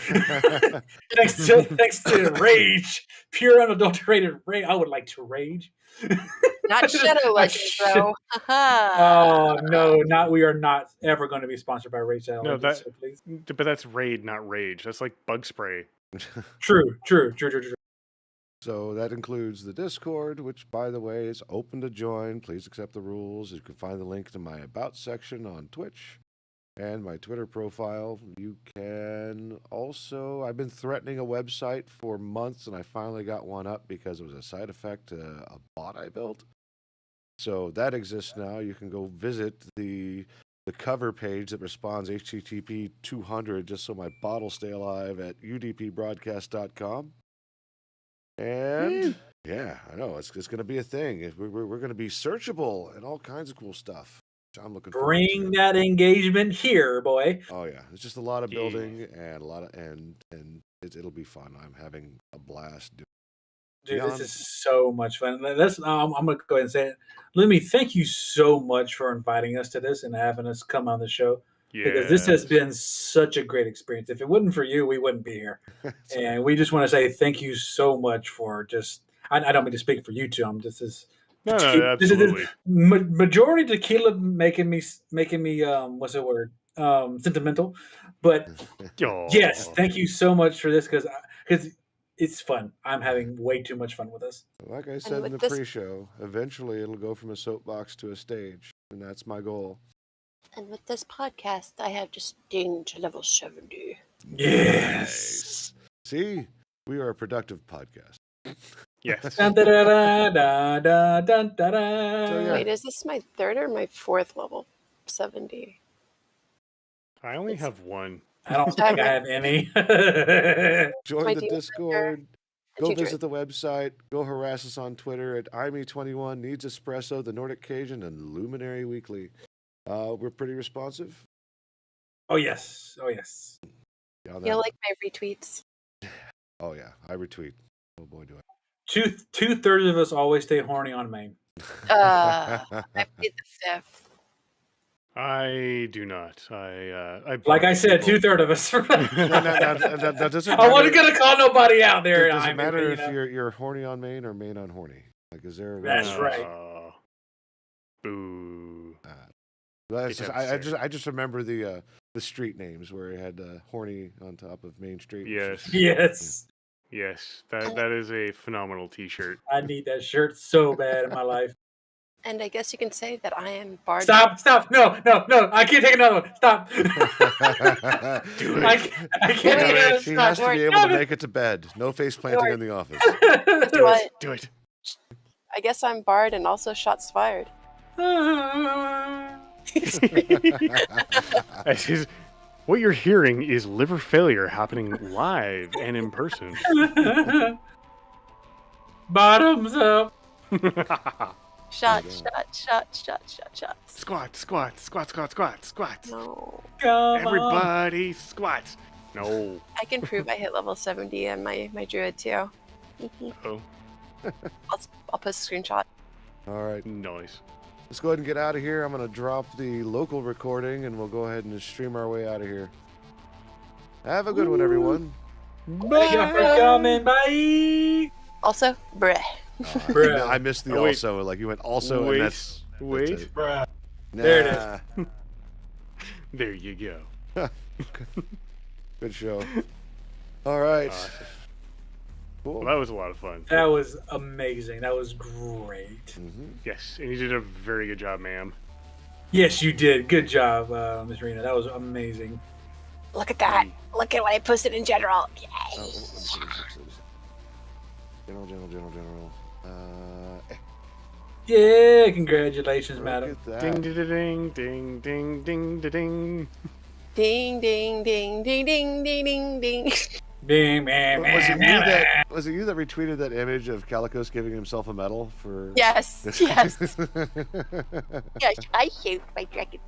thanks to rage. Pure unadulterated rage. I would like to rage. Not Shadow Legends, though. Oh, no, we are not ever going to be sponsored by Rage Shadow Legends, so please. But that's raid, not rage. That's like bug spray. True. So that includes the Discord, which, by the way, is open to join. Please accept the rules. You can find the link to my About section on Twitch. and my Twitter profile. You can also, I've been threatening a website for months, and I finally got one up because it was a side effect to a bot I built. So that exists now. You can go visit the cover page that responds HTTP 200 just so my bot will stay alive at udpbroadcast.com. And yeah, I know it's going to be a thing. We're going to be searchable and all kinds of cool stuff. I'm looking forward to Bring that engagement here, boy. Oh yeah, it's just a lot of building and a lot of and it'll be fun. I'm having a blast doing. Dude, this is so much fun. I'm going to go ahead and say it. Lemmy, thank you so much for inviting us to this and having us come on the show. Because this has been such a great experience. If it wasn't for you, we wouldn't be here. And we just want to say thank you so much for just. I don't mean to speak for you two. I'm just this. No, absolutely. Majority tequila making me what's the word? Sentimental. But yes, thank you so much for this because it's fun. I'm having way too much fun with this. Like I said in the pre-show, eventually it'll go from a soapbox to a stage, and that's my goal. And with this podcast, I have just dinged to level 70. Yes. Nice. See, we are a productive podcast. Yes. Dun, da, da, da, da, dun, da, da. So, yeah. Wait, is this my third or my fourth level 70? I only have one. I don't think I have any. Join the Discord. Go visit the website. Go harass us on Twitter at IME21, Needs Espresso, The Nordic Cajun, and Luminary Weekly. We're pretty responsive. Oh, yes. You like my retweets? Oh, yeah. I retweet. Oh, boy, do I. Two-thirds of us always stay horny on main. I plead the fifth. I do not. Like I said, two-thirds of us. That doesn't matter. I wasn't going to call nobody out there. It doesn't matter if you're horny on main or main on horny. Like, is there? That's right. Boo. I just remember the street names where it had horny on top of Main Street. Yes. That is a phenomenal T-shirt. I need that shirt so bad in my life. And I guess you can say that I am Bard. Stop! No! I can't take another one. Stop! Do it. I can't. He has to be able to make it to bed. No face planting in the office. Do it. I guess I'm Bard and also shots fired. What you're hearing is liver failure happening live and in person. Bottoms up. Shot. Squat. No. Everybody squat. No. I can prove I hit level 70 on my druid too. Oh. I'll post a screenshot. All right. Nice. Let's go ahead and get out of here. I'm going to drop the local recording, and we'll go ahead and just stream our way out of here. Have a good one, everyone. Thank you for coming. Bye. Also, bruh. Bruh. I missed the also. Like, you went also, and that's Wait. Bruh. Nah. There it is. There you go. Good show. All right. Cool. Well, that was a lot of fun. That was amazing. That was great. Mm-hmm. Yes, and you did a very good job, ma'am. Yes, you did. Good job, Miss Rena. That was amazing. Look at that. Look at what I posted in general. Yay. General. Yeah, congratulations, madam. Ding, ding, ding, ding, ding, ding, ding. Ding, ding, ding, ding, ding, ding, ding, ding. Bing, bang, Was it you that retweeted that image of Calicos giving himself a medal for? Yes. Yes, I saved my dragon.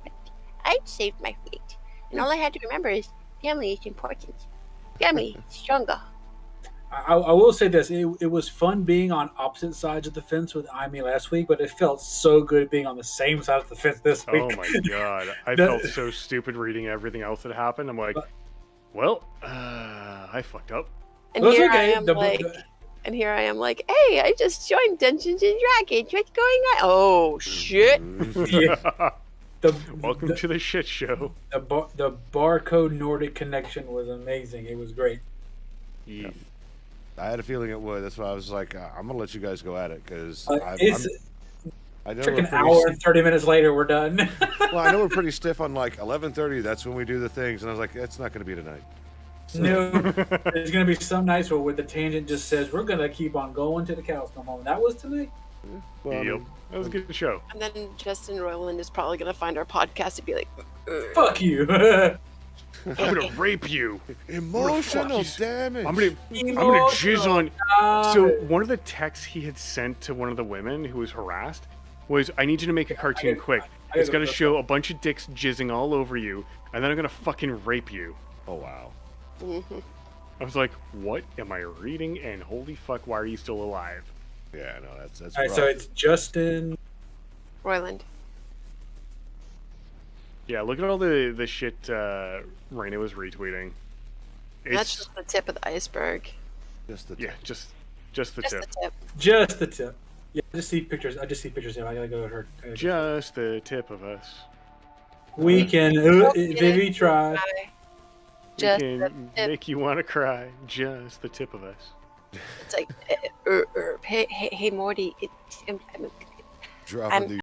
I saved my fleet. And all I had to remember is family is important. Family is stronger. I will say this. It was fun being on opposite sides of the fence with Amy last week, but it felt so good being on the same side of the fence this week. Oh my god. I felt so stupid reading everything else that happened. I'm like, well, I fucked up. And here I am like, hey, I just joined Dungeons and Dragons. What's going on? Oh, shit. Yeah. Welcome to the shit show. The barcode Nordic connection was amazing. It was great. Yeah. I had a feeling it would. That's why I was like, I'm gonna let you guys go at it because I know Freaking hour and 30 minutes later, we're done. Well, I know we're pretty stiff on like 11:30. That's when we do the things, and I was like, it's not going to be tonight. So, No, there's going to be some nights where the tangent just says, we're going to keep on going to the cows come home. That was tonight? well, I Yep. mean, That was a good show. And then Justin Roiland is probably going to find our podcast and be like, Fuck you. I'm gonna rape you. emotional you. damage. I'm gonna jizz on. So one of the texts he had sent to one of the women who was harassed was, "I need you to make a cartoon quick. It's gonna show a bunch of dicks jizzing all over you, and then I'm gonna fucking rape you." Oh wow. I was like, "What am I reading? And holy fuck, why are you still alive?" Yeah, no, that's All right, rough. so it's Justin. Roiland. Yeah, look at all the shit Raina was retweeting. That's just the tip of the iceberg. just the Yeah, just the Just tip. the tip. Just the tip. Yeah, I just see pictures. I gotta go to her. Just the tip of us. We can, Vivi try. Just We the can tip. make you want to cry. Just the tip of us. It's like, hey, Morty. dropping the